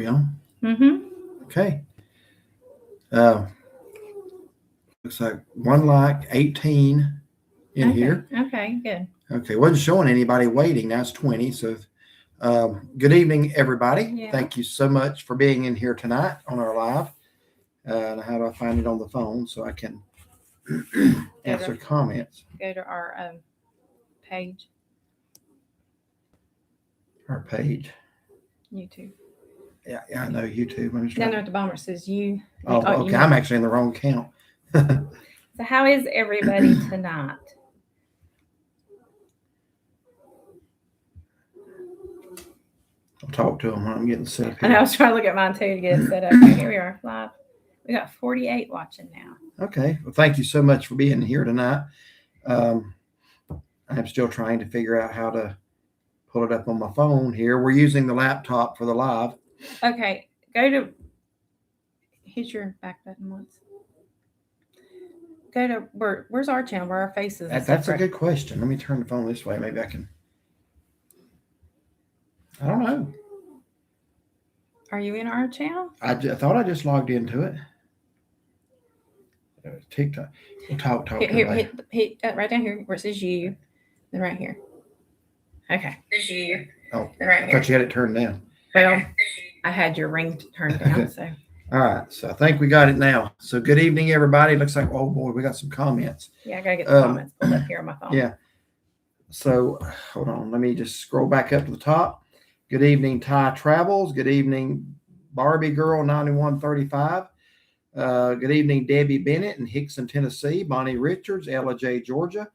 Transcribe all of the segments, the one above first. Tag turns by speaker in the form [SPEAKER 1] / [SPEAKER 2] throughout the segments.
[SPEAKER 1] We on?
[SPEAKER 2] Mm-hmm.
[SPEAKER 1] Okay. Looks like 18 in here.
[SPEAKER 2] Okay, good.
[SPEAKER 1] Okay, wasn't showing anybody waiting. Now it's 20. So, good evening, everybody.
[SPEAKER 2] Yeah.
[SPEAKER 1] Thank you so much for being in here tonight on our live. How do I find it on the phone so I can answer comments?
[SPEAKER 2] Go to our page,
[SPEAKER 1] Our page.
[SPEAKER 2] YouTube.
[SPEAKER 1] Yeah, I know YouTube. I'm just
[SPEAKER 2] Down
[SPEAKER 1] trying.
[SPEAKER 2] there at the bottom it says you.
[SPEAKER 1] Oh, okay. I'm actually in the wrong count.
[SPEAKER 2] So how is everybody tonight?
[SPEAKER 1] I'll talk to them when I'm getting set up
[SPEAKER 2] And I
[SPEAKER 1] here.
[SPEAKER 2] was trying to look at mine too to get it set up. Okay, here we are live. We got 48 watching now.
[SPEAKER 1] Okay. Well, thank you so much for being here tonight. I'm still trying to figure out how to pull it up on my phone here. We're using the laptop for the live.
[SPEAKER 2] Okay, go to hit your back button once. Go to where's our channel? Where our faces?
[SPEAKER 1] That's a good question. Let me turn the phone this way. Maybe I can. I don't know.
[SPEAKER 2] Are you in our channel?
[SPEAKER 1] I thought I just logged into it. TikTok. We'll talk
[SPEAKER 2] Here, hit right down here where it says you, then right here. Okay. This you.
[SPEAKER 1] Oh,
[SPEAKER 2] right
[SPEAKER 1] I thought you had it turned down.
[SPEAKER 2] Well, I had your ring turned down, so.
[SPEAKER 1] All right, so I think we got it now. So good evening, everybody. Looks like, oh boy, we got some comments.
[SPEAKER 2] Yeah, I gotta get the comments pulled up here on my phone.
[SPEAKER 1] Yeah. So hold on, let me just scroll back up to the top. Good evening, Ty Travels. Good evening, Barbie Girl 9135. Good evening, Debbie Bennett in Hickson, Tennessee. Bonnie Richards, Ella J, Georgia.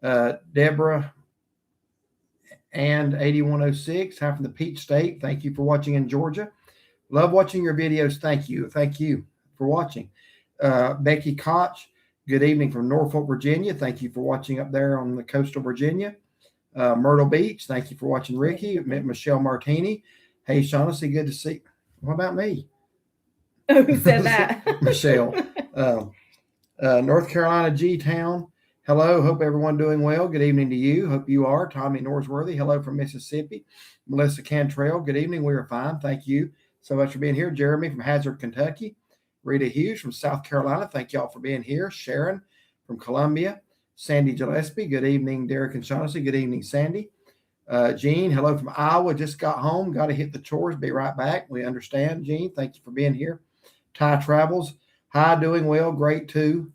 [SPEAKER 1] Deborah and 8106. Hi from the Peach State. Thank you for watching in Georgia. Love watching your videos. Thank you. Thank you for watching. Becky Koch, good evening from Norfolk, Virginia. Thank you for watching up there on the coast of Virginia. Myrtle Beach, thank you for watching, Ricky. Michelle Martini. Hey, Shaughnessy, good to see you. What about me?
[SPEAKER 2] Who said that?
[SPEAKER 1] Michelle. North Carolina, G-Town. Hello, hope everyone doing well. Good evening to you. Hope you are. Tommy Norsworthy. Hello from Mississippi. Melissa Cantrell. Good evening. We are fine. Thank you so much for being here. Jeremy from Hazard, Kentucky. Rita Hughes from South Carolina. Thank y'all for being here. Sharon from Columbia. Sandy Gillespie. Good evening, Derek and Shaughnessy. Good evening, Sandy. Jean, hello from Iowa. Just got home. Got to hit the chores. Be right back. We understand, Jean. Thank you for being here. Ty Travels. Hi, doing well. Great, too.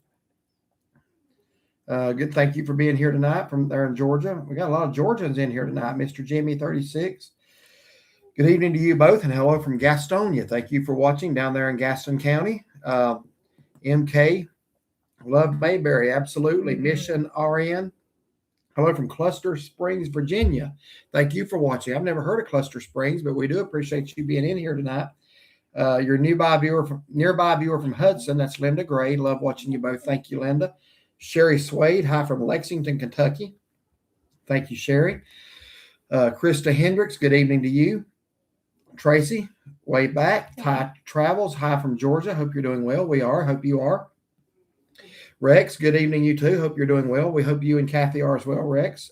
[SPEAKER 1] Good. Thank you for being here tonight from there in Georgia. We got a lot of Georgians in here tonight. Mr. Jimmy 36. Good evening to you both, and hello from Gastonia. Thank you for watching down there in Gaston County. MK, love Mayberry, absolutely. Mission RN. Hello from Cluster Springs, Virginia. Thank you for watching. I've never heard of Cluster Springs, but we do appreciate you being in here tonight. Your nearby viewer from Hudson, that's Linda Gray. Love watching you both. Thank you, Linda. Sherry Swade, hi from Lexington, Kentucky. Thank you, Sherry. Krista Hendricks, good evening to you. Tracy, way back. Ty Travels, hi from Georgia. Hope you're doing well. We are. Hope you are. Rex, good evening, you too. Hope you're doing well. We hope you and Kathy are as well, Rex.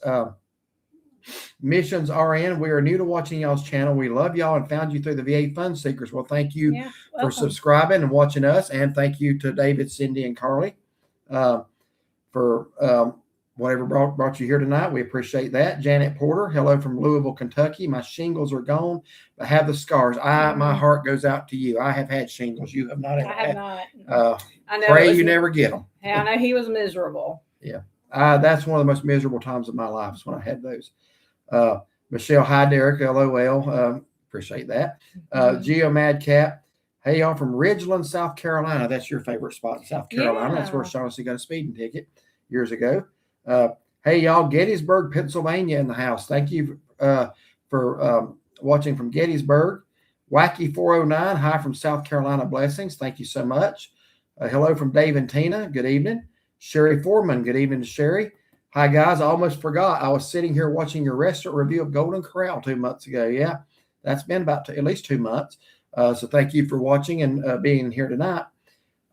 [SPEAKER 1] Missions RN, we are new to watching y'all's channel. We love y'all and found you through the VA Fun Seekers. Well, thank you for subscribing and watching us. And thank you to David, Cindy, and Carly for whatever brought you here tonight. We appreciate that. Janet Porter, hello from Louisville, Kentucky. My shingles are gone, but have the scars. My heart goes out to you. I have had shingles. You have not.
[SPEAKER 2] I have not.
[SPEAKER 1] I know pray you never get them.
[SPEAKER 2] Yeah, I know he was miserable.
[SPEAKER 1] Yeah. That's one of the most miserable times of my life is when I had those. Michelle, hi, Derek, LOL. Appreciate that. Geo Madcap. Hey, y'all from Ridgeland, South Carolina. That's your favorite spot in South Carolina. Yeah. That's where Shaughnessy got a speeding ticket years ago. Hey, y'all, Gettysburg, Pennsylvania in the house. Thank you for watching from Gettysburg. Wacky 409, hi from South Carolina. Blessings. Thank you so much. Hello from Dave and Tina. Good evening. Sherry Foreman. Good evening to Sherry. Hi, guys. I almost forgot. I was sitting here watching your restaurant review of Golden Corral 2 months ago. Yeah, that's been about at least 2 months. So thank you for watching and being here tonight.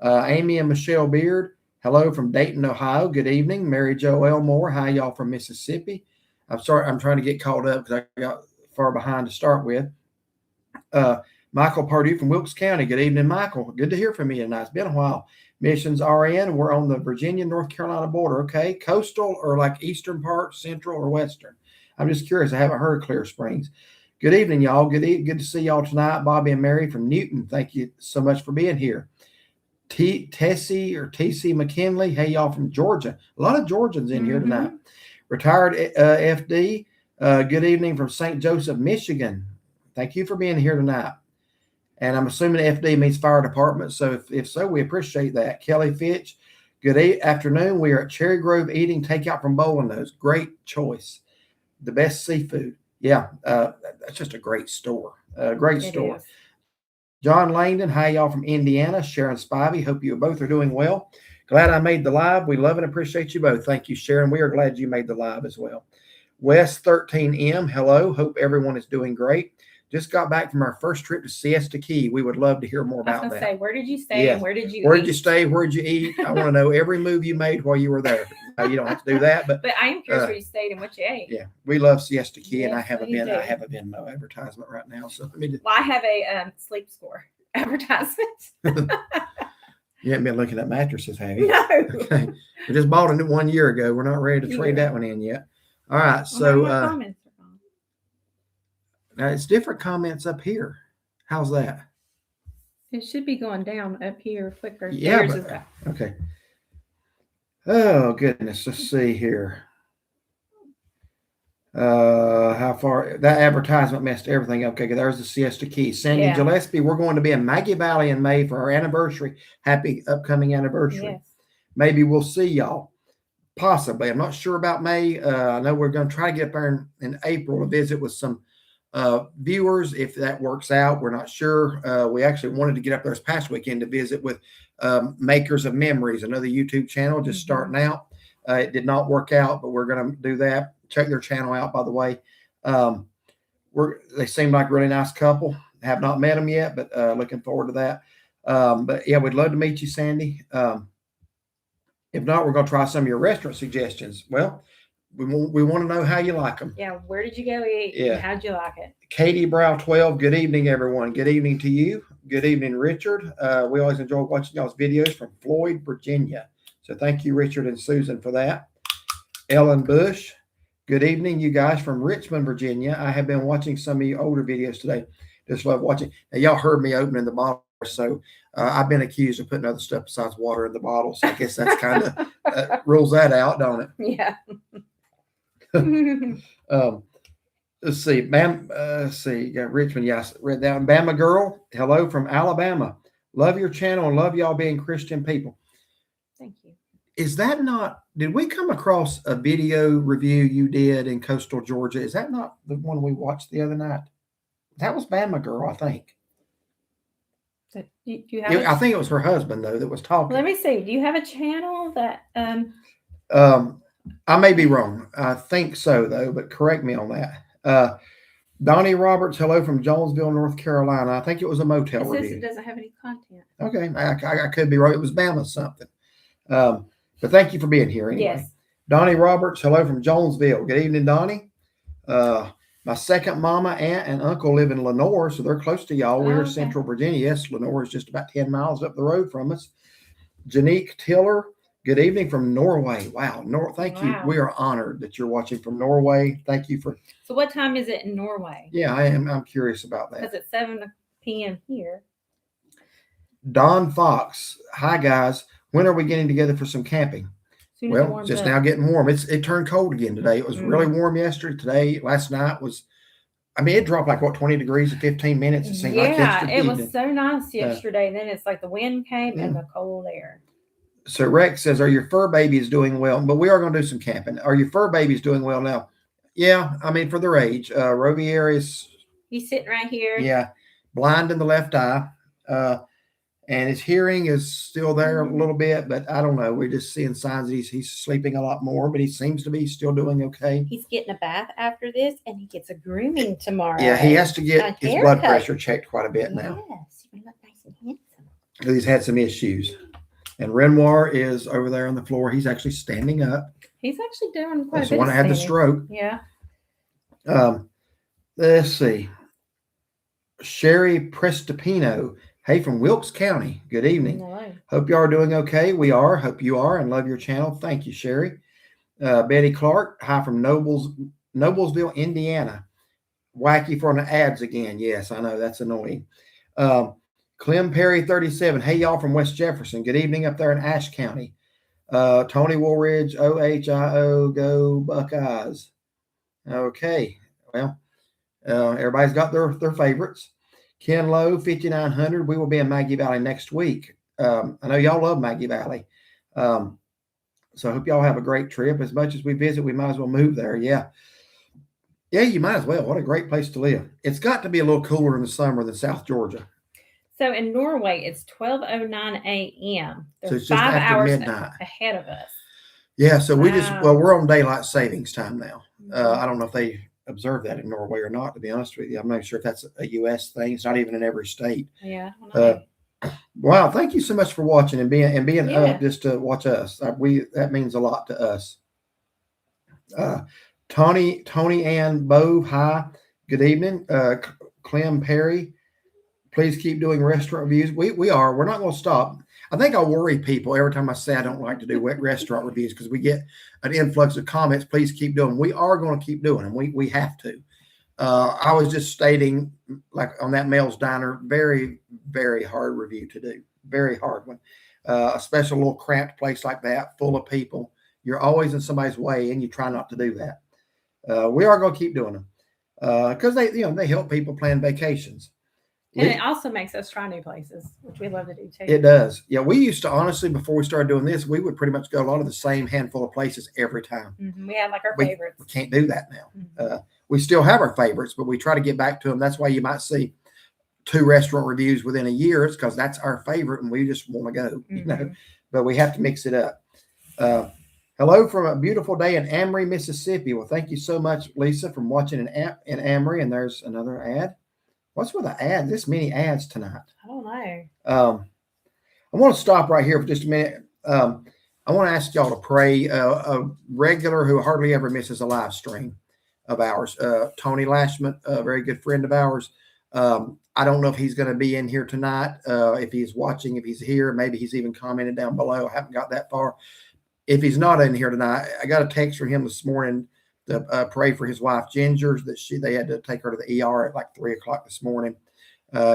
[SPEAKER 1] Amy and Michelle Beard. Hello from Dayton, Ohio. Good evening. Mary Jo Elmore. Hi, y'all from Mississippi. I'm sorry. I'm trying to get caught up because I got far behind to start with. Michael Purdue from Wilkes County. Good evening, Michael. Good to hear from you tonight. It's been a while. Missions RN. We're on the Virginia-North Carolina border. Okay. Coastal or like eastern part, central or western? I'm just curious. I haven't heard of Clear Springs. Good evening, y'all. Good to see y'all tonight. Bobby and Mary from Newton. Thank you so much for being here. Tessie or TC McKinley. Hey, y'all from Georgia. A lot of Georgians in here tonight. Retired FD. Good evening from St. Joseph, Michigan. Thank you for being here tonight. And I'm assuming FD means fire department. So if so, we appreciate that. Kelly Fitch. Good afternoon. We are at Cherry Grove eating takeout from Bowling Nose. Great choice. The best seafood. Yeah, that's just a great store. Great store.
[SPEAKER 2] Is.
[SPEAKER 1] John Langdon, hi y'all from Indiana. Sharon Spivey, hope you both are doing well. Glad I made the live. We love and appreciate you both. Thank you, Sharon. We are glad you made the live as well. West 13M, hello. Hope everyone is doing great. Just got back from our first trip to Siesta Key. We would love to hear more about that.
[SPEAKER 2] I was going to say, where did you stay and where did you
[SPEAKER 1] Where did you stay? Where did you eat? I want to know every move you made while you were there. You don't have to do that, but
[SPEAKER 2] I am curious where you stayed and what you ate.
[SPEAKER 1] Yeah, we love Siesta Key,
[SPEAKER 2] Yes,
[SPEAKER 1] and I have
[SPEAKER 2] we do.
[SPEAKER 1] no advertisement right now. So let me just.
[SPEAKER 2] Well, I have a sleep score advertisement.
[SPEAKER 1] You haven't been looking at mattresses, have you?
[SPEAKER 2] No.
[SPEAKER 1] Okay. We just bought it 1 year ago. We're not ready to trade that one in yet. All right. So
[SPEAKER 2] comments are gone.
[SPEAKER 1] Now it's different comments up here. How's that?
[SPEAKER 2] It should be going down up here quicker.
[SPEAKER 1] Yeah. Okay. Oh goodness. Let's see here. How far that advertisement messed everything up. Okay, there's the Siesta Key. Sandy Gillespie, we're going to be in Maggie Valley in May for our anniversary. Happy upcoming anniversary.
[SPEAKER 2] Yes.
[SPEAKER 1] Maybe we'll see y'all. Possibly. I'm not sure about May. I know we're going to try to get there in April to visit with some viewers. If that works out, we're not sure. We actually wanted to get up there this past weekend to visit with Makers of Memories, another YouTube channel just starting out. It did not work out, but we're going to do that. Check their channel out, by the way. They seem like a really nice couple. Have not met them yet, but looking forward to that. But yeah, we'd love to meet you, Sandy. If not, we're going to try some of your restaurant suggestions. Well, we want to know how you like them.
[SPEAKER 2] Yeah, where did you go eat? Yeah. How'd you like it?
[SPEAKER 1] Katie Brow 12, good evening, everyone. Good evening to you. Good evening, Richard. We always enjoy watching y'all's videos from Floyd, Virginia. So thank you, Richard and Susan, for that. Ellen Bush, good evening, you guys from Richmond, Virginia. I have been watching some of your older videos today. Just love watching. Now, y'all heard me opening the bottle, so I've been accused of putting other stuff besides water in the bottle. So I guess that's kind of rules that out, don't it?
[SPEAKER 2] Yeah.
[SPEAKER 1] Let's see. Let's see. Got Richmond. Yes, read that one. Bama Girl. Hello from Alabama. Love your channel and love y'all being Christian people.
[SPEAKER 2] Thank you.
[SPEAKER 1] Is that not? Did we come across a video review you did in coastal Georgia? Is that not the one we watched the other night? That was Bama Girl, I think.
[SPEAKER 2] Do you have
[SPEAKER 1] I think it was her husband though that was talking.
[SPEAKER 2] Let me see. Do you have a channel that?
[SPEAKER 1] I may be wrong. I think so though, but correct me on that. Donnie Roberts, hello from Jonesville, North Carolina. I think it was a motel review.
[SPEAKER 2] It doesn't have any content.
[SPEAKER 1] Okay, I could be right. It was Bama something. But thank you for being here anyway.
[SPEAKER 2] Yes.
[SPEAKER 1] Donnie Roberts, hello from Jonesville. Good evening, Donnie. My second mama, aunt, and uncle live in Lenore, so they're close to y'all. We're in Central Virginia. Yes, Lenore is just about 10 miles up the road from us. Janique Tiller, good evening from Norway. Wow, thank you. We are honored that you're watching from Norway. Thank you for.
[SPEAKER 2] So what time is it in Norway?
[SPEAKER 1] Yeah, I am. I'm curious about that.
[SPEAKER 2] Because it's 7 p.m. here.
[SPEAKER 1] Don Fox, hi guys. When are we getting together for some camping? Well, just now getting warm. It turned cold again today. It was really warm yesterday. Today, last night was, it dropped like 20 degrees in 15 minutes. It seemed like yesterday.
[SPEAKER 2] It was so nice yesterday. Then it's like the wind came and the cold air.
[SPEAKER 1] So Rex says, are your fur babies doing well? But we are going to do some camping. Are your fur babies doing well now? Yeah, for their age. Rovier is.
[SPEAKER 2] He's sitting right here.
[SPEAKER 1] Yeah, blind in the left eye. And his hearing is still there a little bit, but I don't know. We're just seeing signs that he's sleeping a lot more, but he seems to be still doing okay.
[SPEAKER 2] He's getting a bath after this, and he gets a grooming tomorrow.
[SPEAKER 1] Yeah, he has to get his blood pressure checked quite a bit now.
[SPEAKER 2] Yes, you look nice and handsome.
[SPEAKER 1] He's had some issues. And Renoir is over there on the floor. He's actually standing up.
[SPEAKER 2] He's actually doing quite a bit.
[SPEAKER 1] That's the one that had the stroke.
[SPEAKER 2] Yeah.
[SPEAKER 1] Let's see. Sherry Prestipino. Hey, from Wilkes County. Good evening.
[SPEAKER 2] Hello.
[SPEAKER 1] Hope you are doing okay. We are. Hope you are, and love your channel. Thank you, Sherry. Betty Clark. Hi from Noblesville, Indiana. Wacky for the ads again. Yes, I know that's annoying. Clem Perry 37. Hey, y'all from West Jefferson. Good evening up there in Ashe County. Tony Woolridge, OHIO, go Buckeyes. Okay, well, everybody's got their favorites. Ken Lowe, 5900. We will be in Maggie Valley next week. I know y'all love Maggie Valley. So I hope y'all have a great trip. As much as we visit, we might as well move there. Yeah. Yeah, you might as well. What a great place to live. It's got to be a little cooler in the summer than South Georgia.
[SPEAKER 2] So in Norway, it's 12:09 a.m. They're
[SPEAKER 1] So it's just
[SPEAKER 2] 5
[SPEAKER 1] after
[SPEAKER 2] hours
[SPEAKER 1] midnight.
[SPEAKER 2] ahead of us.
[SPEAKER 1] Yeah, so we just,
[SPEAKER 2] Wow.
[SPEAKER 1] well, we're on daylight savings time now. I don't know if they observe that in Norway or not, to be honest with you. I'm not sure if that's a U.S. thing. It's not even in every state.
[SPEAKER 2] Yeah, I don't know.
[SPEAKER 1] Wow, thank you so much for watching and being
[SPEAKER 2] Yeah.
[SPEAKER 1] up just to watch us. That means a lot to us. Tony Ann Bove, hi, good evening. Clem Perry, please keep doing restaurant reviews. We are. We're not going to stop. I think I'll worry people every time I say I don't like to do restaurant reviews because we get an influx of comments. Please keep doing. We are going to keep doing them. We have to. I was just stating, like on that Mel's Diner, very, very hard review to do. Very hard one. A special little cramped place like that, full of people. You're always in somebody's way, and you try not to do that. We are going to keep doing them because they help people plan vacations.
[SPEAKER 2] And it also makes us try new places, which we love to do too.
[SPEAKER 1] It does. Yeah, we used to, honestly, before we started doing this, we would pretty much go a lot of the same handful of places every time.
[SPEAKER 2] Mm-hmm. We had like our favorites.
[SPEAKER 1] We can't do that now.
[SPEAKER 2] Mm-hmm.
[SPEAKER 1] We still have our favorites, but we try to get back to them. That's why you might see 2 restaurant reviews within a year. It's because that's our favorite and we just want to go,
[SPEAKER 2] Mm-hmm.
[SPEAKER 1] but we have to mix it up. Hello from a beautiful day in Amory, Mississippi. Well, thank you so much, Lisa, from watching in Amory. And there's another ad. What's with the ad? This many ads tonight.
[SPEAKER 2] I don't know.
[SPEAKER 1] I want to stop right here for just a minute. I want to ask y'all to pray. A regular who hardly ever misses a live stream of ours, Tony Lashman, a very good friend of ours. I don't know if he's going to be in here tonight. If he's watching, if he's here, maybe he's even commented down below. I haven't got that far. If he's not in here tonight, I got a text from him this morning to pray for his wife Ginger, that they had to take her to the ER at like 3 o'clock this morning.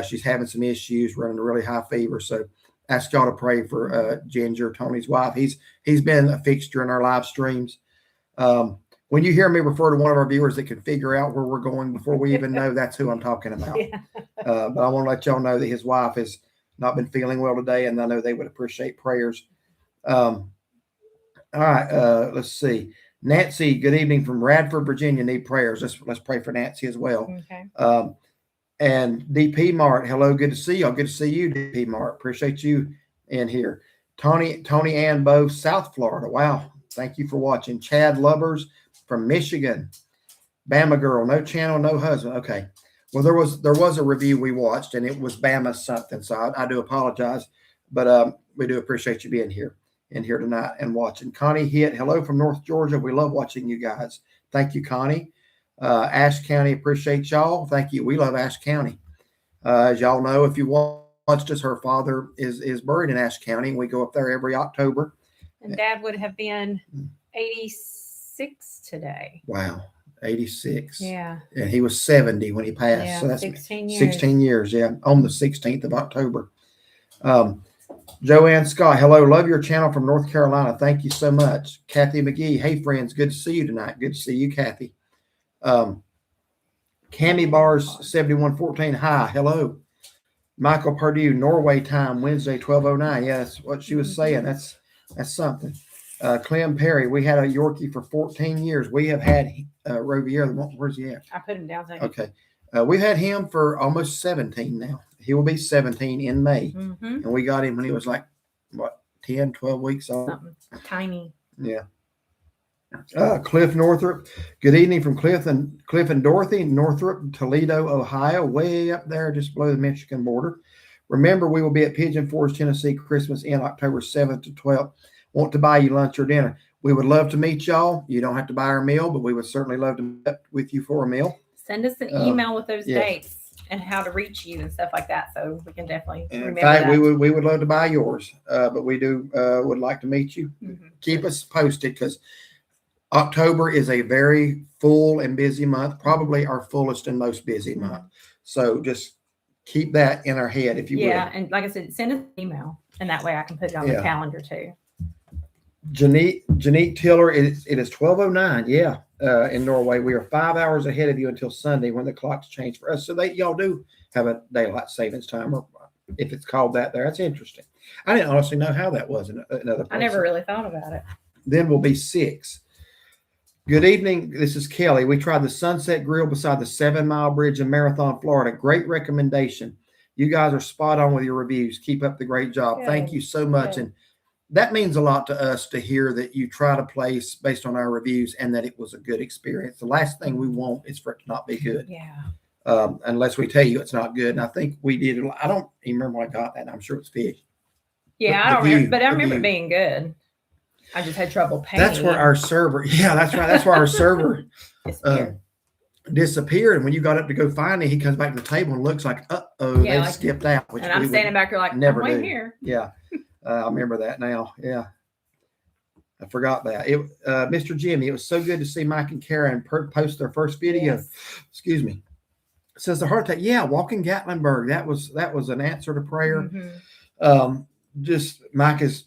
[SPEAKER 1] She's having some issues, running a really high fever. So ask y'all to pray for Ginger, Tony's wife. He's been a fixture in our live streams. When you hear me refer to one of our viewers that can figure out where we're going before we even know, that's who I'm talking about. Yeah. But I want to let y'all know that his wife has not been feeling well today, and I know they would appreciate prayers. All right, let's see. Nancy, good evening from Radford, Virginia. Need prayers. Let's pray for Nancy as well.
[SPEAKER 2] Okay.
[SPEAKER 1] And DP Mart, hello, good to see y'all. Good to see you, DP Mart. Appreciate you in here. Tony Ann Bove, South Florida. Wow, thank you for watching. Chad Lubbers from Michigan. Bama girl, no channel, no husband. Okay. Well, there was a review we watched, and it was Bama something. So I do apologize, but we do appreciate you being here tonight and watching. Connie Hitt, hello from North Georgia. We love watching you guys. Thank you, Connie. Ashe County, appreciate y'all. Thank you. We love Ashe County. As y'all know, if you watched us, her father is buried in Ashe County, and we go up there every October.
[SPEAKER 2] And Dad would have been 86 today.
[SPEAKER 1] Wow, 86.
[SPEAKER 2] Yeah.
[SPEAKER 1] And he was 70 when he passed.
[SPEAKER 2] Yeah,
[SPEAKER 1] so that's
[SPEAKER 2] 16 years.
[SPEAKER 1] 16 years, yeah, on the 16th of October. Joanne Scott, hello. Love your channel from North Carolina. Thank you so much. Kathy McGee, hey, friends. Good to see you tonight. Good to see you, Kathy. Cami Bars 7114, hi. Hello. Michael Purdue, Norway time, Wednesday, 12:09. Yeah, that's what she was saying. That's something. Clem Perry, we had a Yorkie for 14 years. We have had Rovier. Where's he at?
[SPEAKER 2] I put him down there.
[SPEAKER 1] Okay. We've had him for almost 17 now. He will be 17 in May.
[SPEAKER 2] Mm-hmm.
[SPEAKER 1] And we got him when he was like, 10, 12 weeks old?
[SPEAKER 2] Something tiny.
[SPEAKER 1] Yeah. Cliff Northrop. Good evening from Cliff and Dorothy, Northrop, Toledo, Ohio, way up there just below the Michigan border. Remember, we will be at Pigeon Forge, Tennessee, Christmas Inn, October 7th to 12th. Want to buy you lunch or dinner. We would love to meet y'all. You don't have to buy our meal, but we would certainly love to meet up with you for a meal.
[SPEAKER 2] Send us an email with those dates. and how to reach you and stuff like that. So we can definitely
[SPEAKER 1] And in
[SPEAKER 2] remember
[SPEAKER 1] fact,
[SPEAKER 2] that.
[SPEAKER 1] we would love to buy yours, but we do would like to meet you. Keep us posted because October is a very full and busy month, probably our fullest and most busy month. So just keep that in our head, if you
[SPEAKER 2] Yeah,
[SPEAKER 1] will.
[SPEAKER 2] and like I said, send us an email, and that way I can put it on the
[SPEAKER 1] Yeah.
[SPEAKER 2] calendar too.
[SPEAKER 1] Janique Tiller, it is 12:09. Yeah, in Norway, we are 5 hours ahead of you until Sunday when the clocks change for us. So y'all do have a daylight savings time, or if it's called that there. That's interesting. I didn't honestly know how that was in other places.
[SPEAKER 2] I never really thought about it.
[SPEAKER 1] Then we'll be 6. Good evening. This is Kelly. We tried the Sunset Grill beside the 7 Mile Bridge in Marathon, Florida. Great recommendation. You guys are spot on with your reviews. Keep up the great job.
[SPEAKER 2] Good.
[SPEAKER 1] Thank you so much.
[SPEAKER 2] Good.
[SPEAKER 1] And that means a lot to us to hear that you tried a place based on our reviews and that it was a good experience. The last thing we want is for it to not be good.
[SPEAKER 2] Yeah.
[SPEAKER 1] Unless we tell you it's not good. And I think we did. I don't even remember when I got that. I'm sure it's fish.
[SPEAKER 2] Yeah, I don't remember, but I remember it being good. I just had trouble paying.
[SPEAKER 1] That's where our server. Yeah, that's right. That's where our server disappeared. And when you got up to go find it, he comes back to the table and looks like, they skipped out.
[SPEAKER 2] Which and I'm standing back here like,
[SPEAKER 1] never
[SPEAKER 2] I'm right here.
[SPEAKER 1] Yeah, I remember that now. Yeah, I forgot that. Mr. Jimmy, it was so good to see Mike and Karen post their first video.
[SPEAKER 2] Yes.
[SPEAKER 1] Excuse me. Says the heart attack. Yeah, walking Gatlinburg. That was an answer to prayer. Just Mike is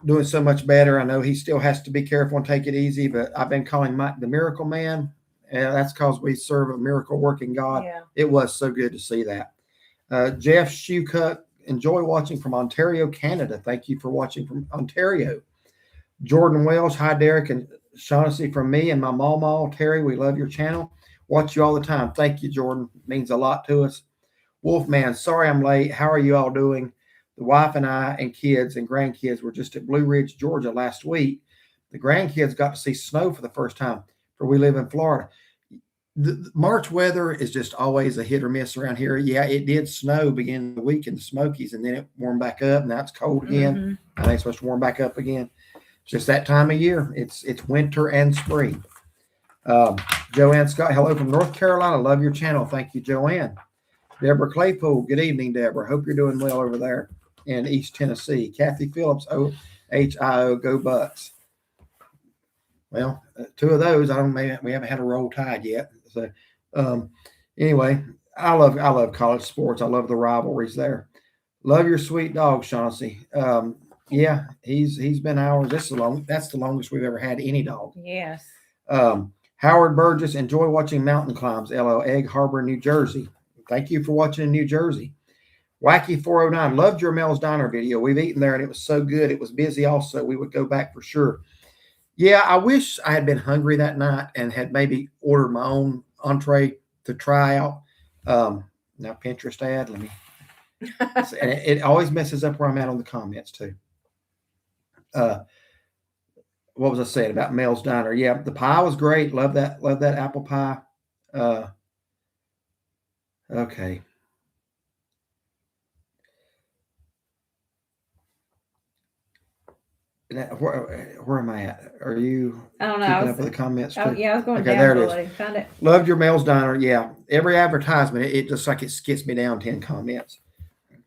[SPEAKER 1] doing so much better. I know he still has to be careful and take it easy, but I've been calling Mike the miracle man. And that's because we serve a miracle working God.
[SPEAKER 2] Yeah.
[SPEAKER 1] It was so good to see that. Jeff Shoecut, enjoy watching from Ontario, Canada. Thank you for watching from Ontario. Jordan Wells, hi Derek and Shaughnessy from me and my mama, Terry. We love your channel. Watch you all the time. Thank you, Jordan. It means a lot to us. Wolfman, sorry I'm late. How are you all doing? The wife and I and kids and grandkids were just at Blue Ridge, Georgia last week. The grandkids got to see snow for the first time, for we live in Florida. The March weather is just always a hit or miss around here. Yeah, it did snow beginning of the week in the Smokies, and then it warmed back up. Now it's cold again. I think it's supposed to warm back up again. It's just that time of year. It's winter and spring. Joanne Scott, hello from North Carolina. Love your channel. Thank you, Joanne. Deborah Claypool, good evening, Deborah. Hope you're doing well over there in East Tennessee. Kathy Phillips, OHIO, go Bucks. Well, 2 of those, we haven't had a roll tide yet. So, anyway, I love college sports. I love the rivalries there. Love your sweet dog, Shaughnessy. Yeah, he's been ours. That's the longest we've ever had any dog.
[SPEAKER 2] Yes.
[SPEAKER 1] Howard Burgess, enjoy watching mountain climbs. LO, Egg Harbor, New Jersey. Thank you for watching in New Jersey. Wacky 409, loved your Mel's Diner video. We've eaten there and it was so good. It was busy also. We would go back for sure. Yeah, I wish I had been hungry that night and had maybe ordered my own entree to try out. Now Pinterest ad, let me. And it always messes up where I'm at on the comments too. What was I saying about Mel's Diner? Yeah, the pie was great. Love that apple pie. Okay. Where am I at? Are you
[SPEAKER 2] I don't know.
[SPEAKER 1] keeping up with the comments too?
[SPEAKER 2] Yeah, I was going
[SPEAKER 1] okay,
[SPEAKER 2] down.
[SPEAKER 1] There it is.
[SPEAKER 2] Found it.
[SPEAKER 1] Loved your Mel's Diner. Yeah, every advertisement, it just like it skips me down 10 comments.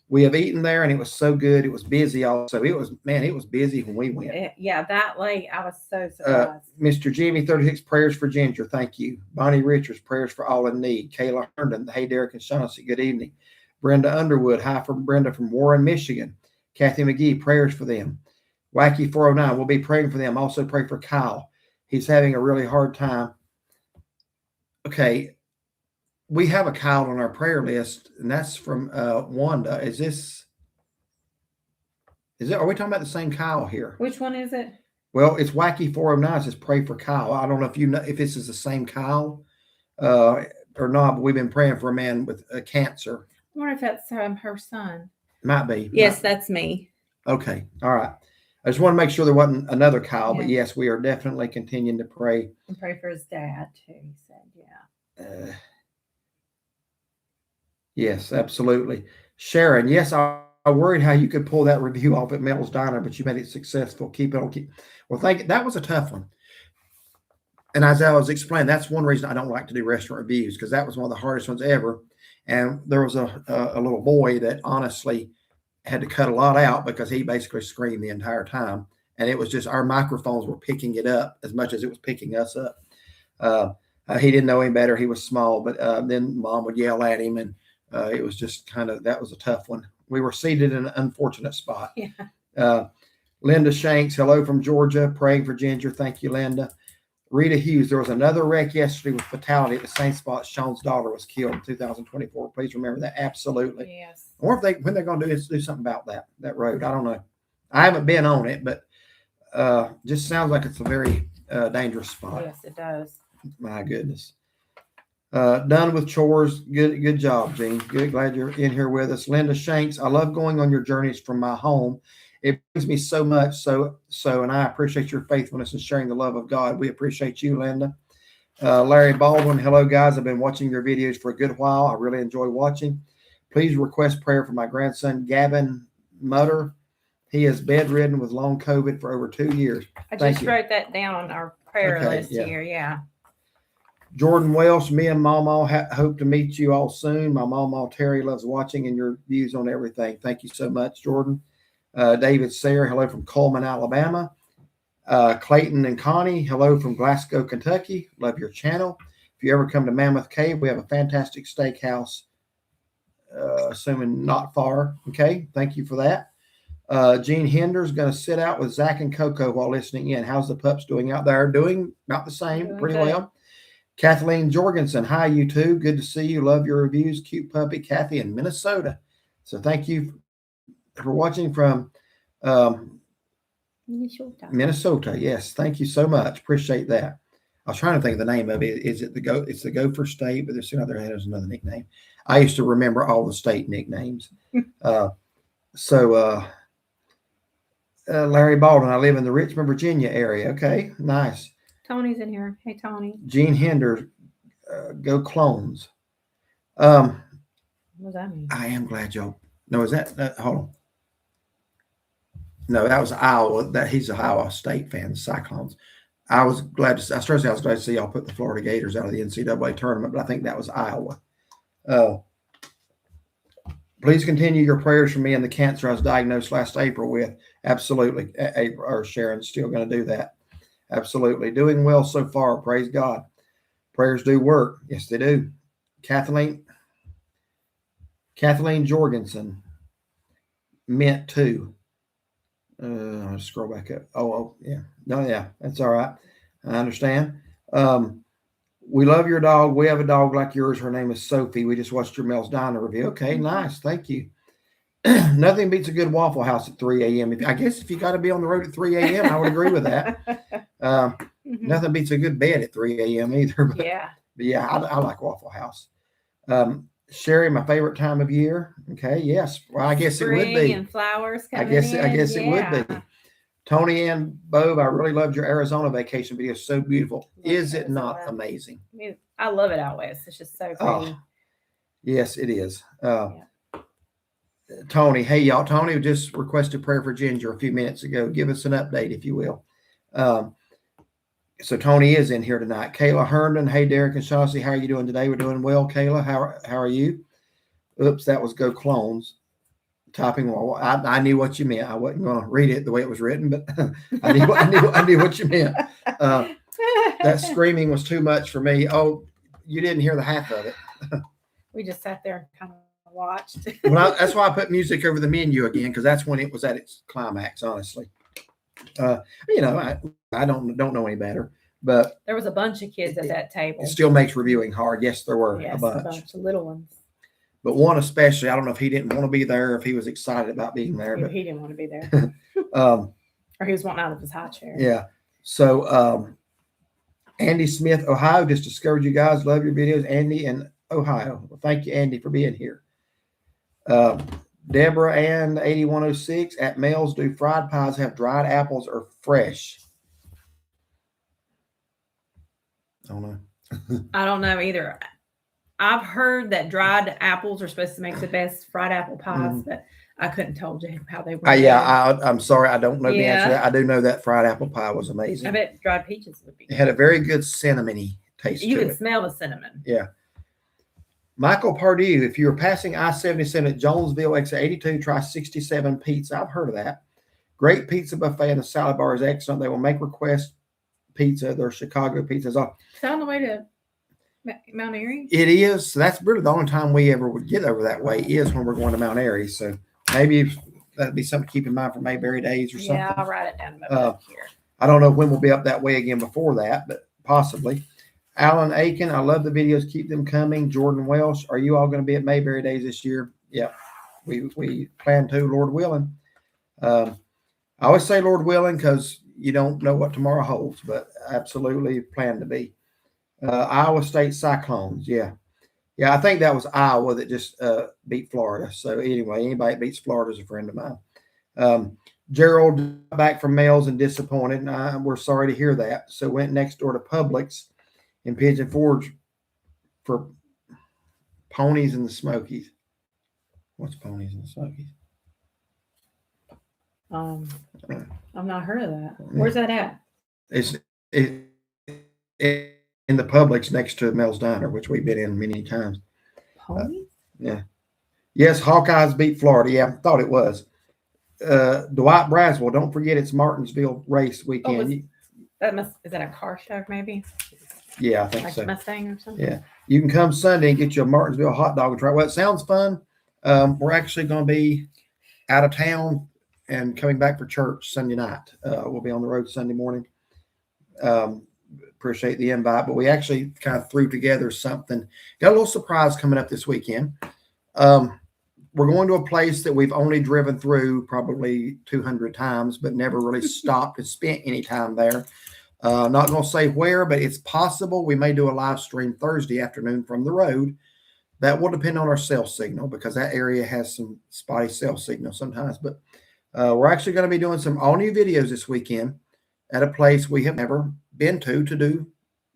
[SPEAKER 1] We have eaten there, and it was so good. It was busy also. It was busy when we went.
[SPEAKER 2] Yeah, that late, I was so surprised.
[SPEAKER 1] Mr. Jimmy 36 prayers for Ginger. Thank you. Bonnie Richards prayers for all in need. Kayla Herndon. Hey Derek and Shaughnessy. Good evening. Brenda Underwood. Hi from Brenda from Warren, Michigan. Kathy McGee prayers for them. Wacky 409, we'll be praying for them. Also pray for Kyle. He's having a really hard time. Okay, we have a Kyle on our prayer list, and that's from Wanda. Are we talking about the same Kyle here?
[SPEAKER 2] Which one is it?
[SPEAKER 1] Well, it's Wacky 409. It says pray for Kyle. I don't know if you know if this is the same Kyle or not, but we've been praying for a man with cancer.
[SPEAKER 2] I wonder if that's her son.
[SPEAKER 1] Might be.
[SPEAKER 2] Yes, that's me.
[SPEAKER 1] Okay, all right. I just want to make sure there wasn't another Kyle, but yes, we are definitely continuing to pray.
[SPEAKER 2] And pray for his dad too, he said, yeah.
[SPEAKER 1] Yes, absolutely. Sharon, yes, I worried how you could pull that review off at Mel's Diner, but you made it successful. Keep it on. Well, that was a tough one. And as I was explaining, that's one reason I don't like to do restaurant reviews, because that was one of the hardest ones ever. And there was a little boy that honestly had to cut a lot out because he basically screamed the entire time. And it was just our microphones were picking it up as much as it was picking us up. He didn't know any better. He was small, but then mom would yell at him, and it was just that was a tough one. We were seated in an unfortunate spot.
[SPEAKER 2] Yeah.
[SPEAKER 1] Linda Shanks, hello from Georgia, praying for Ginger. Thank you, Linda. Rita Hughes, there was another wreck yesterday with fatality at the same spot Sean's daughter was killed in 2024. Please remember that. Absolutely.
[SPEAKER 2] Yes.
[SPEAKER 1] I wonder if when they're going to do something about that road. I don't know. I haven't been on it, but just sounds like it's a very dangerous spot.
[SPEAKER 2] Yes, it does.
[SPEAKER 1] My goodness. Done with chores. Good job, Gene. Good. Glad you're in here with us. Linda Shanks, I love going on your journeys from my home. It brings me so much. So, and I appreciate your faithfulness and sharing the love of God. We appreciate you, Linda. Larry Baldwin, hello, guys. I've been watching your videos for a good while. I really enjoy watching. Please request prayer for my grandson, Gavin Mutter. He is bedridden with long COVID for over 2 years.
[SPEAKER 2] I just wrote that down on our prayer list here. Yeah.
[SPEAKER 1] Jordan Welsh, me and Mama hope to meet you all soon. My Mama Terry loves watching and your views on everything. Thank you so much, Jordan. David Sayre, hello from Coleman, Alabama. Clayton and Connie, hello from Glasgow, Kentucky. Love your channel. If you ever come to Mammoth Cave, we have a fantastic steakhouse, assuming not far. Okay, thank you for that. Gene Hender's going to sit out with Zach and Coco while listening in. How's the pups doing out there? Doing about the same, pretty well. Kathleen Jorgensen, hi, you two. Good to see you. Love your reviews. Cute puppy, Kathy in Minnesota. So thank you for watching from Minnesota. Yes, thank you so much. Appreciate that. I was trying to think of the name of it. Is it it's the Gopher State, but there's another nickname. I used to remember all the state nicknames. Larry Baldwin, I live in the Richmond, Virginia area. Okay, nice.
[SPEAKER 2] Tony's in here. Hey, Tony.
[SPEAKER 1] Gene Hinder, go Clones.
[SPEAKER 2] What does that mean?
[SPEAKER 1] I am glad y'all. No, is that hold on. No, that was Iowa. He's an Iowa State fan, the Cyclones. I was glad to see y'all put the Florida Gators out of the NCAA tournament, but I think that was Iowa. Please continue your prayers for me and the cancer I was diagnosed last April with. Absolutely. Or Sharon's still going to do that. Absolutely. Doing well so far. Praise God. Prayers do work. Yes, they do. Kathleen Jorgensen meant to. I'll scroll back up. Oh, yeah. No, yeah. That's all right. I understand. We love your dog. We have a dog like yours. Her name is Sophie. We just watched your Mel's Diner review. Okay, nice. Thank you. Nothing beats a good Waffle House at 3 a.m. I guess if you got to be on the road at 3 a.m., I would agree with that. Nothing beats a good bed at 3 a.m. either. But yeah, I like Waffle House. Sherry, my favorite time of year. Okay, yes. Well, I guess
[SPEAKER 2] Spring
[SPEAKER 1] it would be.
[SPEAKER 2] And flowers
[SPEAKER 1] I guess it would be. Tony and Bob, I really loved your Arizona vacation video. So beautiful. Is it not amazing?
[SPEAKER 2] I love it out west. It's just so pretty.
[SPEAKER 1] Yes, it is. Tony, hey y'all. Tony just requested prayer for Ginger a few minutes ago. Give us an update, if you will. So Tony is in here tonight. Kayla Herndon, hey Derek and Shaughnessy, how are you doing today? We're doing well, Kayla. How are you? Oops, that was Go Clones. Typing. Well, I knew what you meant. I wasn't going to read it the way it was written, but I knew what you meant. That screaming was too much for me. Oh, you didn't hear the half of it.
[SPEAKER 2] We just sat there and kind of watched.
[SPEAKER 1] That's why I put music over the menu again, because that's when it was at its climax. Honestly, I don't know any better. But
[SPEAKER 2] there was a bunch of kids at that table.
[SPEAKER 1] It still makes reviewing hard. Yes, there were a bunch
[SPEAKER 2] of little ones.
[SPEAKER 1] But one especially, I don't know if he didn't want to be there, or if he was excited about being there. But
[SPEAKER 2] he didn't want to be there. Or he was wanting out of his high chair.
[SPEAKER 1] Yeah. So Andy Smith, Ohio, just discovered you guys. Love your videos. Andy in Ohio. Well, thank you, Andy, for being here. Deborah Ann 8106 at Mel's, do fried pies have dried apples or fresh? I don't know.
[SPEAKER 2] I don't know either. I've heard that dried apples are supposed to make the best fried apple pies, but I couldn't tell you how they were.
[SPEAKER 1] I'm sorry. I don't know the answer to that. I do know that fried apple pie was amazing.
[SPEAKER 2] I bet dried peaches would be good.
[SPEAKER 1] It had a very good cinnamony taste.
[SPEAKER 2] You could smell the cinnamon.
[SPEAKER 1] Yeah. Michael Pardue, if you're passing I-77 at Jonesville, exit 82, try 67 Pizza. I've heard of that. Great pizza buffet and the salad bar is excellent. They will make request pizza. Their Chicago pizzas.
[SPEAKER 2] Is that on the way to Mount Airy?
[SPEAKER 1] It is. So that's really the only time we ever would get over that way is when we're going to Mount Airy. So maybe that'd be something to keep in mind for Mayberry Days or something.
[SPEAKER 2] Yeah, I'll write it down here.
[SPEAKER 1] I don't know when we'll be up that way again before that, but possibly. Alan Aiken, I love the videos. Keep them coming. Jordan Welsh, are you all going to be at Mayberry Days this year? Yeah, we plan to, Lord willing. I always say Lord willing because you don't know what tomorrow holds, but absolutely plan to be. Iowa State Cyclones, yeah. I think that was Iowa that just beat Florida. So anyway, anybody that beats Florida is a friend of mine. Gerald back from Males and disappointed, and we're sorry to hear that. So went next door to Publix in Pigeon Forge for Ponies in the Smokies. What's Ponies in the Smokies?
[SPEAKER 2] I've not heard of that. Where's that at?
[SPEAKER 1] It's in the Publix next to Mel's Diner, which we've been in many times.
[SPEAKER 2] Ponies?
[SPEAKER 1] Yeah. Yes, Hawkeyes beat Florida. Yeah, I thought it was. Dwight Braswell, don't forget it's Martinsville race weekend.
[SPEAKER 2] Is that a car show maybe?
[SPEAKER 1] Yeah, I think
[SPEAKER 2] like
[SPEAKER 1] so.
[SPEAKER 2] Mustang or something?
[SPEAKER 1] Yeah. You can come Sunday and get you a Martinsville hot dog and try. Well, it sounds fun. We're actually going to be out of town and coming back for church Sunday night. We'll be on the road Sunday morning. Appreciate the invite, but we actually kind of threw together something. Got a little surprise coming up this weekend. We're going to a place that we've only driven through probably 200 times, but never really stopped and spent any time there. Not going to say where, but it's possible we may do a live stream Thursday afternoon from the road. That will depend on our cell signal because that area has some spotty cell signal sometimes. But we're actually going to be doing some all new videos this weekend at a place we have never been to do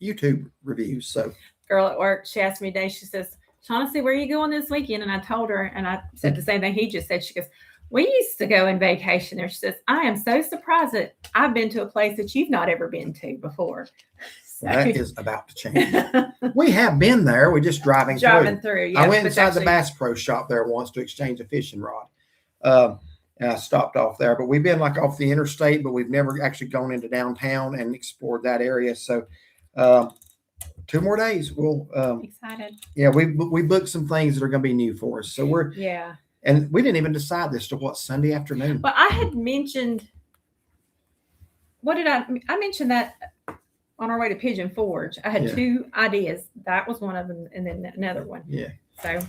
[SPEAKER 1] YouTube reviews. So,
[SPEAKER 2] girl at work, she asked me today, she says, Shaughnessy, where are you going this weekend? And I told her, and I said the same thing he just said. She goes, we used to go on vacation there. She says, I am so surprised that I've been to a place that you've not ever been to before. So.
[SPEAKER 1] That is about to change. We have been there. We're just driving through.
[SPEAKER 2] Yeah,
[SPEAKER 1] I went inside the Bass Pro shop there once to exchange a fishing rod. And I stopped off there, but we've been like off the interstate, but we've never actually gone into downtown and explored that area. So 2 more days. We'll
[SPEAKER 2] excited.
[SPEAKER 1] Yeah, we booked some things that are going to be new for us. So and we didn't even decide this till Sunday afternoon.
[SPEAKER 2] But I had mentioned, I mentioned that on our way to Pigeon Forge. I had 2 ideas. That was one of them, and then another one.
[SPEAKER 1] Yeah.
[SPEAKER 2] So.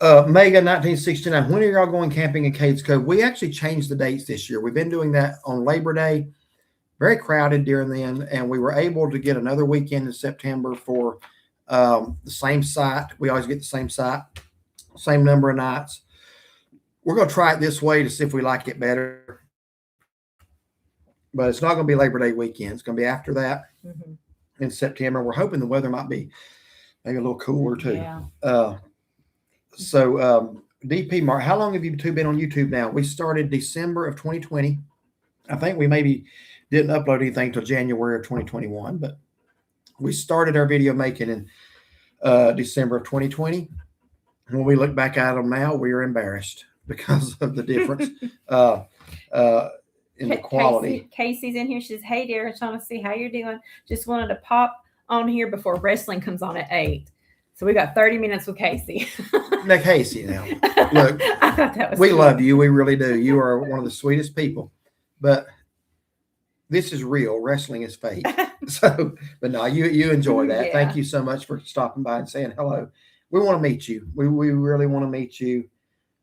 [SPEAKER 1] Mega 1969. When are y'all going camping in Cades Cove? We actually changed the dates this year. We've been doing that on Labor Day. Very crowded during then, and we were able to get another weekend in September for the same site. We always get the same site, same number of nights. We're going to try it this way to see if we like it better. But it's not going to be Labor Day weekend. It's going to be after that in September. We're hoping the weather might be maybe a little cooler too.
[SPEAKER 2] Yeah.
[SPEAKER 1] So DP Mark, how long have you 2 been on YouTube now? We started December of 2020. I think we maybe didn't upload anything until January of 2021, but we started our video making in December of 2020. When we look back at them now, we are embarrassed because of the difference in the quality.
[SPEAKER 2] Casey's in here. She says, hey, dear, trying to see how you're doing. Just wanted to pop on here before wrestling comes on at 8. So we got 30 minutes with Casey.
[SPEAKER 1] Now, Casey, look,
[SPEAKER 2] I thought that was
[SPEAKER 1] we
[SPEAKER 2] cute.
[SPEAKER 1] love you. We really do. You are one of the sweetest people. But this is real. Wrestling is fake. So, but no, you enjoy that.
[SPEAKER 2] Yeah.
[SPEAKER 1] Thank you so much for stopping by and saying hello. We want to meet you. We really want to meet you.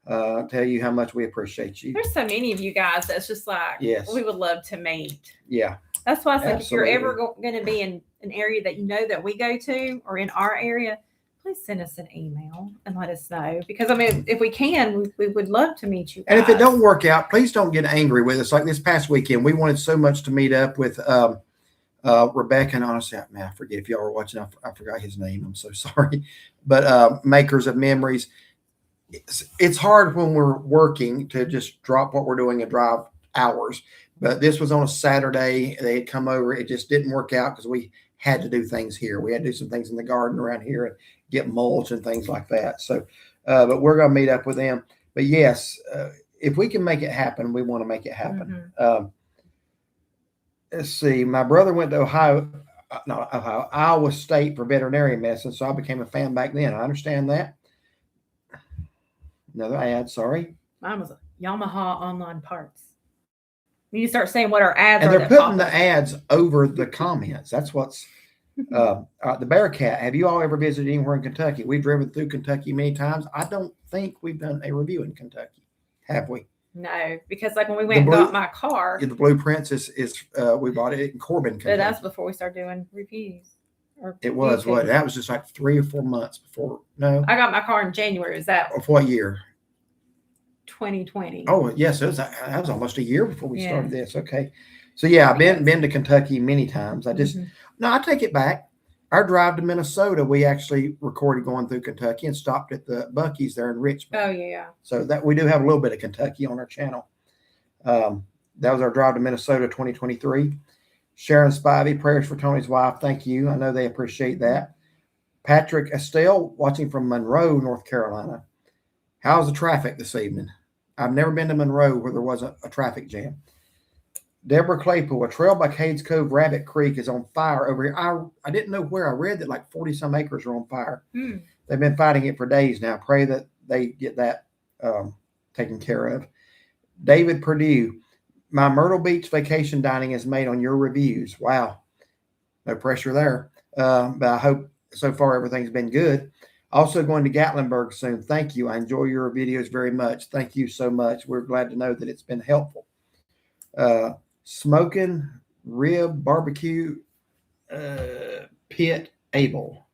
[SPEAKER 1] Tell you how much we appreciate you.
[SPEAKER 2] There's so many of you guys that's just like, we would love to meet.
[SPEAKER 1] Yeah.
[SPEAKER 2] That's why I said, if you're ever going to be in an area that you know that we go to or in our area, please send us an email and let us know. Because, I mean, if we can, we would love to meet you guys.
[SPEAKER 1] And if it don't work out, please don't get angry with us. Like this past weekend, we wanted so much to meet up with Rebecca. And honestly, man, I forget if y'all were watching. I forgot his name. I'm so sorry. But Makers of Memories. It's hard when we're working to just drop what we're doing and drive hours. But this was on a Saturday. They had come over. It just didn't work out because we had to do things here. We had to do some things in the garden around here get mulch and things like that. So, but we're going to meet up with them. But yes, if we can make it happen, we want to make it happen. Let's see. My brother went to Iowa State for veterinary medicine, so I became a fan back then. I understand that. Another ad, sorry.
[SPEAKER 2] Mine was Yamaha Online Parts. You need to start saying what our ads
[SPEAKER 1] and
[SPEAKER 2] are.
[SPEAKER 1] they're putting the ads over the comments. That's what's the Bearcat. Have you all ever visited anywhere in Kentucky? We've driven through Kentucky many times. I don't think we've done a review in Kentucky, have we?
[SPEAKER 2] No, because like when we went and got my car,
[SPEAKER 1] the Blueprints is we bought it in Corbin, Kentucky.
[SPEAKER 2] But that's before we started doing reviews.
[SPEAKER 1] It was what? That was just like 3 or 4 months before. No,
[SPEAKER 2] I got my car in January. Is that
[SPEAKER 1] of what year?
[SPEAKER 2] 2020.
[SPEAKER 1] Oh yes, that was almost a year before we started this. Okay, so yeah, I've been to Kentucky many times. I just no, I take it back. Our drive to Minnesota, we actually recorded going through Kentucky and stopped at the Buc-ee's there in Richmond.
[SPEAKER 2] Oh yeah.
[SPEAKER 1] So that we do have a little bit of Kentucky on our channel. That was our drive to Minnesota 2023. Sharon Spivey, prayers for Tony's wife. Thank you. I know they appreciate that. Patrick Estelle, watching from Monroe, North Carolina. How's the traffic this evening? I've never been to Monroe where there wasn't a traffic jam. Deborah Claypool, a trail by Cades Cove, Rabbit Creek is on fire over here. I didn't know where. I read that like 40 some acres are on fire. They've been fighting it for days now. Pray that they get that taken care of. David Purdue, my Myrtle Beach vacation dining is made on your reviews. Wow. No pressure there. But I hope so far everything's been good. Also going to Gatlinburg soon. Thank you. I enjoy your videos very much. Thank you so much. We're glad to know that it's been helpful. Smoking Rib Barbecue Pit Abel.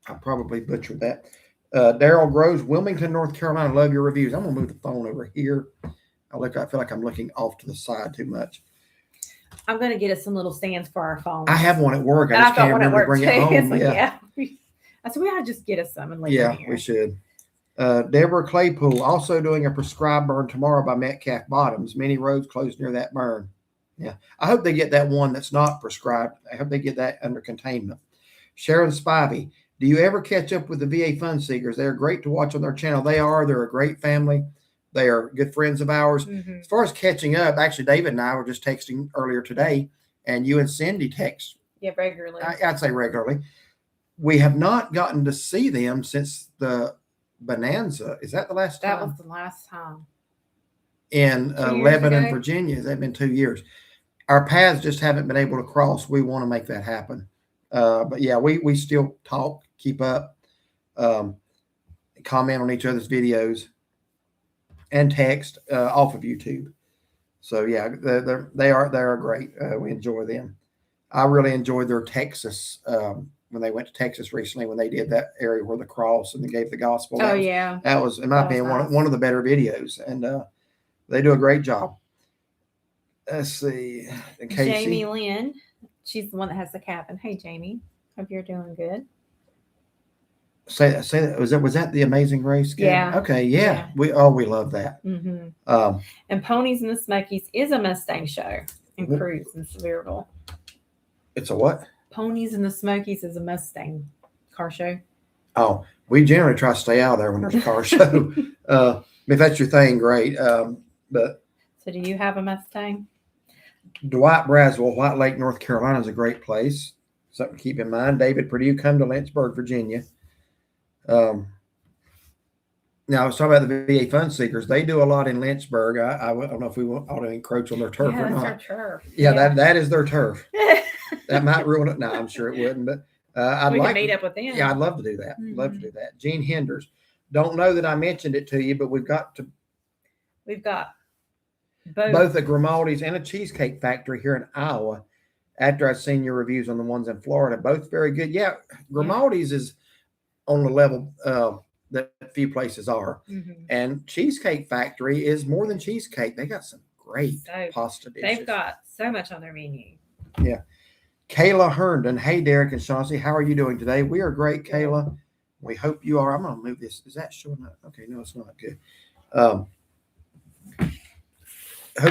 [SPEAKER 1] I probably butchered that. Daryl Groves, Wilmington, North Carolina. Love your reviews. I'm going to move the phone over here. I feel like I'm looking off to the side too much.
[SPEAKER 2] I'm going to get us some little stands for our phones.
[SPEAKER 1] I have one at work. I just can't remember to bring it home.
[SPEAKER 2] Like, yeah. I said, we ought to just get us some and leave them here.
[SPEAKER 1] We should. Deborah Claypool, also doing a prescribed burn tomorrow by Metcalf Bottoms. Many roads closed near that burn. Yeah. I hope they get that one that's not prescribed. I hope they get that under containment. Sharon Spivey, do you ever catch up with the VA Fun Seekers? They're great to watch on their channel. They're a great family. They are good friends of ours. As far as catching up, actually, David and I were just texting earlier today, and you and Cindy text.
[SPEAKER 2] Yeah, regularly.
[SPEAKER 1] I'd say regularly. We have not gotten to see them since the Bonanza. Is that the last time?
[SPEAKER 2] That was the last time.
[SPEAKER 1] In Lebanon, Virginia. That's been 2 years. Our paths just haven't been able to cross. We want to make that happen. But yeah, we still talk, keep up, comment on each other's videos, and text off of YouTube. So yeah, they are great. We enjoy them. I really enjoyed their Texas when they went to Texas recently, when they did that area where the cross and they gave the gospel. That was in my opinion one of the better videos, and they do a great job. Let's see,
[SPEAKER 2] Jamie Lynn, she's the one that has the cabin. Hey Jamie, hope you're doing good.
[SPEAKER 1] Say that was that the Amazing Grace game?
[SPEAKER 2] Yeah.
[SPEAKER 1] Okay. Yeah. We love that.
[SPEAKER 2] And Ponies in the Smokies is a Mustang show in Cruz in Sevierville.
[SPEAKER 1] It's a what?
[SPEAKER 2] Ponies in the Smokies is a Mustang car show.
[SPEAKER 1] Oh, we generally try to stay out of there when there's a car show. If that's your thing, great. But
[SPEAKER 2] so, do you have a Mustang?
[SPEAKER 1] Dwight Braswell, White Lake, North Carolina is a great place. Something to keep in mind. David Purdue, come to Lynchburg, Virginia. Now I was talking about the VA Fun Seekers. They do a lot in Lynchburg. I don't know if we ought to encroach on their turf or not.
[SPEAKER 2] That's our turf.
[SPEAKER 1] Yeah, that is their turf. That might ruin it. No, I'm sure it wouldn't. But
[SPEAKER 2] we can meet up with them.
[SPEAKER 1] Yeah, I'd love to do that. Love to do that. Gene Henders. Don't know that I mentioned it to you, but we've got both a Grimaldi's and a Cheesecake Factory here in Iowa. After I've seen your reviews on the ones in Florida, both very good. Yeah, Grimaldi's is on the level that few places are. And Cheesecake Factory is more than cheesecake. They got some great pasta dishes.
[SPEAKER 2] They've got so much on their menu.
[SPEAKER 1] Yeah. Kayla Herndon. Hey, Derek and Chauncey. How are you doing today? We are great, Kayla. We hope you are. I'm going to move this. Is that showing up? Okay, no, it's not good. Hope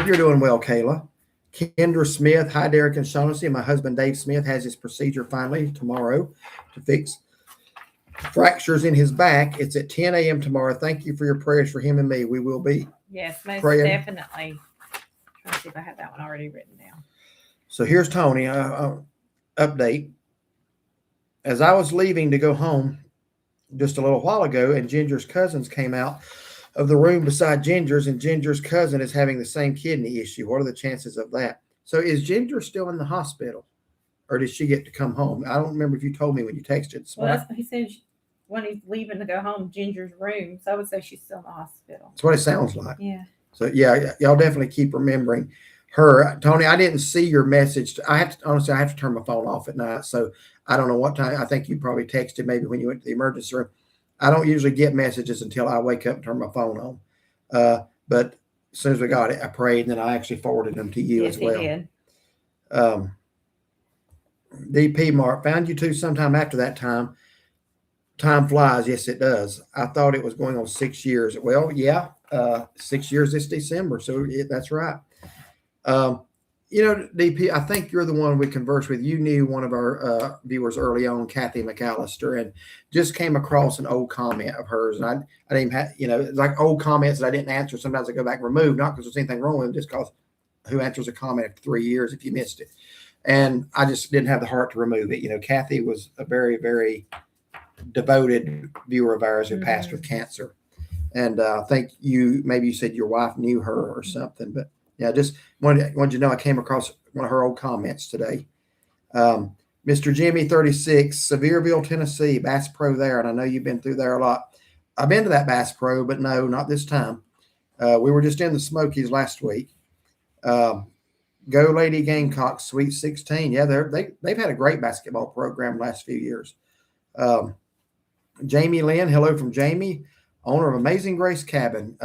[SPEAKER 1] you're doing well, Kayla. Kendra Smith. Hi, Derek and Chauncey. My husband, Dave Smith, has his procedure finally tomorrow to fix fractures in his back. It's at 10 a.m. tomorrow. Thank you for your prayers for him and me. We will be.
[SPEAKER 2] Yes, most
[SPEAKER 1] praying.
[SPEAKER 2] definitely. Trying to see if I have that one already written down.
[SPEAKER 1] So here's Tony. Update. As I was leaving to go home just a little while ago, and Ginger's cousins came out of the room beside Ginger's, and Ginger's cousin is having the same kidney issue. What are the chances of that? So is Ginger still in the hospital, or did she get to come home? I don't remember if you told me when you texted.
[SPEAKER 2] Well, that's what he said when he's leaving to go home, Ginger's room. So I would say she's still in the hospital.
[SPEAKER 1] That's what it sounds like.
[SPEAKER 2] Yeah.
[SPEAKER 1] So yeah, y'all definitely keep remembering her. Tony, I didn't see your message. I have to turn my phone off at night. So I don't know what time. I think you probably texted maybe when you went to the emergency room. I don't usually get messages until I wake up and turn my phone on. But as soon as we got it, I prayed, and then I actually forwarded them to you as well.
[SPEAKER 2] Yes, he did.
[SPEAKER 1] DP Mark, found you two sometime after that time. Time flies. Yes, it does. I thought it was going on 6 years. Well, yeah, 6 years this December. So that's right. DP, I think you're the one we conversed with. You knew one of our viewers early on, Kathy McAllister, and just came across an old comment of hers. And I didn't have, it's like old comments that I didn't answer. Sometimes I go back and remove, not because there's anything wrong with them, just because who answers a comment after 3 years if you missed it. And I just didn't have the heart to remove it. Kathy was a very, very devoted viewer of ours who passed with cancer. And I think maybe you said your wife knew her or something, but yeah, just wanted you to know I came across one of her old comments today. Mr. Jimmy 36, Sevierville, Tennessee, Bass Pro there. And I know you've been through there a lot. I've been to that Bass Pro, but no, not this time. We were just in the Smokies last week. Go Lady Gamecocks, Sweet 16. Yeah, they've had a great basketball program the last few years. Jamie Lynn, hello from Jamie, owner of Amazing Grace Cabin.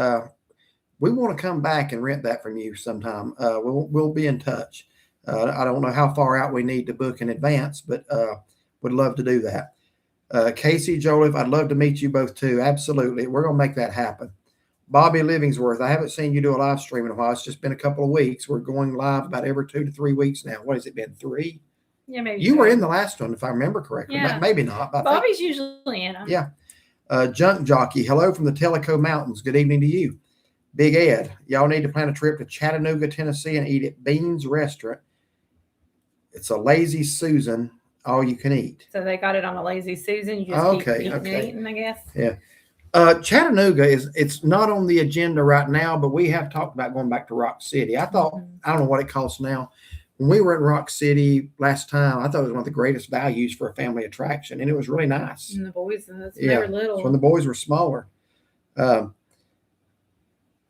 [SPEAKER 1] We want to come back and rent that from you sometime. We'll be in touch. I don't know how far out we need to book in advance, but would love to do that. Casey Joliffe, I'd love to meet you both too. Absolutely. We're going to make that happen. Bobby Livingsworth, I haven't seen you do a live stream in a while. It's just been a couple of weeks. We're going live about every 2 to 3 weeks now. What has it been, 3?
[SPEAKER 2] Yeah, maybe.
[SPEAKER 1] You were in the last one, if I remember correctly.
[SPEAKER 2] Yeah.
[SPEAKER 1] Maybe not.
[SPEAKER 2] Bobby's usually in them.
[SPEAKER 1] Yeah. Junk Jockey, hello from the Tellico Mountains. Good evening to you. Big Ed, y'all need to plan a trip to Chattanooga, Tennessee, and eat at Beans Restaurant. It's a Lazy Susan, all you can eat.
[SPEAKER 2] So they got it on a Lazy Susan. You just keep eating and eating, I guess.
[SPEAKER 1] Yeah. Chattanooga it's not on the agenda right now, but we have talked about going back to Rock City. I thought, I don't know what it costs now. When we were in Rock City last time, I thought it was one of the greatest values for a family attraction, and it was really nice.
[SPEAKER 2] And the boys, they were little.
[SPEAKER 1] When the boys were smaller.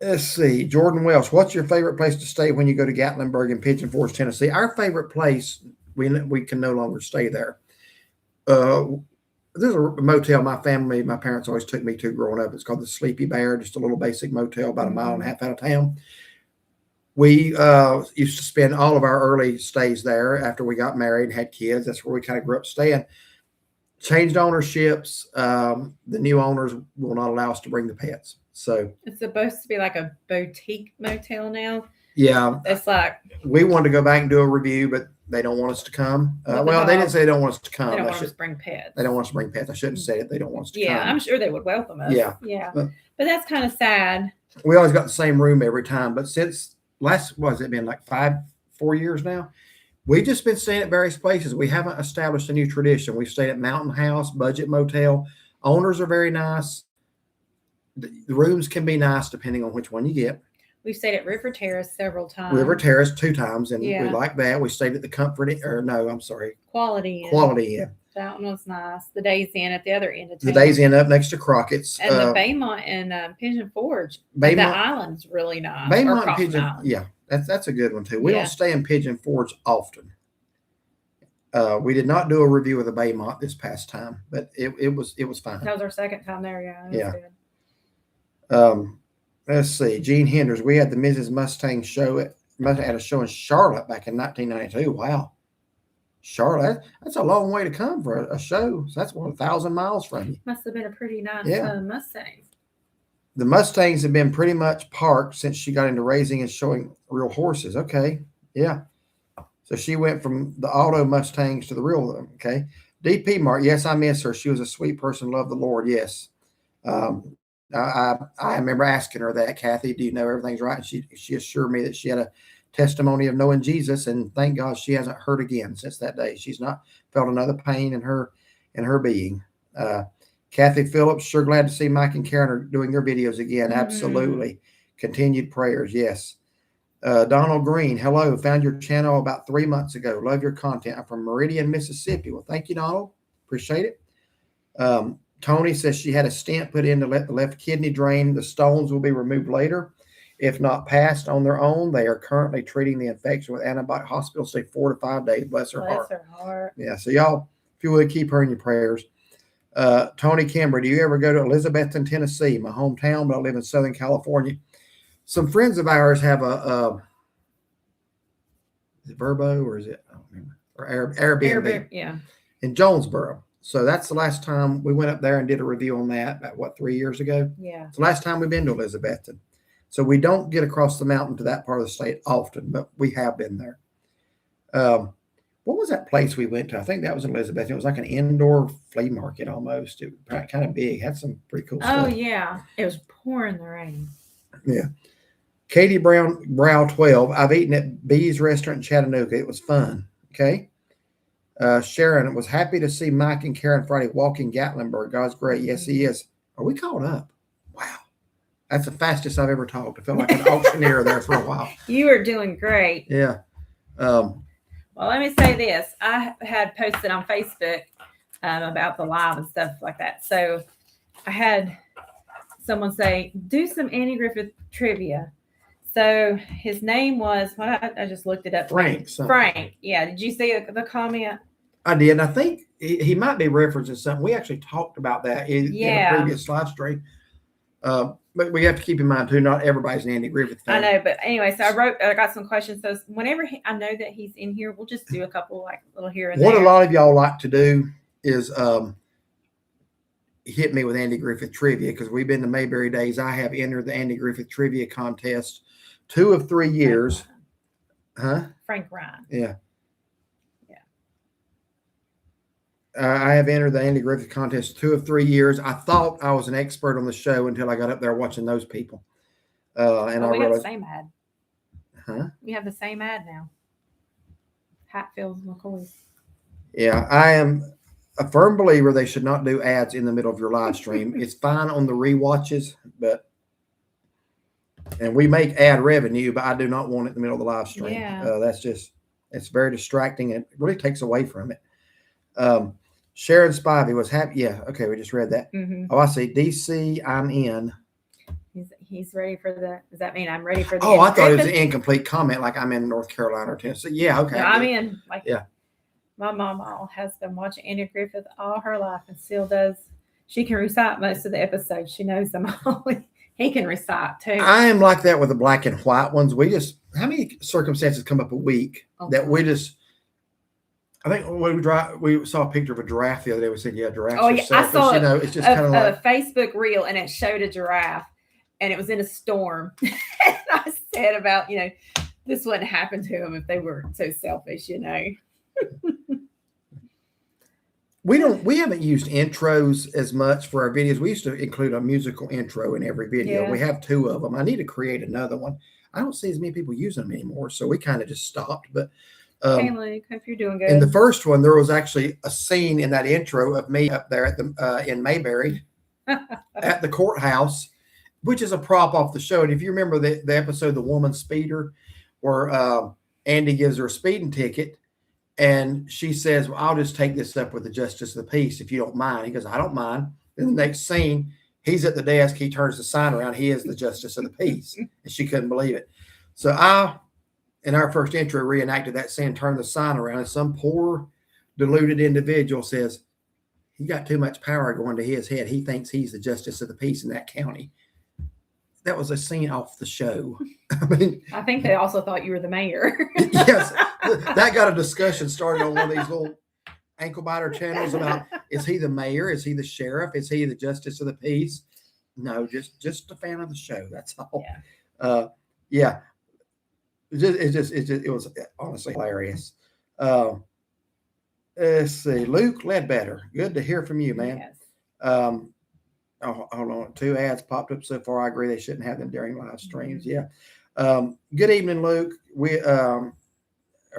[SPEAKER 1] Let's see. Jordan Welsh, what's your favorite place to stay when you go to Gatlinburg and Pigeon Forge, Tennessee? Our favorite place, we can no longer stay there. There's a motel my parents always took me to growing up. It's called the Sleepy Bear, just a little basic motel about a mile and a half out of town. We used to spend all of our early stays there after we got married and had kids. That's where we kind of grew up staying. Changed ownerships. The new owners will not allow us to bring the pets. So
[SPEAKER 2] it's supposed to be like a boutique motel now.
[SPEAKER 1] Yeah.
[SPEAKER 2] It's like
[SPEAKER 1] we wanted to go back and do a review, but they don't want us to come. They didn't say they don't want us to come.
[SPEAKER 2] They don't want us to bring pets.
[SPEAKER 1] They don't want us to bring pets. I shouldn't say it. They don't want us to come.
[SPEAKER 2] Yeah, I'm sure they would welcome us.
[SPEAKER 1] Yeah.
[SPEAKER 2] Yeah. But that's kind of sad.
[SPEAKER 1] We always got the same room every time. But since has it been like 4 years now? We've just been staying at various places. We haven't established a new tradition. We've stayed at Mountain House, Budget Motel. Owners are very nice. The rooms can be nice depending on which one you get.
[SPEAKER 2] We've stayed at River Terrace several times.
[SPEAKER 1] River Terrace 2 times, and we like that. We stayed at the Quality Inn.
[SPEAKER 2] That one was nice. The Days Inn at the other end of town.
[SPEAKER 1] The Days Inn up next to Crockett's.
[SPEAKER 2] And the Baymont and Pigeon Forge. The island's really nice.
[SPEAKER 1] Baymont and Pigeon, Island. That's a good one too. We don't stay in Pigeon Forge often. We did not do a review of the Baymont this past time, but it was fine.
[SPEAKER 2] That was our second time there. Yeah.
[SPEAKER 1] Good. Let's see. Gene Henders. We had the Mrs. Mustang show at a show in Charlotte back in 1992. Wow. Charlotte, that's a long way to come for a show. So that's 1,000 miles from you.
[SPEAKER 2] Must have been a pretty nice Mustang.
[SPEAKER 1] The Mustangs have been pretty much parked since she got into raising and showing real horses. Okay. Yeah. So she went from the auto Mustangs to the real. Okay. DP Mark, yes, I miss her. She was a sweet person, loved the Lord. Yes. I remember asking her that, Kathy, do you know everything's right? And she assured me that she had a testimony of knowing Jesus, and thank God she hasn't hurt again since that day. She's not felt another pain in her being. Kathy Phillips, sure glad to see Mike and Karen are doing their videos again. Absolutely. Continued prayers, yes. Donald Green, hello. Found your channel about 3 months ago. Love your content. I'm from Meridian, Mississippi. Well, thank you, Donald. Appreciate it. Tony says she had a stent put in to let the left kidney drain. The stones will be removed later. If not passed on their own, they are currently treating the infection with antibiotic. Hospital say 4 to 5 days. Bless her heart.
[SPEAKER 2] Bless her heart.
[SPEAKER 1] Yeah. So y'all, if you would keep her in your prayers. Tony Kimber, do you ever go to Elizabethton, Tennessee, my hometown, but I live in Southern California? Some friends of ours have is it Verbo or is it, I don't remember, or Airbnb
[SPEAKER 2] Yeah.
[SPEAKER 1] in Jonesboro. So that's the last time we went up there and did a review on that about 3 years ago.
[SPEAKER 2] Yeah.
[SPEAKER 1] It's the last time we've been to Elizabethton. So we don't get across the mountain to that part of the state often, but we have been there. What was that place we went to? I think that was in Elizabethton. It was like an indoor flea market almost. It was kind of big, had some pretty cool stuff.
[SPEAKER 2] Oh, yeah. It was pouring the rain.
[SPEAKER 1] Yeah. Katie Brow 12. I've eaten at B's restaurant in Chattanooga. It was fun. Okay. Sharon was happy to see Mike and Karen Friday walking Gatlinburg. God's great. Yes, he is. Are we caught up? Wow. That's the fastest I've ever talked. I felt like an auctioneer there for a while.
[SPEAKER 2] You were doing great.
[SPEAKER 1] Yeah.
[SPEAKER 2] Well, let me say this. I had posted on Facebook about the live and stuff like that. So I had someone say, do some Andy Griffith trivia. So his name was, I just looked it up.
[SPEAKER 1] Frank.
[SPEAKER 2] Frank. Yeah. Did you see the comment?
[SPEAKER 1] I did. And I think he might be referencing something. We actually talked about that in a previous live stream. But we have to keep in mind, too, not everybody's an Andy Griffith fan.
[SPEAKER 2] I know. But anyway, so I got some questions. So whenever I know that he's in here, we'll just do a couple like little here and there.
[SPEAKER 1] What a lot of y'all like to do is hit me with Andy Griffith trivia, because we've been to Mayberry Days. I have entered the Andy Griffith trivia contest 2 of 3 years.
[SPEAKER 2] Frank Ryan.
[SPEAKER 1] Yeah. I have entered the Andy Griffith contest 2 of 3 years. I thought I was an expert on the show until I got up there watching those people. And I
[SPEAKER 2] we
[SPEAKER 1] realized,
[SPEAKER 2] have the same ad. We have the same ad now. Hatfields McCoy.
[SPEAKER 1] Yeah, I am a firm believer they should not do ads in the middle of your live stream. It's fine on the rewatches, and we make ad revenue, but I do not want it in the middle of the live stream.
[SPEAKER 2] Yeah.
[SPEAKER 1] It's very distracting and it really takes away from it. Sharon Spivey was happy. Yeah. Okay. We just read that.
[SPEAKER 2] Mm-hmm.
[SPEAKER 1] Oh, I see. DC, I'm in.
[SPEAKER 2] He's ready for the, does that mean I'm ready for the?
[SPEAKER 1] Oh, I thought it was an incomplete comment. Like I'm in North Carolina or Tennessee. Yeah. Okay.
[SPEAKER 2] No, I'm in. Like,
[SPEAKER 1] yeah.
[SPEAKER 2] My mom has been watching Andy Griffith all her life and still does. She can recite most of the episodes. She knows them all. He can recite too.
[SPEAKER 1] I am like that with the black and white ones. How many circumstances come up a week that we just, I think we saw a picture of a giraffe the other day. We said, yeah, giraffes are selfish.
[SPEAKER 2] I saw
[SPEAKER 1] it's just kind of like
[SPEAKER 2] a Facebook reel, and it showed a giraffe, and it was in a storm. And I said about, this wouldn't happen to them if they were so selfish,
[SPEAKER 1] We haven't used intros as much for our videos. We used to include a musical intro in every video.
[SPEAKER 2] Yeah.
[SPEAKER 1] We have 2 of them. I need to create another one. I don't see as many people using them anymore, so we kind of just stopped. But
[SPEAKER 2] hey, Luke, hope you're doing good.
[SPEAKER 1] In the first one, there was actually a scene in that intro of me up there at in Mayberry at the courthouse, which is a prop off the show. And if you remember the episode, The Woman Speeder, where Andy gives her a speeding ticket, and she says, well, I'll just take this up with the justice of the peace if you don't mind. He goes, I don't mind. In the next scene, he's at the desk. He turns the sign around. He is the justice of the peace. And she couldn't believe it. So in our first intro, reenacted that scene, turned the sign around, and some poor, deluded individual says, he got too much power going to his head. He thinks he's the justice of the peace in that county. That was a scene off the show.
[SPEAKER 2] I think they also thought you were the mayor.
[SPEAKER 1] Yes. That got a discussion started on one of these little ankle biter channels about, is he the mayor? Is he the sheriff? Is he the justice of the peace? No, just a fan of the show. That's all.
[SPEAKER 2] Yeah.
[SPEAKER 1] It was honestly hilarious. Let's see. Luke Ledbetter. Good to hear from you, man.
[SPEAKER 2] Yes.
[SPEAKER 1] Hold on. 2 ads popped up so far. I agree they shouldn't have them during live streams. Yeah. Good evening, Luke. We are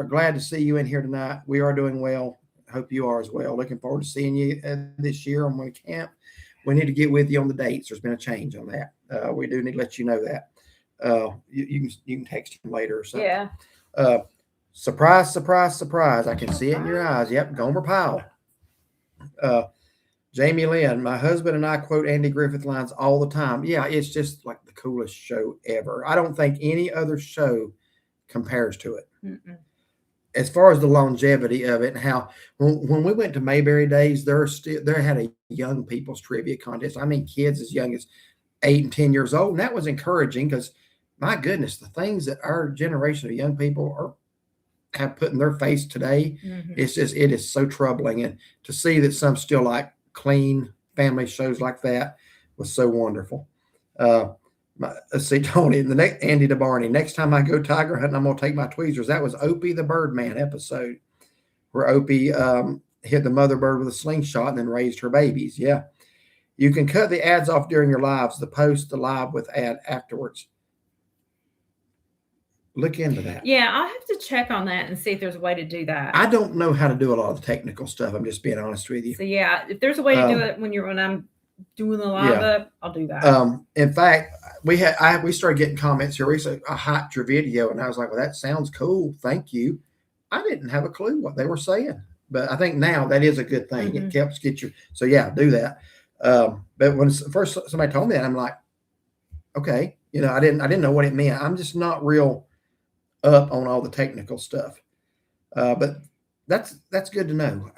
[SPEAKER 1] glad to see you in here tonight. We are doing well. Hope you are as well. Looking forward to seeing you this year on one camp. We need to get with you on the dates. There's been a change on that. We do need to let you know that. You can text him later or something.
[SPEAKER 2] Yeah.
[SPEAKER 1] Surprise, surprise, surprise. I can see it in your eyes. Yep, Gomer Pyle. Jamie Lynn, my husband and I quote Andy Griffith lines all the time. Yeah, it's just like the coolest show ever. I don't think any other show compares to it.
[SPEAKER 2] Mm-mm.
[SPEAKER 1] As far as the longevity of it, and how when we went to Mayberry Days, there had a young people's trivia contest. I mean, kids as young as 8 and 10 years old, and that was encouraging because, my goodness, the things that our generation of young people have put in their face today,
[SPEAKER 2] Mm-hmm.
[SPEAKER 1] it is so troubling. And to see that some still like clean family shows like that was so wonderful. Let's see, Tony, Andy DeBarney. Next time I go tiger hunting, I'm gonna take my tweezers. That was Opie the Birdman episode where Opie hit the mother bird with a slingshot and then raised her babies. Yeah, you can cut the ads off during your lives. The live with ad afterwards. Look into that.
[SPEAKER 2] Yeah, I'll have to check on that and see if there's a way to do that.
[SPEAKER 1] I don't know how to do a lot of the technical stuff. I'm just being honest with you.
[SPEAKER 2] So yeah, if there's a way to do it when I'm doing the live up, I'll do that.
[SPEAKER 1] In fact, we started getting comments here recently. I hyped your video, and I was like, "Well, that sounds cool. Thank you." I didn't have a clue what they were saying, but I think now that is a good thing.
[SPEAKER 2] Mm-hmm.
[SPEAKER 1] It helps get you. So yeah, do that. But when first somebody told me that, I'm like, okay, I didn't know what it meant. I'm just not real up on all the technical stuff. But that's good to know.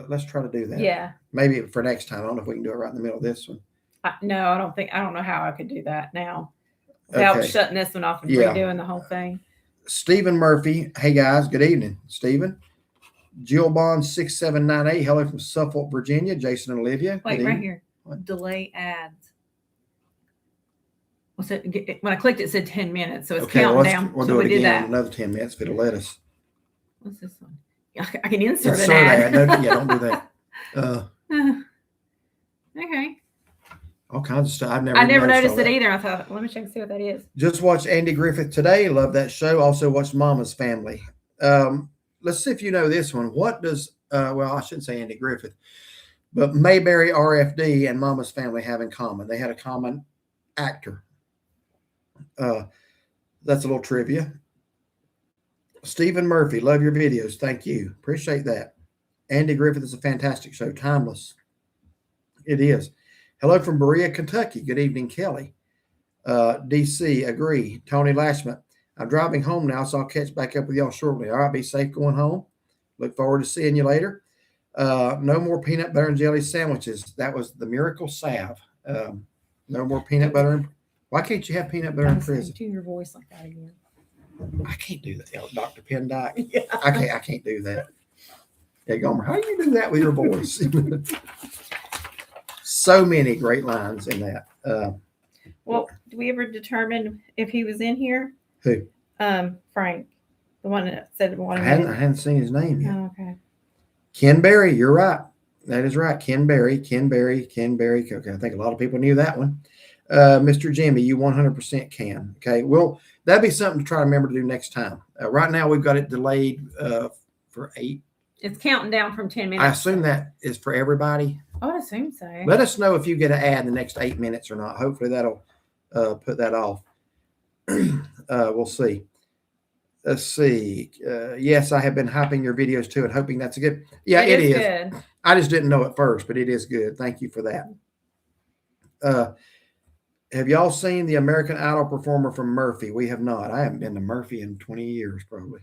[SPEAKER 1] Let's try to do that.
[SPEAKER 2] Yeah.
[SPEAKER 1] Maybe for next time. I don't know if we can do it right in the middle of this one.
[SPEAKER 2] No, I don't know how I could do that now without shutting this one off and redoing the whole thing.
[SPEAKER 1] Stephen Murphy. Hey guys, good evening. Stephen. Jill Bond 6798. Hello from Suffolk, Virginia. Jason and Olivia.
[SPEAKER 2] Wait, right here. What? Delay ads. What's it? When I clicked it said 10 minutes, so it's counting down.
[SPEAKER 1] We'll do it again. Another 10 minutes if it'll let us.
[SPEAKER 2] What's this one? I can insert an ad.
[SPEAKER 1] Don't do that.
[SPEAKER 2] Okay.
[SPEAKER 1] All kinds of stuff.
[SPEAKER 2] I never noticed it either. I thought, let me check and see what that is.
[SPEAKER 1] Just watched Andy Griffith today. Love that show. Also watched Mama's Family. Let's see if you know this one. What does I shouldn't say Andy Griffith, but Mayberry RFD and Mama's Family have in common? They had a common actor. That's a little trivia. Stephen Murphy, love your videos. Thank you. Appreciate that. Andy Griffith is a fantastic show. Timeless. It is. Hello from Berea, Kentucky. Good evening, Kelly. DC, agree. Tony Lashman. I'm driving home now, so I'll catch back up with y'all shortly. All right, be safe going home. Look forward to seeing you later. No more peanut butter and jelly sandwiches. That was the miracle salve. No more peanut butter. Why can't you have peanut butter in prison?
[SPEAKER 2] Do your voice like that again.
[SPEAKER 1] I can't do that, Dr. Pendyke. Yeah. I can't do that. Yeah, Gomer, how do you do that with your voice? So many great lines in that.
[SPEAKER 2] Well, do we ever determine if he was in here?
[SPEAKER 1] Who?
[SPEAKER 2] Frank, the one that said one.
[SPEAKER 1] I hadn't seen his name yet.
[SPEAKER 2] Oh, okay.
[SPEAKER 1] Ken Berry, you're right. That is right. Ken Berry. Okay, I think a lot of people knew that one. Mr. Jimmy, you 100% can. Okay, well, that'd be something to try to remember to do next time. Right now, we've got it delayed for 8.
[SPEAKER 2] It's counting down from 10 minutes.
[SPEAKER 1] I assume that is for everybody.
[SPEAKER 2] I would assume so.
[SPEAKER 1] Let us know if you get an ad in the next 8 minutes or not. Hopefully, that'll put that off. We'll see. Let's see. Yes, I have been hyping your videos too and hoping that's good. Yeah, it is. Good. I just didn't know at first, but it is good. Thank you for that. Have y'all seen the American Idol performer from Murphy? We have not. I haven't been to Murphy in 20 years, probably.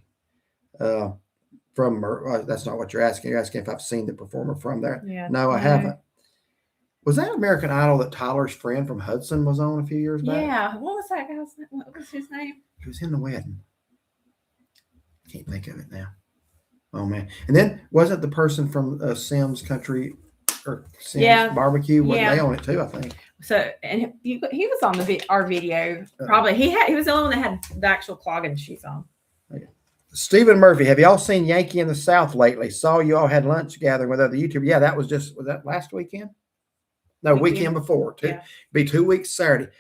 [SPEAKER 1] That's not what you're asking. You're asking if I've seen the performer from there.
[SPEAKER 2] Yeah,
[SPEAKER 1] no, I haven't. Was that American Idol that Tyler's friend from Hudson was on a few years back?
[SPEAKER 2] Yeah. What was that guy's name? What was his name?
[SPEAKER 1] He was in the wedding. Can't think of it now. Oh man! And then wasn't the person from Sims Country or Sims Barbecue? Wasn't they on it too? I think.
[SPEAKER 2] So and he was on our video. Probably he was the only one that had the actual clogging shoes on.
[SPEAKER 1] Okay. Stephen Murphy, have y'all seen Yankee in the South lately? Saw you all had lunch gathering with other YouTubers. Yeah, was that last weekend? No, weekend before.
[SPEAKER 2] Yeah.
[SPEAKER 1] Be 2 weeks Saturday.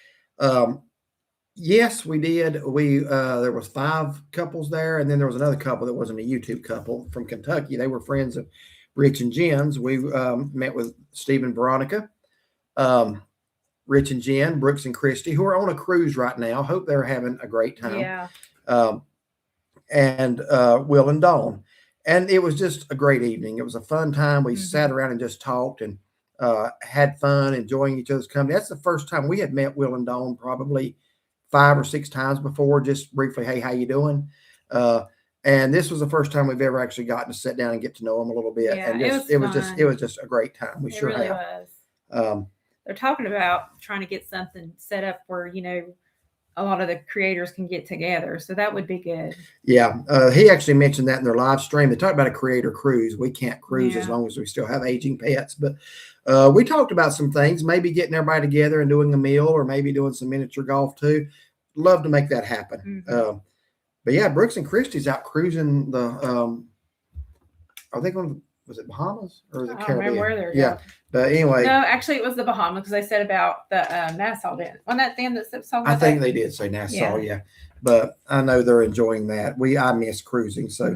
[SPEAKER 1] Yes, we did. There was 5 couples there, and then there was another couple that wasn't a YouTube couple from Kentucky. They were friends of Rich and Jen's. We met with Steve and Veronica, Rich and Jen, Brooks and Christy, who are on a cruise right now. Hope they're having a great time.
[SPEAKER 2] Yeah.
[SPEAKER 1] And Will and Dawn. And it was just a great evening. It was a fun time. We sat around and just talked and had fun, enjoying each other's company. That's the first time we had met Will and Dawn, probably 5 or 6 times before, just briefly, hey, how you doing? And this was the first time we've ever actually gotten to sit down and get to know them a little bit.
[SPEAKER 2] Yeah,
[SPEAKER 1] and it was just a great time. We
[SPEAKER 2] it
[SPEAKER 1] sure
[SPEAKER 2] really
[SPEAKER 1] have.
[SPEAKER 2] Was. They're talking about trying to get something set up where, a lot of the creators can get together. So that would be good.
[SPEAKER 1] Yeah. He actually mentioned that in their live stream. They talked about a creator cruise. We can't cruise as long as we still have aging pets. But we talked about some things, maybe getting everybody together and doing a meal, or maybe doing some miniature golf too. Love to make that happen. But yeah, Brooks and Christy's out cruising the, are they going to, was it Bahamas or the Caribbean?
[SPEAKER 2] I don't remember where they're
[SPEAKER 1] going. But anyway.
[SPEAKER 2] No, actually it was the Bahamas, because they said about the Nassau didn't. Wasn't that them that said something?
[SPEAKER 1] I think they did say Nassau, yeah. But I know they're enjoying that. I miss cruising. So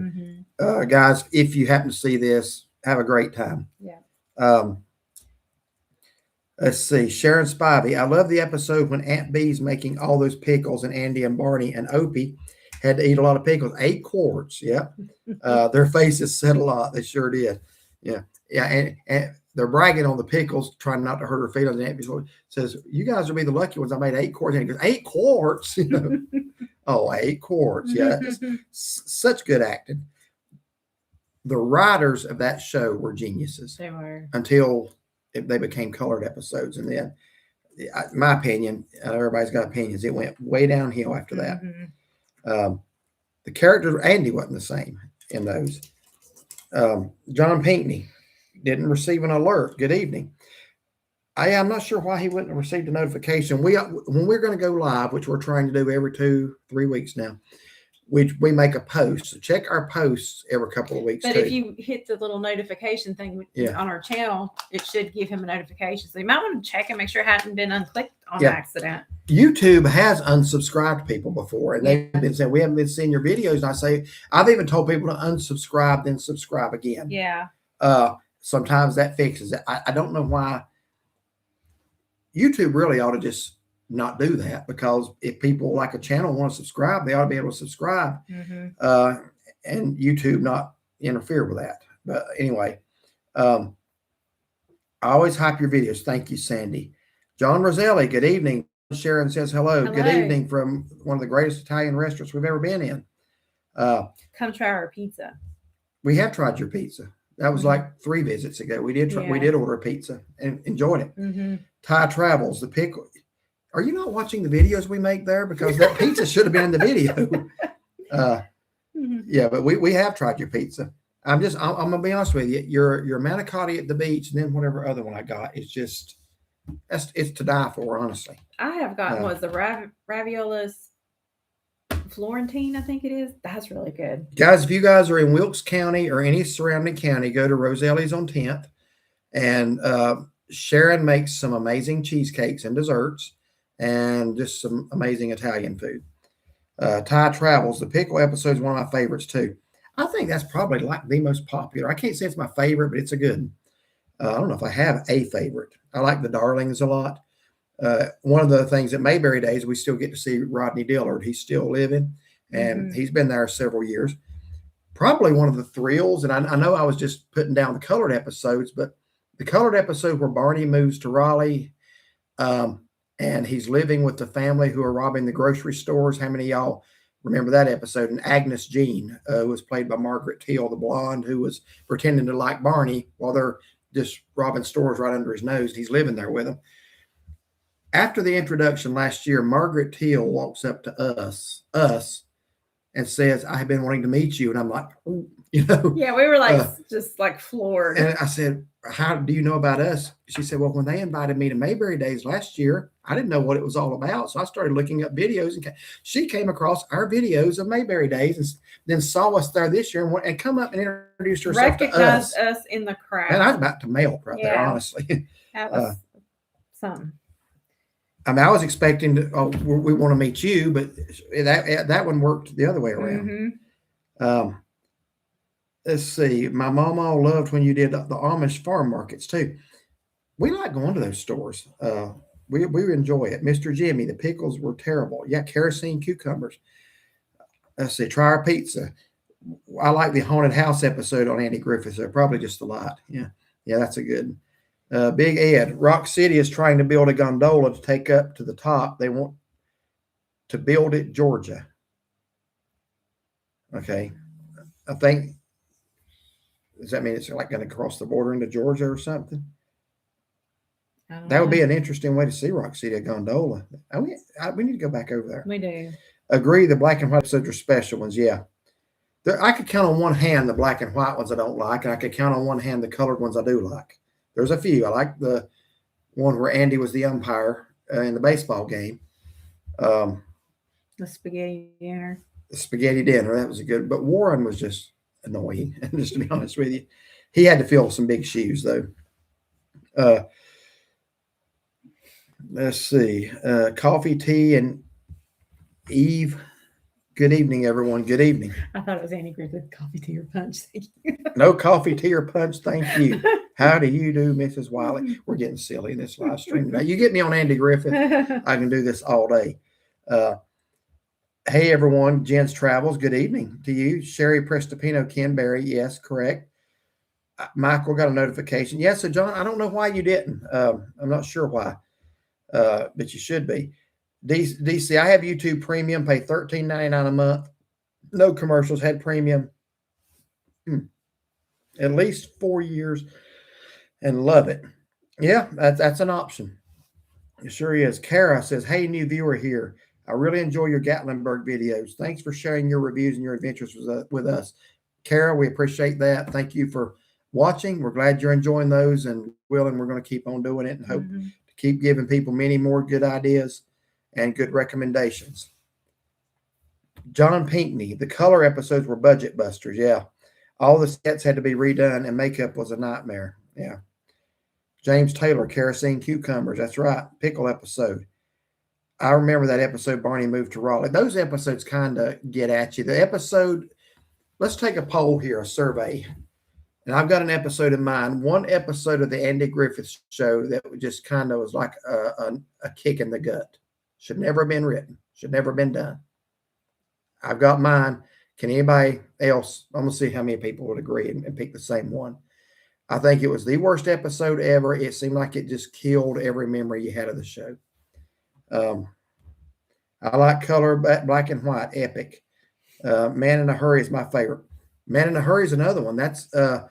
[SPEAKER 1] guys, if you happen to see this, have a great time.
[SPEAKER 2] Yeah.
[SPEAKER 1] Let's see. Sharon Spivey. I love the episode when Aunt B's making all those pickles and Andy and Barney and Opie had to eat a lot of pickles. 8 quarts. Yeah. Their faces said a lot. They sure did. Yeah. Yeah. And they're bragging on the pickles, trying not to hurt her feelings. And Aunt B says, you guys will be the lucky ones. I made 8 quarts. And he goes, 8 quarts? Oh, 8 quarts. Yeah. Such good acting. The writers of that show were geniuses.
[SPEAKER 2] They were. Until
[SPEAKER 1] they became colored episodes. And then, my opinion, everybody's got opinions, it went way downhill after that. The character, Andy wasn't the same in those. John Pinckney didn't receive an alert. Good evening. I'm not sure why he wouldn't have received a notification. When we're going to go live, which we're trying to do every 2-3 weeks now, we make a post. So check our posts every couple of weeks.
[SPEAKER 2] But if you hit the little notification thing on our channel, it should give him a notification. So you might want to check and make sure it hadn't been unclicked on accident. YouTube has unsubscribed people before, and they've been saying, we haven't been seeing your videos. And I've even told people to unsubscribe, then subscribe again. Yeah.
[SPEAKER 1] Sometimes that fixes it. I don't know why. YouTube really ought to just not do that, because if people like a channel want to subscribe, they ought to be able to subscribe, and YouTube not interfere with that. But anyway, I always hype your videos. Thank you, Sandy. John Roselli, good evening. Sharon says hello. Good evening from one of the greatest Italian restaurants we've ever been in.
[SPEAKER 2] Come try our pizza.
[SPEAKER 1] We have tried your pizza. That was like 3 visits ago. We did order a pizza and enjoyed it. Thai Travels, the pickle. Are you not watching the videos we make there? Because that pizza should have been in the video. Yeah, but we have tried your pizza. I'm gonna be honest with you. Your manicotti at the beach, and then whatever other one I got, it's to die for, honestly.
[SPEAKER 2] I have gotten the raviolas Florentine, I think it is. That's really good.
[SPEAKER 1] Guys, if you guys are in Wilkes County or any surrounding county, go to Roselli's on 10th. And Sharon makes some amazing cheesecakes and desserts, and just some amazing Italian food. Thai Travels, the pickle episode is one of my favorites too. I think that's probably like the most popular. I can't say it's my favorite, but it's a good one. I don't know if I have a favorite. I like the Darlings a lot. One of the things at Mayberry Days, we still get to see Rodney Dillard. He's still living, and he's been there several years. Probably one of the thrills, and I know I was just putting down the colored episodes, but the colored episode where Barney moves to Raleigh, and he's living with the family who are robbing the grocery stores. How many of y'all remember that episode? And Agnes Jean was played by Margaret Teal, the blonde, who was pretending to like Barney while they're just robbing stores right under his nose. He's living there with them. After the introduction last year, Margaret Teal walks up to us and says, I have been wanting to meet you. And I'm like, you know.
[SPEAKER 2] Yeah, we were like just like floored.
[SPEAKER 1] And I said, how do you know about us? She said, well, when they invited me to Mayberry Days last year, I didn't know what it was all about. So I started looking up videos, and she came across our videos of Mayberry Days and then saw us there this year and come up and introduced herself to
[SPEAKER 2] Recognized
[SPEAKER 1] us.
[SPEAKER 2] us in the crowd.
[SPEAKER 1] And I was about to melt right there, honestly.
[SPEAKER 2] That was something.
[SPEAKER 1] I mean, I was expecting to, we want to meet you, but that one worked the other way around.
[SPEAKER 2] Mm-hmm.
[SPEAKER 1] Let's see. My mama loved when you did the Amish farm markets too. We like going to those stores. We enjoy it. Mr. Jimmy, the pickles were terrible. Yeah, kerosene cucumbers. Let's see. Try our pizza. I like the haunted house episode on Andy Griffith. So probably just a lot. Yeah, that's a good. Big Ed, Rock City is trying to build a gondola to take up to the top. They want to build it, Georgia. Okay, I think. Does that mean it's like going to cross the border into Georgia or something? That would be an interesting way to see Rock City, a gondola. We need to go back over there.
[SPEAKER 2] We do.
[SPEAKER 1] Agree, the black and white episodes are special ones. Yeah. I could count on one hand the black and white ones I don't like, and I could count on one hand the colored ones I do like. There's a few. I like the one where Andy was the umpire in the baseball game.
[SPEAKER 2] The spaghetti dinner.
[SPEAKER 1] The spaghetti dinner, that was a good. But Warren was just annoying, just to be honest with you. He had to fill some big shoes, though. Let's see. Coffee, tea, and Eve. Good evening, everyone. Good evening.
[SPEAKER 2] I thought it was Andy Griffith. Coffee, tea, or punch. Thank you.
[SPEAKER 1] No coffee, tea, or punch. Thank you. How do you do, Mrs. Wiley? We're getting silly in this live stream today. You get me on Andy Griffith, I can do this all day. Hey, everyone. Jen's Travels. Good evening to you. Sherry Prestopino, Ken Berry. Yes, correct. Michael got a notification. Yes, so John, I don't know why you didn't. I'm not sure why, but you should be. DC, I have YouTube Premium, pay $13.99 a month. No commercials, had premium at least 4 years and love it. Yeah, that's an option. It sure is. Kara says, hey, new viewer here. I really enjoy your Gatlinburg videos. Thanks for sharing your reviews and your adventures with us. Kara, we appreciate that. Thank you for watching. We're glad you're enjoying those, and we're going to keep on doing it and hope to keep giving people many more good ideas and good recommendations. John Pinkney, the color episodes were budget busters. Yeah. All the sets had to be redone and makeup was a nightmare. Yeah. James Taylor, kerosene cucumbers. That's right. Pickle episode. I remember that episode Barney moved to Raleigh. Those episodes kind of get at you. The episode, let's take a poll here, a survey. And I've got an episode in mind. One episode of the Andy Griffith Show that just kind of was like a kick in the gut. Should never have been written. Should never have been done. I've got mine. Can anybody else? I'm going to see how many people would agree and pick the same one. I think it was the worst episode ever. It seemed like it just killed every memory you had of the show. I like color, black and white, epic. Man in a Hurry is my favorite. Man in a Hurry is another one. That's the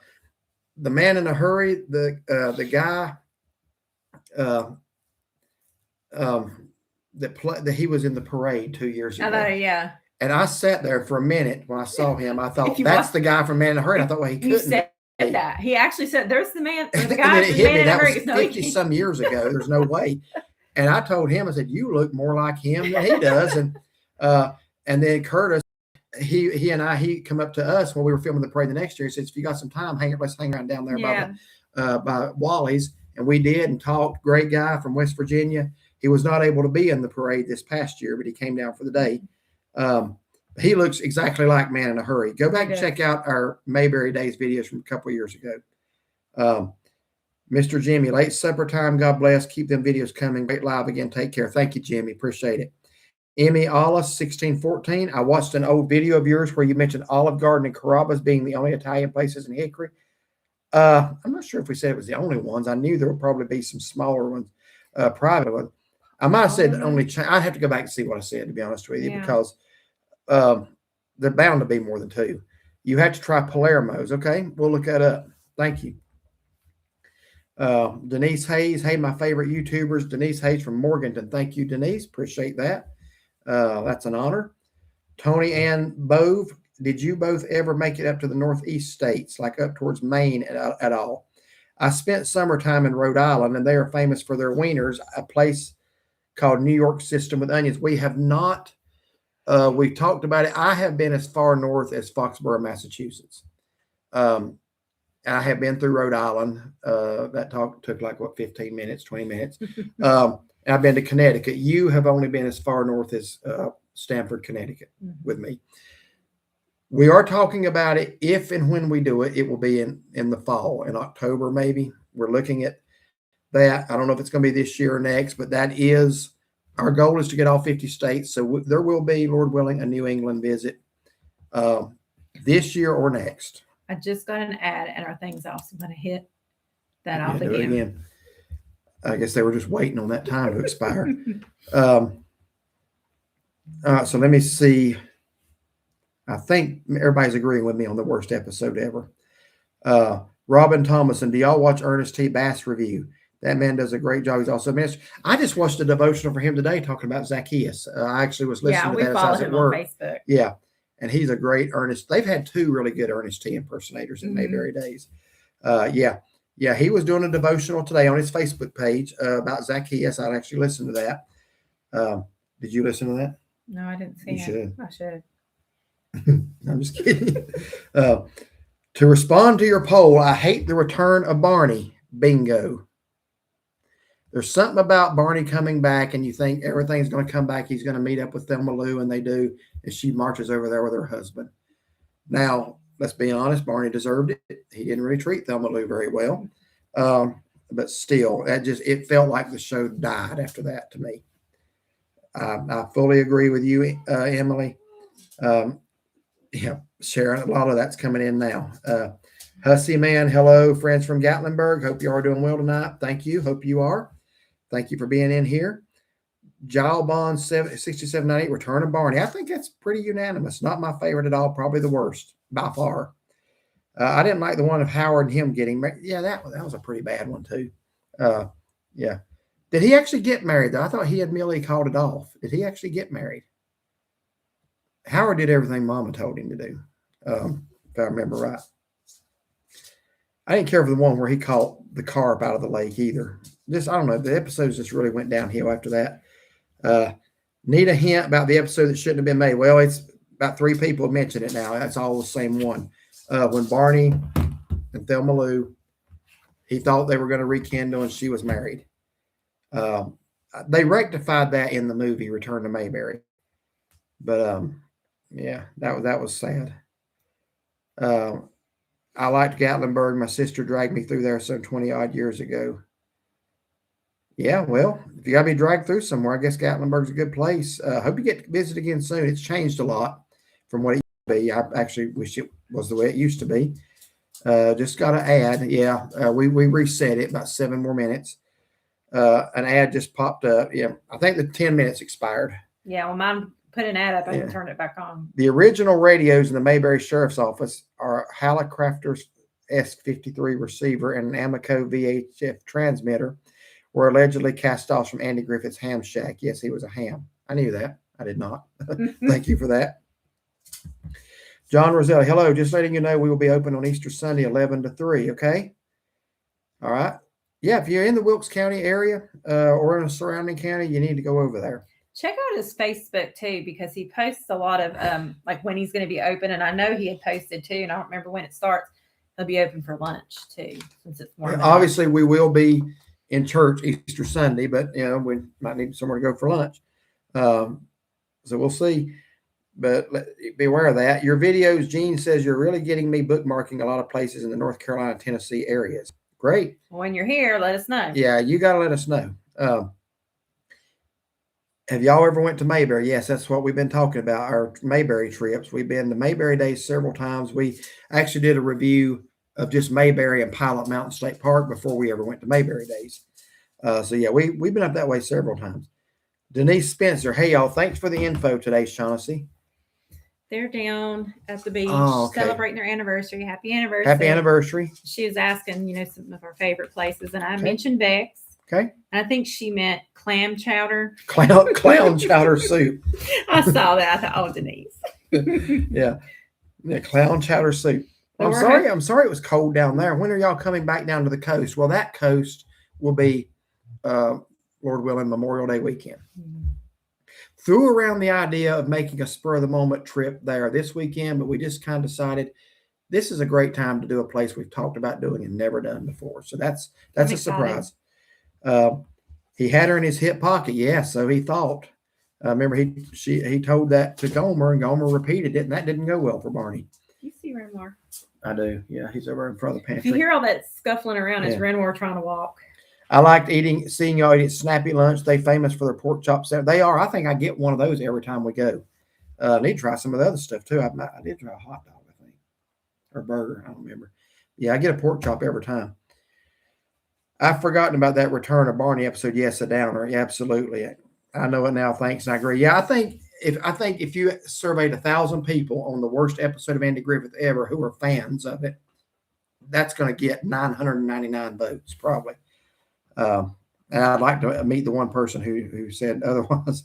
[SPEAKER 1] Man in a Hurry. The guy that he was in the parade 2 years ago.
[SPEAKER 2] Yeah.
[SPEAKER 1] And I sat there for a minute when I saw him. I thought that's the guy from Man in a Hurry. I thought, well, he couldn't.
[SPEAKER 2] You said that. He actually said, "There's the man, the
[SPEAKER 1] And
[SPEAKER 2] guy
[SPEAKER 1] then it
[SPEAKER 2] from
[SPEAKER 1] hit
[SPEAKER 2] Man
[SPEAKER 1] me.
[SPEAKER 2] in a
[SPEAKER 1] That
[SPEAKER 2] Hurry."
[SPEAKER 1] was
[SPEAKER 2] No,
[SPEAKER 1] 50 some years ago. There's no way. And I told him, I said, "You look more like him than he does." And then Curtis, he come up to us when we were filming the parade the next year. He says, "If you got some time, let's hang around down there by Wally's." And we did and talked. Great guy from West Virginia. He was not able to be in the parade this past year, but he came down for the day. He looks exactly like Man in a Hurry. Go back and check out our Mayberry Days videos from a couple of years ago. Mr. Jimmy, late supper time. God bless. Keep them videos coming. Great live again. Take care. Thank you, Jimmy. Appreciate it. Emmy Alice, 1614. I watched an old video of yours where you mentioned Olive Garden and Carrabba's being the only Italian places in Hickory. I'm not sure if we said it was the only ones. I knew there would probably be some smaller ones, private ones. I might have said only. I'd have to go back and see what I said, to be honest with you, because they're bound to be more than two. You have to try Palermo's. Okay, we'll look that up. Thank you. Denise Hayes. Hey, my favorite YouTubers. Denise Hayes from Morganton. Thank you, Denise. Appreciate that. That's an honor. Tony Ann Bove. did you both ever make it up to the Northeast states, like up towards Maine at all? I spent summertime in Rhode Island, and they are famous for their wieners, a place called New York System with Onions. We have not. We've talked about it. I have been as far north as Foxborough, Massachusetts. I have been through Rhode Island. That talk took like, 15 minutes, 20 minutes. And I've been to Connecticut. You have only been as far north as Stamford, Connecticut with me. We are talking about it. If and when we do it, it will be in the fall, in October maybe. We're looking at that. I don't know if it's going to be this year or next, but that is our goal, is to get all 50 states. So there will be, Lord willing, a New England visit this year or next.
[SPEAKER 2] I just got an ad, and our thing's also going to hit that off
[SPEAKER 1] Do it
[SPEAKER 2] again.
[SPEAKER 1] again. I guess they were just waiting on that time to expire. So let me see. I think everybody's agreeing with me on the worst episode ever. Robin Thomason, do y'all watch Ernest T. Bass review? That man does a great job. He's also a minister. I just watched a devotional for him today talking about Zacchaeus. I actually was listening to that as I was at work.
[SPEAKER 2] On Facebook.
[SPEAKER 1] Yeah. And he's a great Ernest. They've had 2 really good Ernest T. impersonators in Mayberry days. Yeah, he was doing a devotional today on his Facebook page about Zacchaeus. I'd actually listened to that. Did you listen to that?
[SPEAKER 2] No, I didn't see
[SPEAKER 1] You
[SPEAKER 2] it.
[SPEAKER 1] should.
[SPEAKER 2] I should.
[SPEAKER 1] I'm just kidding. To respond to your poll, I hate the return of Barney. Bingo. There's something about Barney coming back, and you think everything's going to come back. He's going to meet up with Thelma Lou, and they do, and she marches over there with her husband. Now, let's be honest, Barney deserved it. He didn't really treat Thelma Lou very well. But still, it felt like the show died after that to me. I fully agree with you, Emily. Yeah, Sharon, a lot of that's coming in now. Hussy Man, hello, friends from Gatlinburg. Hope you are doing well tonight. Thank you. Hope you are. Thank you for being in here. Gile Bond 6798, Return of Barney. I think that's pretty unanimous. Not my favorite at all. Probably the worst by far. I didn't like the one of Howard and him getting married. Yeah, that was a pretty bad one too. Yeah. Did he actually get married though? I thought he had merely called it off. Did he actually get married? Howard did everything Mama told him to do, if I remember right. I didn't care for the one where he caught the carp out of the lake either. I don't know. The episodes just really went downhill after that. Need a hint about the episode that shouldn't have been made. Well, it's about 3 people have mentioned it now. That's all the same one. When Barney and Thelma Lou, he thought they were going to rekindle and she was married. They rectified that in the movie Return to Mayberry. But yeah, that was sad. I liked Gatlinburg. My sister dragged me through there some 20 odd years ago. Yeah, well, if you got to be dragged through somewhere, I guess Gatlinburg's a good place. Hope you get to visit again soon. It's changed a lot from what it used to be. I actually wish it was the way it used to be. Just got to add. Yeah, we reset it about 7 more minutes. An ad just popped up. Yeah, I think the 10 minutes expired.
[SPEAKER 2] Yeah, well, mine put an ad up. I can turn it back on.
[SPEAKER 1] The original radios in the Mayberry Sheriff's Office are Hallicrafter's S53 receiver and an Amico VHF transmitter were allegedly cast offs from Andy Griffith's ham shack. Yes, he was a ham. I knew that. I did not. Thank you for that. John Roselli, hello. Just letting you know we will be open on Easter Sunday, 11 to 3. Okay. All right. Yeah, if you're in the Wilkes County area or in a surrounding county, you need to go over there.
[SPEAKER 2] Check out his Facebook too, because he posts a lot of like when he's going to be open. And I know he had posted too, and I don't remember when it starts. He'll be open for lunch too, since it's more.
[SPEAKER 1] Obviously, we will be in church Easter Sunday, but we might need somewhere to go for lunch. So we'll see. But be aware of that. Your videos, Gene says, you're really getting me bookmarking a lot of places in the North Carolina, Tennessee areas. Great.
[SPEAKER 2] When you're here, let us know.
[SPEAKER 1] Yeah, you got to let us know. Have y'all ever went to Mayberry? Yes, that's what we've been talking about, our Mayberry trips. We've been to Mayberry Days several times. We actually did a review of just Mayberry and Pilot Mountain State Park before we ever went to Mayberry Days. So yeah, we've been up that way several times. Denise Spencer, hey y'all, thanks for the info today, Shaughnessy.
[SPEAKER 2] They're down at the beach celebrating their anniversary. Happy anniversary.
[SPEAKER 1] Happy anniversary.
[SPEAKER 2] She was asking, some of our favorite places, and I mentioned Beck's.
[SPEAKER 1] Okay.
[SPEAKER 2] And I think she meant clam chowder.
[SPEAKER 1] Clown chowder soup.
[SPEAKER 2] I saw that. I thought, oh, Denise.
[SPEAKER 1] Yeah. Yeah, clown chowder soup.
[SPEAKER 2] But
[SPEAKER 1] I'm
[SPEAKER 2] we're
[SPEAKER 1] sorry. I'm sorry it was cold down there. When are y'all coming back down to the coast? Well, that coast will be, uh, Lord willing, Memorial Day weekend. Threw around the idea of making a spur of the moment trip there this weekend, but we just kind of decided this is a great time to do a place we've talked about doing and never done before. So that's
[SPEAKER 2] I'm
[SPEAKER 1] a
[SPEAKER 2] excited.
[SPEAKER 1] surprise. He had her in his hip pocket, yeah. So he thought. Remember, he told that to Gomer, and Gomer repeated it, and that didn't go well for Barney.
[SPEAKER 2] You see Renmore?
[SPEAKER 1] I do. Yeah, he's over in front of the
[SPEAKER 2] If you
[SPEAKER 1] pantry.
[SPEAKER 2] hear all that scuffling around, it's
[SPEAKER 1] Yeah.
[SPEAKER 2] Renmore trying to walk.
[SPEAKER 1] I liked seeing y'all eat at Snappy Lunch. They famous for their pork chop sandwich. They are. I think I get one of those every time we go. I need to try some of the other stuff too. I did try a hot dog, I think, or a burger. I don't remember. Yeah, I get a pork chop every time. I've forgotten about that Return of Barney episode. Yes, a downer. Yeah, absolutely. I know it now. Thanks. And I agree. Yeah, I think if you surveyed 1,000 people on the worst episode of Andy Griffith ever who are fans of it, that's going to get 999 votes probably. And I'd like to meet the one person who said otherwise.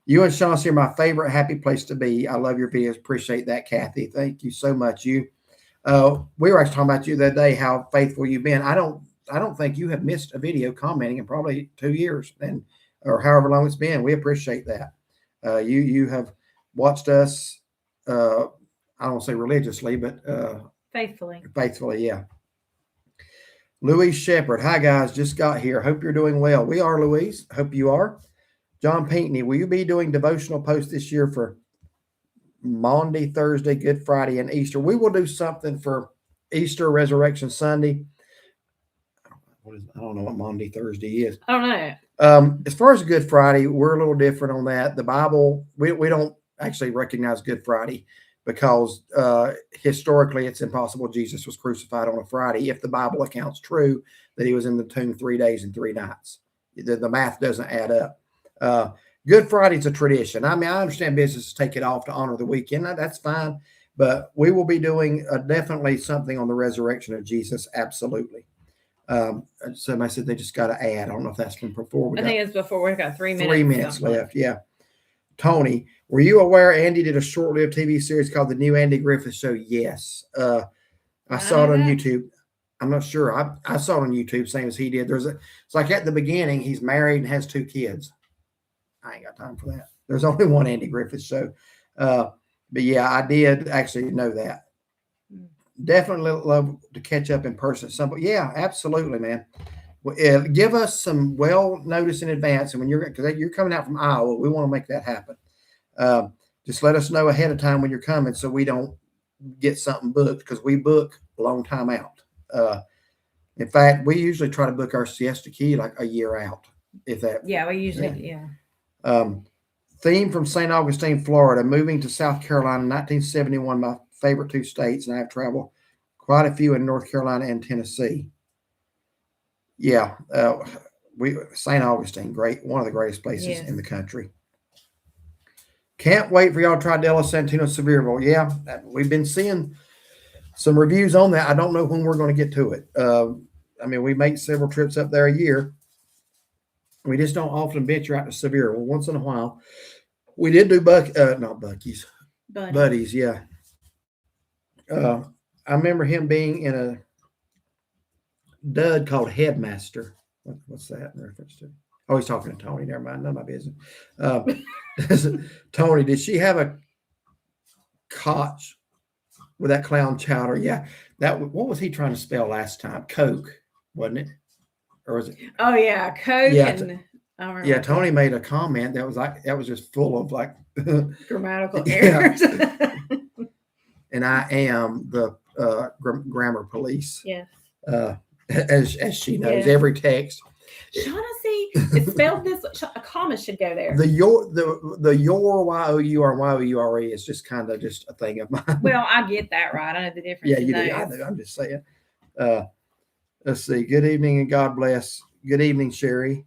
[SPEAKER 1] You and Shaughnessy are my favorite happy place to be. I love your videos. Appreciate that, Kathy. Thank you so much. We were actually talking about you the other day, how faithful you've been. I don't think you have missed a video commenting in probably 2 years or however long it's been. We appreciate that. You have watched us. I don't want to say religiously, but
[SPEAKER 2] faithfully.
[SPEAKER 1] Faithfully, yeah. Louise Shepherd. Hi, guys. Just got here. Hope you're doing well. We are, Louise. Hope you are. John Pinckney, will you be doing devotional posts this year for Maundy, Thursday, Good Friday, and Easter? We will do something for Easter, Resurrection Sunday. I don't know what Maundy, Thursday is.
[SPEAKER 2] I don't know.
[SPEAKER 1] As far as Good Friday, we're a little different on that. The Bible, we don't actually recognize Good Friday because historically it's impossible Jesus was crucified on a Friday if the Bible accounts true that he was in the tomb 3 days and 3 nights. The math doesn't add up. Good Friday is a tradition. I mean, I understand businesses take it off to honor the weekend. That's fine. But we will be doing definitely something on the resurrection of Jesus. Absolutely. Somebody said they just got to add. I don't know if that's from before.
[SPEAKER 2] I think it's before. We've got 3 minutes.
[SPEAKER 1] 3 minutes left. Yeah. Tony, were you aware Andy did a short-lived TV series called The New Andy Griffith Show? Yes. I saw it on YouTube. I'm not sure. I saw it on YouTube, same as he did. It's like at the beginning, he's married and has 2 kids. I ain't got time for that. There's only one Andy Griffith Show. But yeah, I did actually know that. Definitely love to catch up in person. Yeah, absolutely, man. Well, give us some notice in advance. And because you're coming out from Iowa, we want to make that happen. Just let us know ahead of time when you're coming so we don't get something booked because we book a long time out. In fact, we usually try to book our siesta key like a year out.
[SPEAKER 2] Yeah, we usually, yeah.
[SPEAKER 1] Theme from St. Augustine, Florida, moving to South Carolina in 1971, my favorite 2 states, and I have traveled quite a few in North Carolina and Tennessee. Yeah, St. Augustine, great, one of the greatest places in the country. Can't wait for y'all to try Della Santino Sevierville. Yeah, we've been seeing some reviews on that. I don't know when we're going to get to it. I mean, we make several trips up there a year. We just don't often venture out to Sevierville. Once in a while, we did do not Buc-ee's, Buddies. Yeah. I remember him being in a dud called Headmaster. What's that in reference to? Oh, he's talking to Tony. Never mind. None of my business. Tony, did she have a Koch with that clown chowder? Yeah. What was he trying to spell last time? Coke, wasn't it? Or was it?
[SPEAKER 2] Oh yeah, Coke.
[SPEAKER 1] Yeah, Tony made a comment that was just full of like
[SPEAKER 2] grammatical errors.
[SPEAKER 1] And I am the grammar police.
[SPEAKER 2] Yes.
[SPEAKER 1] As she knows, every text.
[SPEAKER 2] Shaughnessy, it's spelled this. A comma should go there.
[SPEAKER 1] The your Y-O-U-R and Y-O-U-R-E is just kind of just a thing of mine.
[SPEAKER 2] Well, I get that right. I know the difference.
[SPEAKER 1] Yeah, you do. I know. I'm just saying. Let's see. Good evening and God bless. Good evening, Sherry.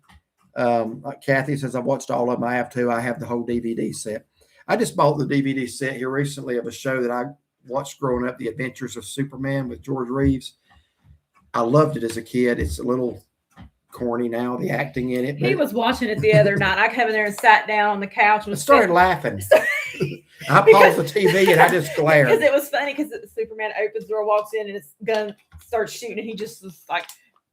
[SPEAKER 1] Kathy says I've watched all of them. I have too. I have the whole DVD set. I just bought the DVD set here recently of a show that I watched growing up, The Adventures of Superman with George Reeves. I loved it as a kid. It's a little corny now, the acting in it.
[SPEAKER 2] He was watching it the other night. I came in there and sat down on the couch and
[SPEAKER 1] started laughing. I paused the TV and I just glared.
[SPEAKER 2] Because it was funny because Superman opens the door, walks in, and his gun starts shooting, and he just was like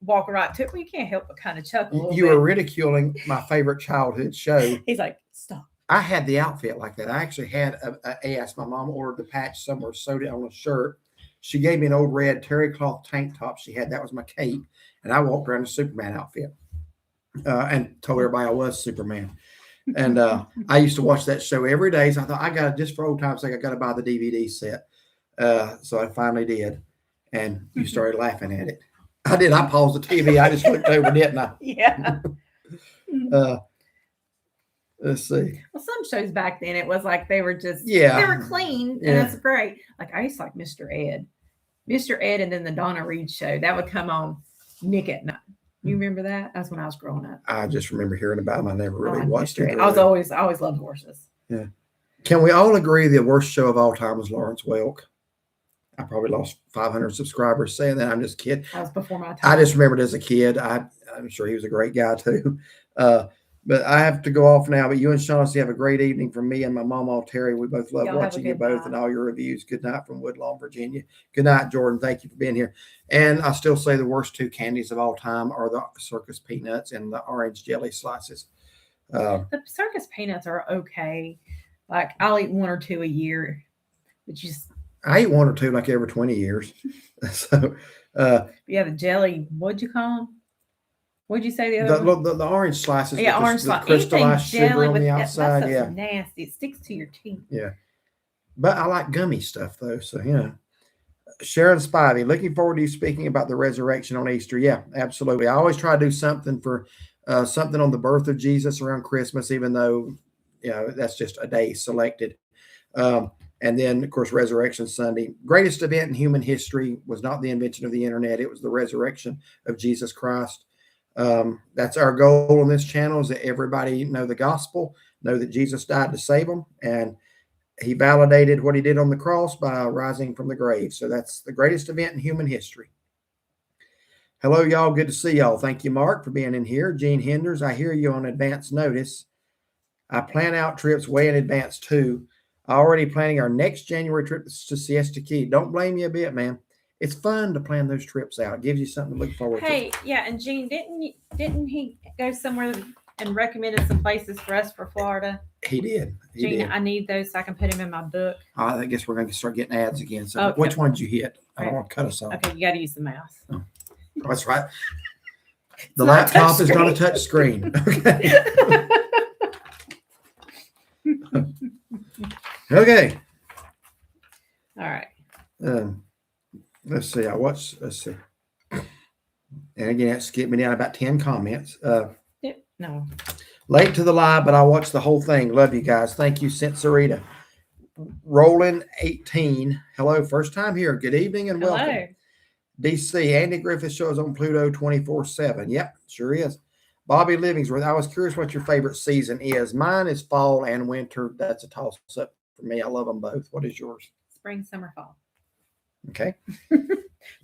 [SPEAKER 2] walking right to it. Well, you can't help but kind of chuckle. A
[SPEAKER 1] You
[SPEAKER 2] little
[SPEAKER 1] were
[SPEAKER 2] bit.
[SPEAKER 1] ridiculing my favorite childhood show.
[SPEAKER 2] He's like, stop.
[SPEAKER 1] I had the outfit like that. I actually had a ass. My mom ordered the patch somewhere, sewed it on a shirt. She gave me an old red terry cloth tank top she had. That was my cape. And I walked around in a Superman outfit and told everybody I was Superman. And I used to watch that show every day. So I thought, just for old time's sake, I got to buy the DVD set. So I finally did. And you started laughing at it. I did. I paused the TV. I just looked over, didn't I?
[SPEAKER 2] Yeah.
[SPEAKER 1] Let's see.
[SPEAKER 2] Well, some shows back then, it was like they were just,
[SPEAKER 1] Yeah.
[SPEAKER 2] they were clean, and
[SPEAKER 1] Yeah.
[SPEAKER 2] that's great. Like I used to like Mr. Ed. Mr. Ed, and then the Donna Reed show. That would come on Nick at Night. You remember that? That's when I was growing up.
[SPEAKER 1] I just remember hearing about them. I never
[SPEAKER 2] I
[SPEAKER 1] really
[SPEAKER 2] liked
[SPEAKER 1] watched
[SPEAKER 2] Mr.
[SPEAKER 1] it.
[SPEAKER 2] Ed. I always loved horses.
[SPEAKER 1] Yeah. Can we all agree the worst show of all time was Lawrence Welk? I probably lost 500 subscribers saying that. I'm just kidding.
[SPEAKER 2] That was before my time.
[SPEAKER 1] I just remembered as a kid. I'm sure he was a great guy too. But I have to go off now. But you and Shaughnessy have a great evening from me and my mama, Terry. We both love
[SPEAKER 2] Y'all have a
[SPEAKER 1] watching you
[SPEAKER 2] good
[SPEAKER 1] both
[SPEAKER 2] night.
[SPEAKER 1] and all your reviews. Good night from Woodlawn, Virginia. Good night, Jordan. Thank you for being here. And I still say the worst two candies of all time are the circus peanuts and the orange jelly slices.
[SPEAKER 2] The circus peanuts are okay. Like I'll eat one or two a year, but just
[SPEAKER 1] I eat one or two like every 20 years. So
[SPEAKER 2] yeah, the jelly. What'd you call them? What'd you say the other one?
[SPEAKER 1] the orange slices.
[SPEAKER 2] Yeah,
[SPEAKER 1] with
[SPEAKER 2] orange
[SPEAKER 1] the
[SPEAKER 2] slice.
[SPEAKER 1] crystallized sugar on
[SPEAKER 2] with
[SPEAKER 1] the
[SPEAKER 2] that
[SPEAKER 1] outside.
[SPEAKER 2] stuff's
[SPEAKER 1] Yeah.
[SPEAKER 2] nasty. It sticks to your teeth.
[SPEAKER 1] Yeah. But I like gummy stuff though. So, Sharon Spivey, looking forward to you speaking about the resurrection on Easter. Yeah, absolutely. I always try to do something for something on the birth of Jesus around Christmas, even though, that's just a day selected. And then, of course, Resurrection Sunday. Greatest event in human history was not the invention of the internet. It was the resurrection of Jesus Christ. That's our goal on this channel, is that everybody know the gospel, know that Jesus died to save them, and he validated what he did on the cross by rising from the grave. So that's the greatest event in human history. Hello, y'all. Good to see y'all. Thank you, Mark, for being in here. Gene Henders, I hear you on advance notice. I plan out trips way in advance, too. Already planning our next January trip to Siesta Key. Don't blame you a bit, man. It's fun to plan those trips out. It gives you something to look forward to.
[SPEAKER 2] Hey, yeah, and Gene, didn't he go somewhere and recommended some places for us for Florida?
[SPEAKER 1] He did.
[SPEAKER 2] Gene, I need those so I can put him in my book.
[SPEAKER 1] I guess we're going to start getting ads again. So
[SPEAKER 2] Okay.
[SPEAKER 1] which one did you hit? I don't want to cut us off.
[SPEAKER 2] Okay, you got to use the mouse.
[SPEAKER 1] Oh, that's right. The
[SPEAKER 2] not a
[SPEAKER 1] laptop
[SPEAKER 2] touch
[SPEAKER 1] is not a
[SPEAKER 2] screen.
[SPEAKER 1] touch screen. Okay. Okay.
[SPEAKER 2] All right.
[SPEAKER 1] Let's see. Let's see. And again, it skipped me down about 10 comments.
[SPEAKER 2] No.
[SPEAKER 1] Late to the live, but I watched the whole thing. Love you guys. Thank you, Sarita. Roland 18. Hello, first time here. Good evening and welcome.
[SPEAKER 2] Hello.
[SPEAKER 1] DC, Andy Griffith shows on Pluto 24/7. Yep, sure is. Bobby Livingsworth, I was curious what your favorite season is. Mine is fall and winter. That's a toss-up for me. I love them both. What is yours?
[SPEAKER 2] Spring, summer, fall.
[SPEAKER 1] Okay.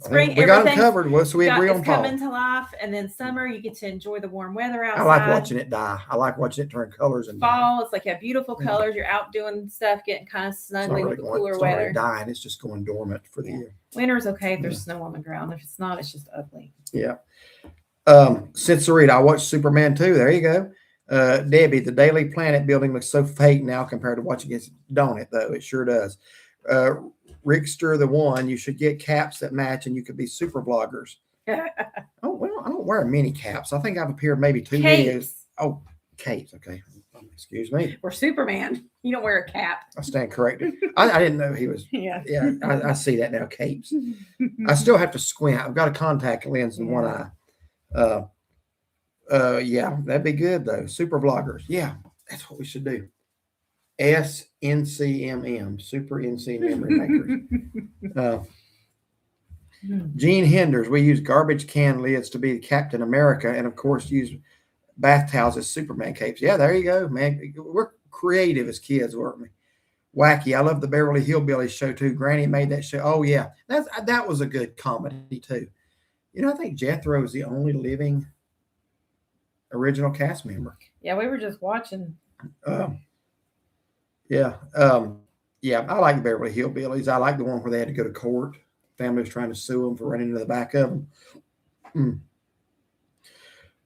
[SPEAKER 2] Spring,
[SPEAKER 1] we got them
[SPEAKER 2] everything's-
[SPEAKER 1] covered. So we agree on
[SPEAKER 2] It's
[SPEAKER 1] fall.
[SPEAKER 2] coming to life, and then summer, you get to enjoy the warm weather outside.
[SPEAKER 1] I like watching it die. I like watching it turn colors and die.
[SPEAKER 2] Fall, it's like beautiful
[SPEAKER 1] Yeah.
[SPEAKER 2] colors. You're out doing stuff, getting kind of
[SPEAKER 1] It's not
[SPEAKER 2] snuggly
[SPEAKER 1] really
[SPEAKER 2] with the
[SPEAKER 1] going-
[SPEAKER 2] cooler
[SPEAKER 1] it's not really
[SPEAKER 2] weather.
[SPEAKER 1] dying. It's just going dormant for the
[SPEAKER 2] Yeah.
[SPEAKER 1] year.
[SPEAKER 2] Winter's okay if there's
[SPEAKER 1] Yeah.
[SPEAKER 2] snow on the ground. If it's not, it's just ugly.
[SPEAKER 1] Yeah. Sarita, I watched Superman 2. There you go. Debbie, the Daily Planet building looks so fake now compared to watching it. Don't it, though? It sure does. Rickster, the one, you should get caps that match and you could be super bloggers. Oh, well, I don't wear many caps. I think I've appeared maybe 2 videos.
[SPEAKER 2] Capes.
[SPEAKER 1] Oh, capes. Okay. Excuse me.
[SPEAKER 2] Or Superman. You don't wear a cap.
[SPEAKER 1] I stand corrected. I didn't know he was.
[SPEAKER 2] Yeah.
[SPEAKER 1] Yeah, I see that now. Capes. I still have to squint. I've got a contact lens in one eye. Yeah, that'd be good though. Super vloggers. Yeah, that's what we should do. SNCMM, Super NC Memory Makers. Gene Henders, we use garbage can lids to be Captain America, and of course use bath towels as Superman capes. Yeah, there you go, man. We're creative as kids, weren't we? Wacky. I love the Beverly Hillbillies show too. Granny made that show. Oh yeah, that was a good comedy too. I think Jethro is the only living original cast member.
[SPEAKER 2] Yeah, we were just watching.
[SPEAKER 1] Yeah. Yeah, I like the Beverly Hillbillies. I like the one where they had to go to court. Family was trying to sue them for running into the back of them.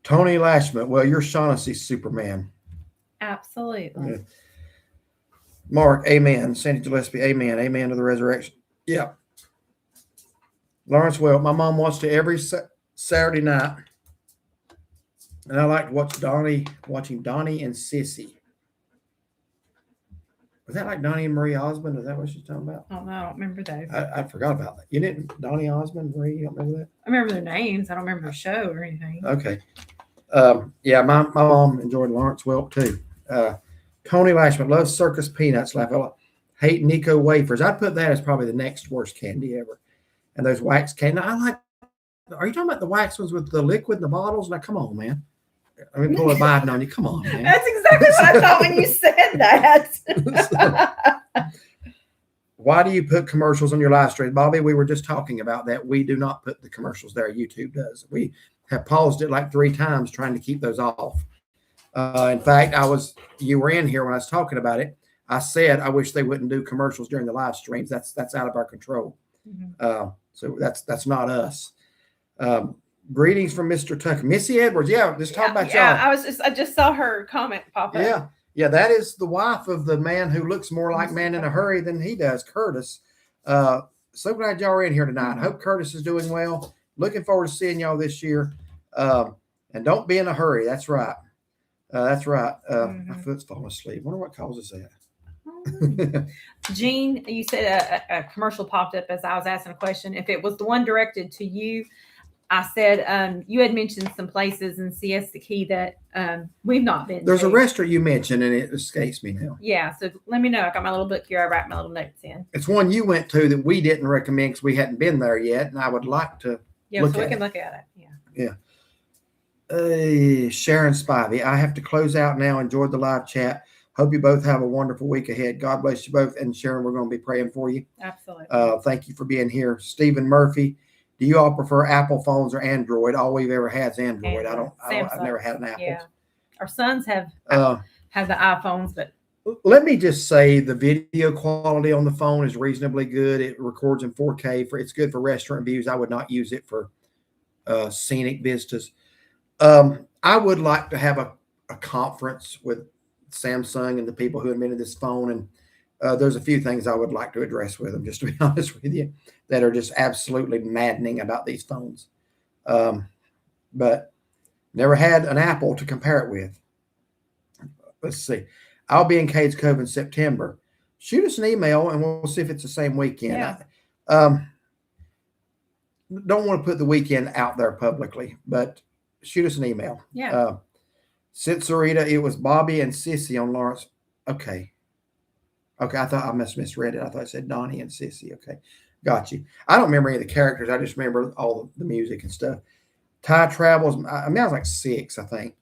[SPEAKER 1] Tony Lashman. Well, you're Shaughnessy's Superman.
[SPEAKER 2] Absolutely.
[SPEAKER 1] Yeah. Mark, amen. Sandy Gillespie, amen. Amen to the resurrection. Yeah. Lawrence, well, my mom watched it every Saturday night. And I like to watching Donnie and Sissy. Was that like Donnie and Marie Osmond? Is that what she's talking about?
[SPEAKER 2] Oh, no, I don't remember those.
[SPEAKER 1] I forgot about that. You didn't, Donnie Osmond, Marie, you don't remember that?
[SPEAKER 2] I remember their names. I don't remember the show or anything.
[SPEAKER 1] Okay. Yeah, my mom enjoyed Lawrence Welk too. Tony Lashman loves Circus Peanuts. Hate Nico wafers. I'd put that as probably the next worst candy ever. And those wax candy. Now, are you talking about the wax ones with the liquid in the bottles? Now, come on, man. Let me pull a Biden on you. Come on, man.
[SPEAKER 2] That's exactly what I thought when you said that.
[SPEAKER 1] Why do you put commercials on your live stream? Bobby, we were just talking about that. We do not put the commercials there. YouTube does. We have paused it like 3 times trying to keep those off. In fact, you were in here when I was talking about it. I said I wish they wouldn't do commercials during the live streams. That's out of our control. Mm-hmm. So that's not us. Greetings from Mr. Tucker. Missy Edwards. Yeah, just talk about y'all.
[SPEAKER 2] I just saw her comment pop up.
[SPEAKER 1] Yeah. Yeah, that is the wife of the man who looks more like Man in a Hurry than he does, Curtis. So glad y'all are in here tonight. I hope Curtis is doing well. Looking forward to seeing y'all this year. And don't be in a hurry. That's right. That's right. My foot's falling asleep. Wonder what causes that.
[SPEAKER 2] Jean, you said a commercial popped up as I was asking a question. If it was the one directed to you, I said you had mentioned some places in Siesta Key that we've not been.
[SPEAKER 1] There's a restaurant you mentioned, and it escapes me now.
[SPEAKER 2] Yeah, so let me know. I got my little book here. I write my little notes in.
[SPEAKER 1] It's one you went to that we didn't recommend because we hadn't been there yet, and I would like to.
[SPEAKER 2] Yeah, so we can look at it.
[SPEAKER 1] Yeah. Sharon Spivey. I have to close out now. Enjoyed the live chat. Hope you both have a wonderful week ahead. God bless you both. And Sharon, we're going to be praying for you.
[SPEAKER 2] Absolutely.
[SPEAKER 1] Thank you for being here. Stephen Murphy. Do you all prefer Apple phones or Android? All we've ever had is Android. I've never had an Apple.
[SPEAKER 2] Yeah. Our sons have the iPhones, but
[SPEAKER 1] let me just say the video quality on the phone is reasonably good. It records in 4K. It's good for restaurant views. I would not use it for scenic vistas. I would like to have a conference with Samsung and the people who invented this phone. And there's a few things I would like to address with them, just to be honest with you, that are just absolutely maddening about these phones. But never had an Apple to compare it with. Let's see. I'll be in Cades Cove in September. Shoot us an email and we'll see if it's the same weekend.
[SPEAKER 2] Yeah.
[SPEAKER 1] Don't want to put the weekend out there publicly, but shoot us an email.
[SPEAKER 2] Yeah.
[SPEAKER 1] Sid Sarita, it was Bobby and Sissy on Lawrence. Okay. I thought I misread it. I thought it said Donnie and Sissy. Okay. Got you. I don't remember any of the characters. I just remember all the music and stuff. Ty Travels. I was like 6, I think.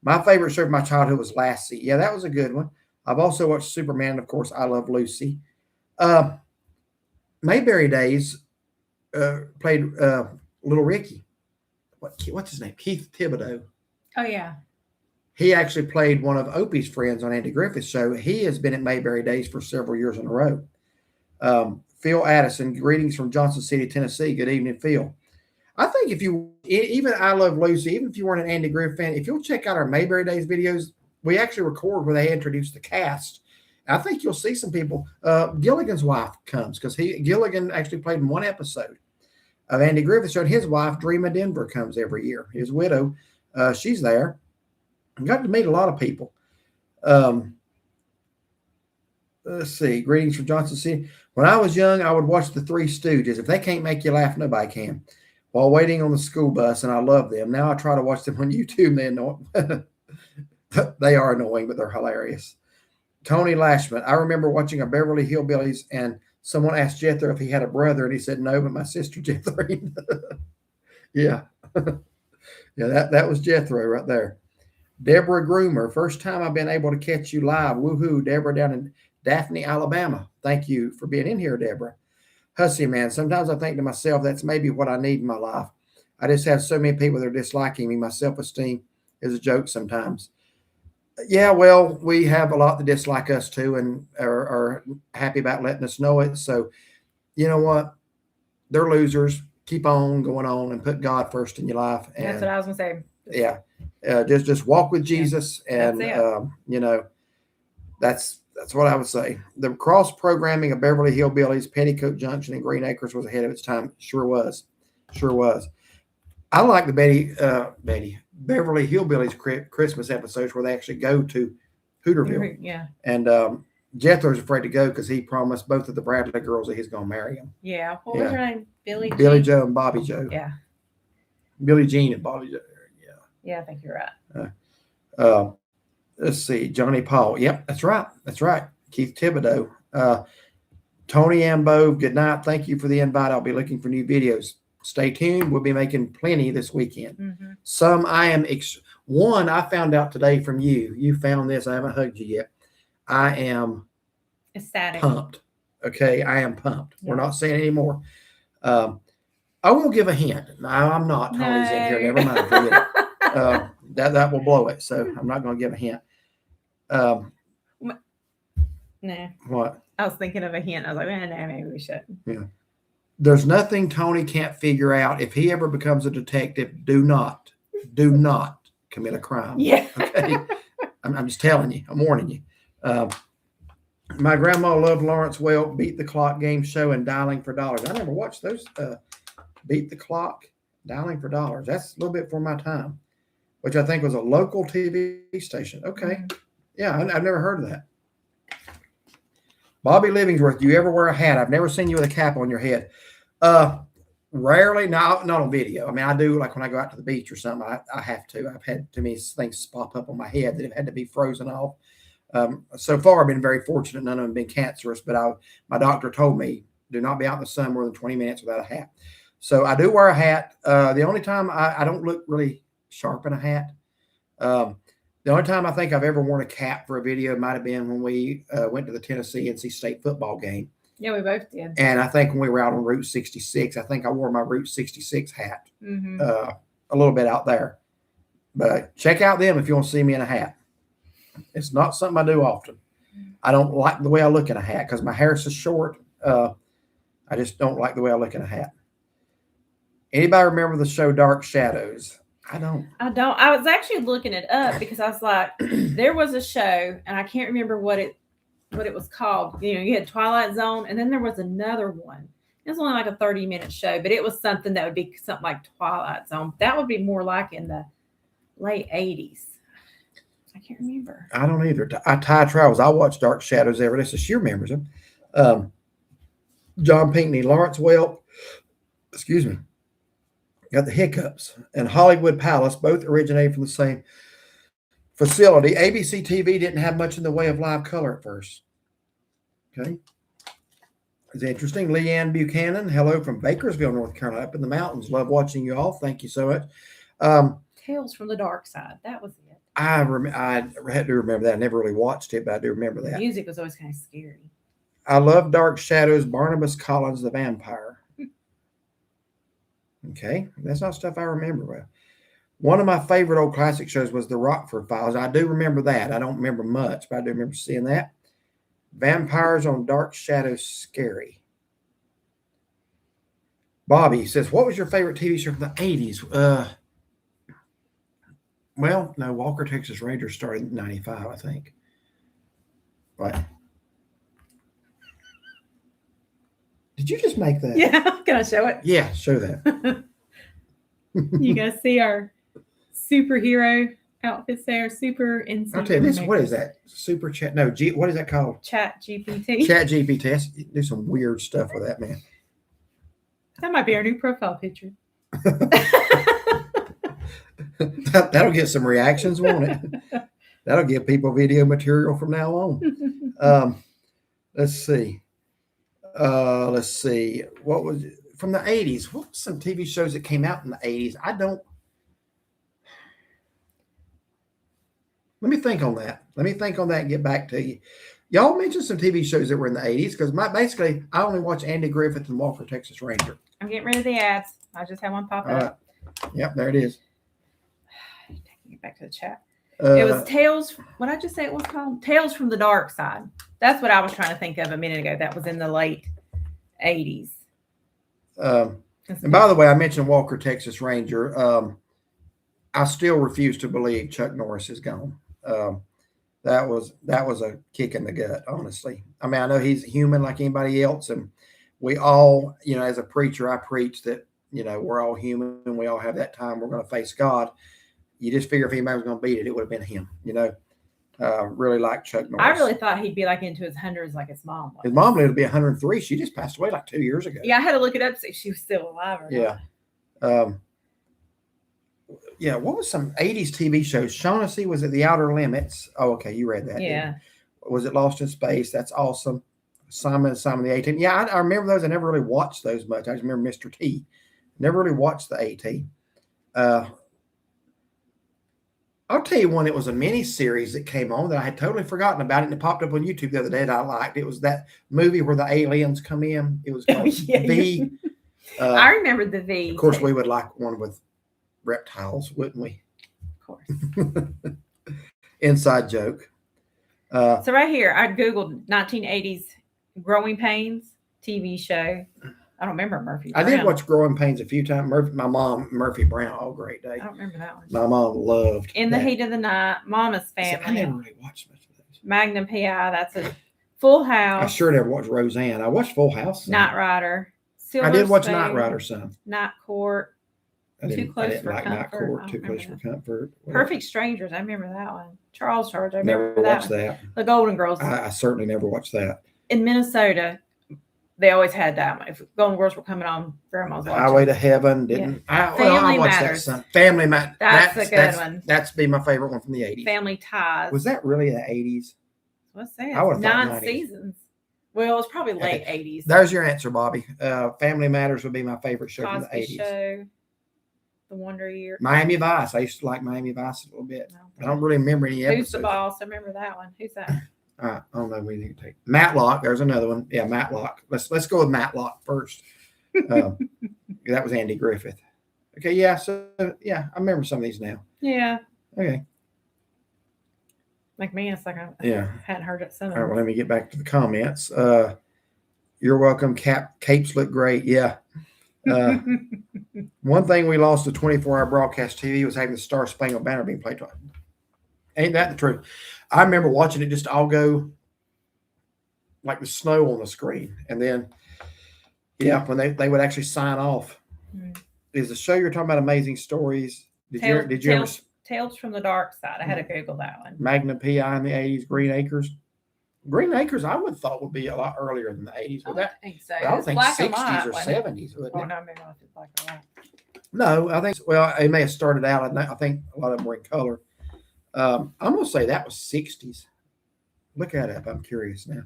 [SPEAKER 1] My favorite show of my childhood was Lassie. Yeah, that was a good one. I've also watched Superman. And of course, I Love Lucy. Mayberry Days played Little Ricky. What's his name? Keith Thibodeau.
[SPEAKER 2] Oh, yeah.
[SPEAKER 1] He actually played one of Opie's friends on Andy Griffith's show. He has been at Mayberry Days for several years in a row. Phil Addison, greetings from Johnson City, Tennessee. Good evening, Phil. I think even I Love Lucy, even if you weren't an Andy Griffith fan, if you'll check out our Mayberry Days videos, we actually record where they introduce the cast. I think you'll see some people. Gilligan's wife comes because Gilligan actually played in one episode of Andy Griffith's show. And his wife, Dreama Denver, comes every year. His widow, she's there. I got to meet a lot of people. Let's see. Greetings from Johnson City. When I was young, I would watch the Three Stooges. If they can't make you laugh, nobody can. While waiting on the school bus, and I love them. Now I try to watch them on YouTube. They are annoying, but they're hilarious. Tony Lashman. I remember watching a Beverly Hillbillies, and someone asked Jethro if he had a brother, and he said no, but my sister Jethro. Yeah. Yeah, that was Jethro right there. Deborah Groomer, first time I've been able to catch you live. Woohoo, Deborah down in Daphne, Alabama. Thank you for being in here, Deborah. Hussy man, sometimes I think to myself, that's maybe what I need in my life. I just have so many people that are disliking me. My self-esteem is a joke sometimes. Yeah, well, we have a lot that dislike us too, and are happy about letting us know it. So you know what? They're losers. Keep on going on and put God first in your life.
[SPEAKER 2] That's what
[SPEAKER 1] And
[SPEAKER 2] I was gonna say.
[SPEAKER 1] yeah, just walk with
[SPEAKER 2] Yeah,
[SPEAKER 1] Jesus,
[SPEAKER 2] that's
[SPEAKER 1] and
[SPEAKER 2] it.
[SPEAKER 1] you know that's what I would say. The cross programming of Beverly Hillbillies, Petticoat Junction, and Green Acres was ahead of its time. Sure was, sure was. I like the Beverly Hillbillies Christmas episodes where they actually go to Hooterville,
[SPEAKER 2] Yeah.
[SPEAKER 1] and Jethro's afraid to go because he promised both of the Bradley girls that he's going to marry them.
[SPEAKER 2] Yeah. What was
[SPEAKER 1] Yeah.
[SPEAKER 2] her name? Billy
[SPEAKER 1] Billy
[SPEAKER 2] Jean?
[SPEAKER 1] Joe and Bobby Joe.
[SPEAKER 2] Yeah.
[SPEAKER 1] Billy Jean and Bobby Joe.
[SPEAKER 2] Yeah, I think you're right.
[SPEAKER 1] Uh, let's see. Johnny Paul. Yep, that's right. That's right. Keith Thibodeau. Tony Ambo, good night. Thank you for the invite. I'll be looking for new videos. Stay tuned. We'll be making plenty this weekend.
[SPEAKER 2] Mm-hmm.
[SPEAKER 1] Some I am one I found out today from you. You found this. I haven't hugged you yet. I am
[SPEAKER 2] Ecstatic.
[SPEAKER 1] pumped. Okay, I am pumped.
[SPEAKER 2] Yeah.
[SPEAKER 1] We're not saying anymore. I will give a hint. No, I'm not. Tony's in here. Never mind. Forget it. That will blow it. So I'm not going to give a hint.
[SPEAKER 2] Nah.
[SPEAKER 1] What?
[SPEAKER 2] I was thinking of a hint. I was like, no, maybe we shouldn't.
[SPEAKER 1] Yeah. There's nothing Tony can't figure out. If he ever becomes a detective, do not commit a crime.
[SPEAKER 2] Yeah.
[SPEAKER 1] Okay. I'm just telling you. I'm warning you. My grandma loved Lawrence Welk, Beat the Clock game show, and Dialing for Dollars. I never watched those. Beat the Clock, Dialing for Dollars. That's a little bit for my time, which I think was a local TV station. Okay.
[SPEAKER 2] Mm-hmm.
[SPEAKER 1] Yeah, I've never heard of that. Bobby Livingsworth, do you ever wear a hat? I've never seen you with a cap on your head. Rarely, not on video. I mean, I do, like when I go out to the beach or something, I have to. I've had too many things pop up on my head that have had to be frozen off. So far, I've been very fortunate. None of them have been cancerous, but my doctor told me, do not be out in the sun more than 20 minutes without a hat. So I do wear a hat. The only time I don't look really sharp in a hat. The only time I think I've ever worn a cap for a video might have been when we went to the Tennessee NC State football game.
[SPEAKER 2] Yeah, we both did.
[SPEAKER 1] And I think when we were out on Route 66, I think I wore my Route 66 hat
[SPEAKER 2] Mm-hmm.
[SPEAKER 1] a little bit out there. But check out them if you want to see me in a hat. It's not something I do often. I don't like the way I look in a hat because my hair is so short. I just don't like the way I look in a hat. Anybody remember the show Dark Shadows? I don't.
[SPEAKER 2] I was actually looking it up because I was like, there was a show, and I can't remember what it was called. You know, you had Twilight Zone, and then there was another one. It was only like a 30-minute show, but it was something that would be something like Twilight Zone. That would be more like in the late 80s. I can't remember.
[SPEAKER 1] I don't either. Ty Travels. I watch Dark Shadows every day, so she remembers them. John Pinckney, Lawrence Welk, excuse me, got the hiccups, and Hollywood Palace both originated from the same facility. ABC TV didn't have much in the way of live color at first. Okay. It's interesting. Leanne Buchanan, hello from Bakersville, North Carolina, up in the mountains. Love watching you all. Thank you so much.
[SPEAKER 2] Tales from the Dark Side. That was it.
[SPEAKER 1] I had to remember that. I never really watched it, but I do remember that.
[SPEAKER 2] The music was always kind of scary.
[SPEAKER 1] I love Dark Shadows, Barnabas Collins, the vampire. Okay, that's not stuff I remember well. One of my favorite old classic shows was the Rockford Files. I do remember that. I don't remember much, but I do remember seeing that. Vampires on Dark Shadows, scary. Bobby says, what was your favorite TV show from the 80s? Well, no, Walker, Texas Rangers started in 95, I think. Right. Did you just make that?
[SPEAKER 2] Yeah, can I show it?
[SPEAKER 1] Yeah, show that.
[SPEAKER 2] You guys see our superhero outfits there? Super NCMemorymakers.
[SPEAKER 1] I'll tell you this. What is that? Super chat? No, what is that called?
[SPEAKER 2] Chat GPT.
[SPEAKER 1] Chat GPT. Do some weird stuff with that, man.
[SPEAKER 2] That might be our new profile picture.
[SPEAKER 1] That'll get some reactions, won't it? That'll give people video material from now on. Let's see. What was it? From the 80s? What were some TV shows that came out in the 80s? Let me think on that. And get back to you. Y'all mentioned some TV shows that were in the 80s because basically I only watch Andy Griffith and Walker, Texas Ranger.
[SPEAKER 2] I'm getting rid of the ads. I just had one pop up.
[SPEAKER 1] Yep, there it is.
[SPEAKER 2] Get back to the chat. It was Tales. What I just say it was called? Tales from the Dark Side. That's what I was trying to think of a minute ago. That was in the late 80s.
[SPEAKER 1] And by the way, I mentioned Walker, Texas Ranger. I still refuse to believe Chuck Norris is gone. That was a kick in the gut, honestly. I mean, I know he's human like anybody else, and we all, as a preacher, I preach that we're all human and we all have that time we're going to face God. You just figure if anybody was going to beat it, it would have been him. Really like Chuck Norris.
[SPEAKER 2] I really thought he'd be like into his hundreds like his mom was.
[SPEAKER 1] His mom lived to be 103. She just passed away like 2 years ago.
[SPEAKER 2] Yeah, I had to look it up to see if she was still alive or
[SPEAKER 1] not. What was some 80s TV shows? Shaughnessy was at The Outer Limits. Oh, okay, you read that.
[SPEAKER 2] Yeah.
[SPEAKER 1] Was it Lost in Space? That's awesome. Simon the A-Team. Yeah, I remember those. I never really watched those much. I just remember Mr. T. Never really watched the A-Team. I'll tell you one. It was a mini series that came on that I had totally forgotten about it, and it popped up on YouTube the other day that I liked. It was that movie where the aliens come in. It was called V.
[SPEAKER 2] I remember the V.
[SPEAKER 1] Of course, we would like one with reptiles, wouldn't we?
[SPEAKER 2] Of course.
[SPEAKER 1] Inside joke.
[SPEAKER 2] So right here, I Googled 1980s Growing Pains TV show. I don't remember Murphy Brown.
[SPEAKER 1] I did watch Growing Pains a few times. My mom, Murphy Brown, all great day.
[SPEAKER 2] I don't remember that one.
[SPEAKER 1] My mom loved
[SPEAKER 2] In the Heat of the Night, Mama's Family.
[SPEAKER 1] I never really watched much of those.
[SPEAKER 2] Magnum PI, that's a Full House.
[SPEAKER 1] I sure never watched Roseanne. I watched Full House.
[SPEAKER 2] Knight Rider.
[SPEAKER 1] I did watch Knight Rider some.
[SPEAKER 2] Night Court.
[SPEAKER 1] Too Close for Comfort. Too Close for Comfort.
[SPEAKER 2] Perfect Strangers. I remember that one. Charles Charge. I
[SPEAKER 1] never
[SPEAKER 2] remember
[SPEAKER 1] watched
[SPEAKER 2] that. The Golden Girls.
[SPEAKER 1] I certainly never watched that.
[SPEAKER 2] In Minnesota, they always had that one. If Golden Girls were coming on, Grandma's watching.
[SPEAKER 1] Highway to Heaven. Didn't I? I watched
[SPEAKER 2] Matters.
[SPEAKER 1] That. Family Matters.
[SPEAKER 2] That's a good one.
[SPEAKER 1] That's been my favorite one from the 80s.
[SPEAKER 2] Family Ties.
[SPEAKER 1] Was that really the 80s?
[SPEAKER 2] What's that?
[SPEAKER 1] I would have thought
[SPEAKER 2] 9 seasons. Well, it was probably late 80s.
[SPEAKER 1] There's your answer, Bobby. Family Matters would be my favorite show from the 80s.
[SPEAKER 2] Show. The Wonder Years.
[SPEAKER 1] Miami Vice. I used to like Miami Vice a little bit. I don't really remember any episodes.
[SPEAKER 2] Who's the Boss? I remember that one. Who's that?
[SPEAKER 1] I don't know. We need to take Matlock. There's another one. Yeah, Matlock. Let's go with Matlock first. That was Andy Griffith. Okay, yeah. So yeah, I remember some of these now.
[SPEAKER 2] Yeah.
[SPEAKER 1] Okay.
[SPEAKER 2] Like me, it's like I hadn't heard it.
[SPEAKER 1] All right, well, let me get back to the comments. You're welcome. Capes look great. Yeah. One thing we lost to 24-hour broadcast TV was having the Star Spangled Banner being played twice. Ain't that the truth? I remember watching it just all go like the snow on the screen. And then, when they would actually sign off. Is the show you're talking about Amazing Stories? Did you ever?
[SPEAKER 2] Tales from the Dark Side. I had to Google that one.
[SPEAKER 1] Magnum PI in the 80s, Green Acres. Green Acres, I would have thought would be a lot earlier than the 80s.
[SPEAKER 2] I don't think so.
[SPEAKER 1] I would think 60s or 70s.
[SPEAKER 2] Oh, no, maybe not black and white.
[SPEAKER 1] No, I think, it may have started out. I think a lot of them were in color. I'm going to say that was 60s. Look that up. I'm curious now.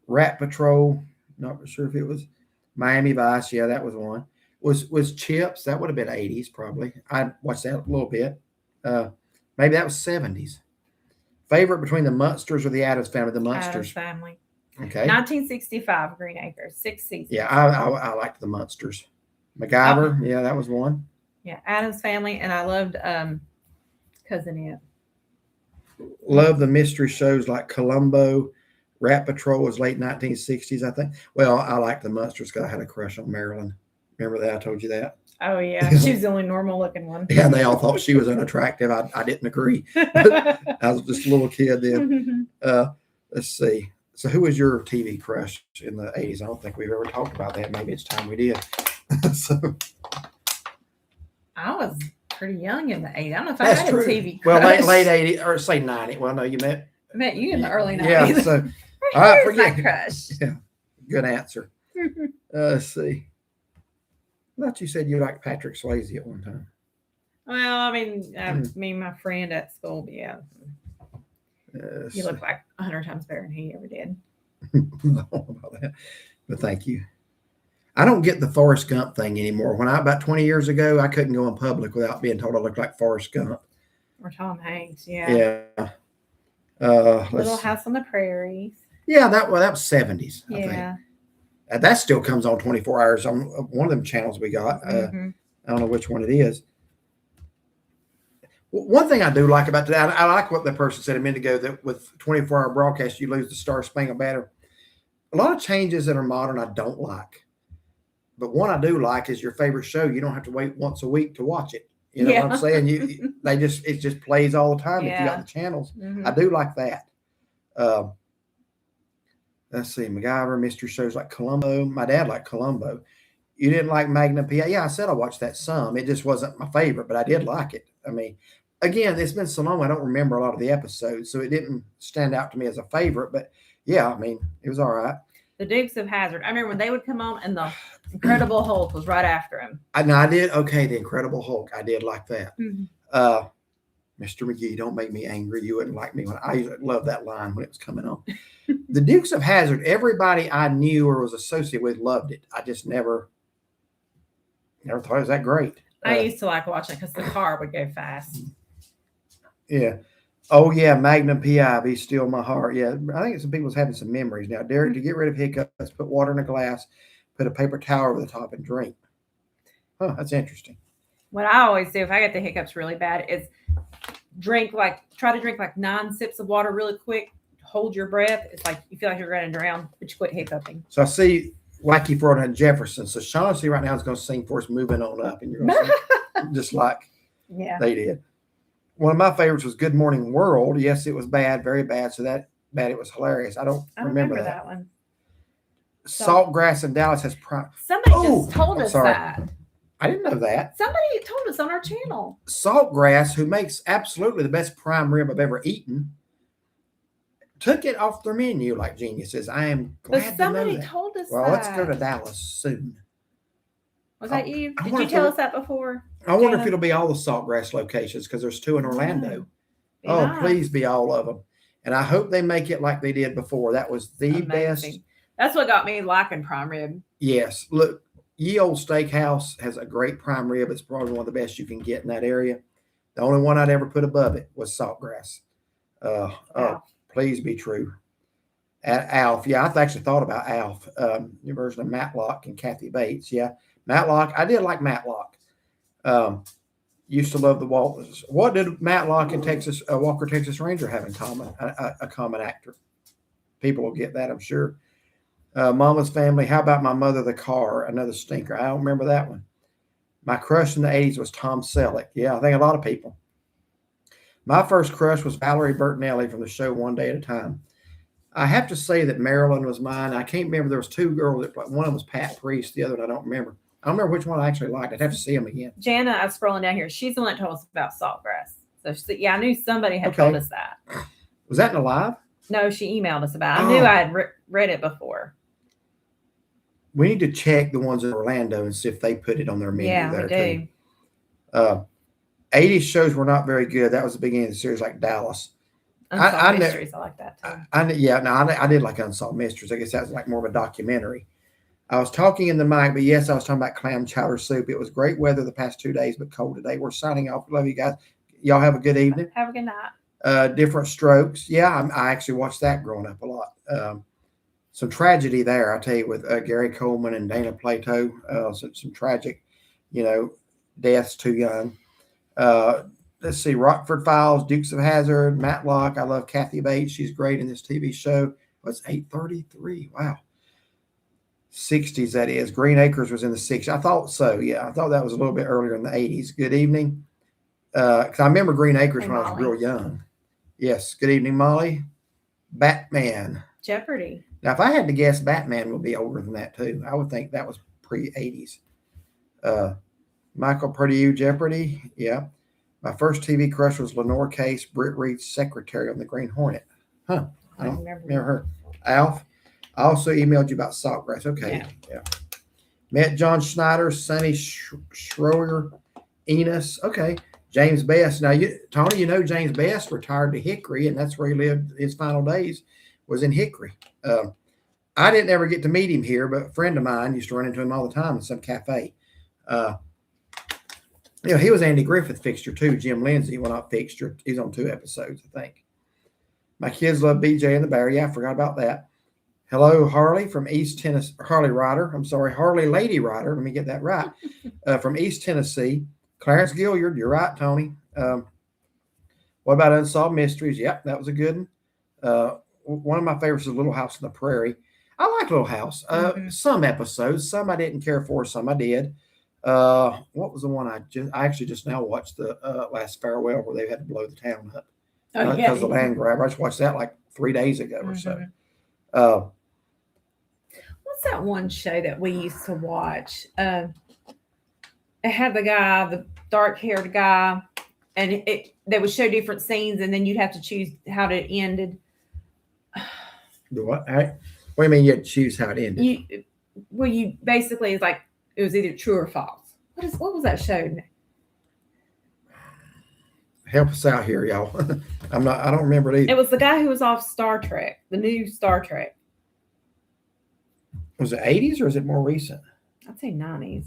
[SPEAKER 1] Rat Patrol. Not sure if it was Miami Vice. Yeah, that was one. Was Chips. That would have been 80s probably. I watched that a little bit. Maybe that was 70s. Favorite between the Munsters or the Addams Family? The Munsters.
[SPEAKER 2] Addams Family.
[SPEAKER 1] Okay.
[SPEAKER 2] 1965, Green Acres, 6 seasons.
[SPEAKER 1] Yeah, I liked the Munsters. MacGyver. Yeah, that was one.
[SPEAKER 2] Yeah, Addams Family, and I loved Cousin It.
[SPEAKER 1] Love the mystery shows like Columbo. Rat Patrol was late 1960s, I think. Well, I liked the Munsters because I had a crush on Marilyn. Remember that? I told you that.
[SPEAKER 2] Oh, yeah. She was the only normal looking one.
[SPEAKER 1] Yeah, and they all thought she was unattractive. I didn't agree. I was just a little kid then. Let's see. So who was your TV crush in the 80s? I don't think we've ever talked about that. Maybe it's time we did.
[SPEAKER 2] I was pretty young in the 80s. I don't know if I had a TV
[SPEAKER 1] crush. Well, late
[SPEAKER 2] 80s
[SPEAKER 1] or say 90. Well, no, you met.
[SPEAKER 2] I met you in the early 90s.
[SPEAKER 1] Yeah, so
[SPEAKER 2] I forget. My crush.
[SPEAKER 1] Yeah, good answer. Let's see. I thought you said you liked Patrick Swayze at one time.
[SPEAKER 2] Well, I mean, me and my friend at school, yeah. You look like 100 times better than he ever did.
[SPEAKER 1] No, about that. But thank you. I don't get the Forrest Gump thing anymore. About 20 years ago, I couldn't go in public without being told I looked like Forrest Gump.
[SPEAKER 2] Or Tom Hanks, yeah.
[SPEAKER 1] Yeah.
[SPEAKER 2] Little House on the Prairies.
[SPEAKER 1] Yeah, that was 70s, I think.
[SPEAKER 2] Yeah.
[SPEAKER 1] That still comes on 24 hours on one of them channels we got. I don't know which one it is. One thing I do like about that, I like what the person said a minute ago, that with 24-hour broadcast, you lose the Star Spangled Banner. A lot of changes that are modern I don't like. But one I do like is your favorite show. You don't have to wait once a week to watch it. You know what I'm saying? It just plays all the time if you got the channels. I do like that. Let's see, MacGyver, mystery shows like Columbo. My dad liked Columbo. You didn't like Magnum PI? Yeah, I said I watched that some. It just wasn't my favorite, but I did like it. I mean, again, it's been so long, I don't remember a lot of the episodes, so it didn't stand out to me as a favorite. But yeah, I mean, it was all right.
[SPEAKER 2] The Dukes of Hazzard. I remember when they would come on, and the Incredible Hulk was right after him.
[SPEAKER 1] I did. Okay, the Incredible Hulk. I did like that.
[SPEAKER 2] Mm-hmm.
[SPEAKER 1] Mr. McGee, don't make me angry. You wouldn't like me when I used to love that line when it was coming on. The Dukes of Hazzard. Everybody I knew or was associated with loved it. I just never thought it was that great.
[SPEAKER 2] I used to like watching it because the car would go fast.
[SPEAKER 1] Yeah. Oh yeah, Magnum PI, Be Still My Heart. Yeah, I think some people's having some memories now. Derek, to get rid of hiccups, put water in a glass, put a paper towel over the top, and drink. Huh, that's interesting.
[SPEAKER 2] What I always do if I get the hiccups really bad is try to drink like 9 sips of water really quick. Hold your breath. It's like you feel like you're going to drown, but you quit hiccuping.
[SPEAKER 1] So I see Wacky Fraud and Jefferson. So Shaughnessy right now is going to sing for us, Moving On Up, and you're going to sing just like they did. One of my favorites was Good Morning World. Yes, it was bad, very bad. So that bad, it was hilarious. I don't remember that
[SPEAKER 2] one.
[SPEAKER 1] Saltgrass in Dallas has prime.
[SPEAKER 2] Somebody just told us that.
[SPEAKER 1] I didn't know that.
[SPEAKER 2] Somebody told us on our channel.
[SPEAKER 1] Saltgrass, who makes absolutely the best prime rib I've ever eaten, took it off their menu like geniuses. I am glad to know that.
[SPEAKER 2] Somebody told us
[SPEAKER 1] that. Well, let's go to Dallas soon.
[SPEAKER 2] Was that you? Did you tell us that before?
[SPEAKER 1] I wonder if it'll be all the Saltgrass locations because there's 2 in Orlando. Nice. Please be all of them. And I hope they make it like they did before. That was the best.
[SPEAKER 2] That's what got me liking prime rib.
[SPEAKER 1] Yes. Look, Ye Old Steakhouse has a great prime rib. It's probably one of the best you can get in that area. The only one I'd ever put above it was Saltgrass. Please be true. At Alf. Yeah, I actually thought about Alf. New version of Matlock and Kathy Bates. Yeah. Matlock. I did like Matlock. Used to love the Waltons. What did Matlock and Walker Texas Ranger have in common? A common actor. People will get that, I'm sure. Mama's Family. How about My Mother the Car? Another stinker. I don't remember that one. My crush in the 80s was Tom Selleck. Yeah, I think a lot of people. My first crush was Valerie Bertinelli from the show One Day at a Time. I have to say that Marilyn was mine. I can't remember. There was 2 girls that played. One of them was Pat Priest. The other one I don't remember. I don't remember which one I actually liked. I'd have to see them again.
[SPEAKER 2] Jana, I'm scrolling down here. She's the one that told us about Saltgrass. So I knew somebody had told us that.
[SPEAKER 1] Was that in a live?
[SPEAKER 2] No, she emailed us about it. I knew I had read it before.
[SPEAKER 1] We need to check the ones in Orlando and see if they put it on their menu there
[SPEAKER 2] we
[SPEAKER 1] too. 80s shows were not very good. That was the beginning of the series, like Dallas.
[SPEAKER 2] Unsolved Mysteries, I like that too.
[SPEAKER 1] I did like Unsolved Mysteries. I guess that was like more of a documentary. I was talking in the mic, but yes, I was talking about clam chowder soup. It was great weather the past 2 days, but cold today. We're signing off. Love you guys. Y'all have a good evening.
[SPEAKER 2] Have a good night.
[SPEAKER 1] Different Strokes. Yeah, I actually watched that growing up a lot. Some tragedy there, I tell you, with Gary Coleman and Dana Plato. Some tragic, deaths too young. Let's see, Rockford Files, Dukes of Hazzard, Matlock. I love Kathy Bates. She's great in this TV show. It's 8:33. Wow. 60s, that is. Green Acres was in the 60s. I thought so. Yeah, I thought that was a little bit earlier in the 80s. Good evening. Because I remember Green Acres when I was real young. Yes. Good evening, Molly. Batman.
[SPEAKER 2] Jeopardy.
[SPEAKER 1] Now, if I had to guess, Batman would be older than that, too. I would think that was pre-80s. Michael Purdue, Jeopardy. Yeah. My first TV crush was Lenore Case, Britt Reed's secretary on the Green Hornet. Huh. I don't remember her. Alf. I also emailed you about Saltgrass. Okay. Yeah. Met John Schneider, Sonny Schroeder, Enos. Okay. James Best. Now, Tony, James Best retired to Hickory, and that's where he lived his final days, was in Hickory. I didn't ever get to meet him here, but a friend of mine used to run into him all the time in some cafe. He was Andy Griffith fixture too. Jim Lindsay went up fixture. He's on 2 episodes, I think. My kids love BJ and the Bear. Yeah, I forgot about that. Hello, Harley from East Tennessee. Harley Ryder. I'm sorry, Harley Lady Ryder. Let me get that right. From East Tennessee. Clarence Gilliard. You're right, Tony. What about Unsolved Mysteries? Yep, that was a good one. One of my favorites is Little House on the Prairie. I like Little House. Some episodes, some I didn't care for, some I did. What was the one I actually just now watched, the Last Farewell, where they had to blow the town up because of the land grab. I just watched that like 3 days ago or so.
[SPEAKER 2] What's that one show that we used to watch? It had the dark-haired guy, and they would show different scenes, and then you'd have to choose how it ended.
[SPEAKER 1] The what? What do you mean you had to choose how it ended?
[SPEAKER 2] You basically, it's like it was either true or false. What was that show?
[SPEAKER 1] Help us out here, y'all. I don't remember it either.
[SPEAKER 2] It was the guy who was off Star Trek, the new Star Trek.
[SPEAKER 1] Was it 80s or is it more recent?
[SPEAKER 2] I'd say 90s.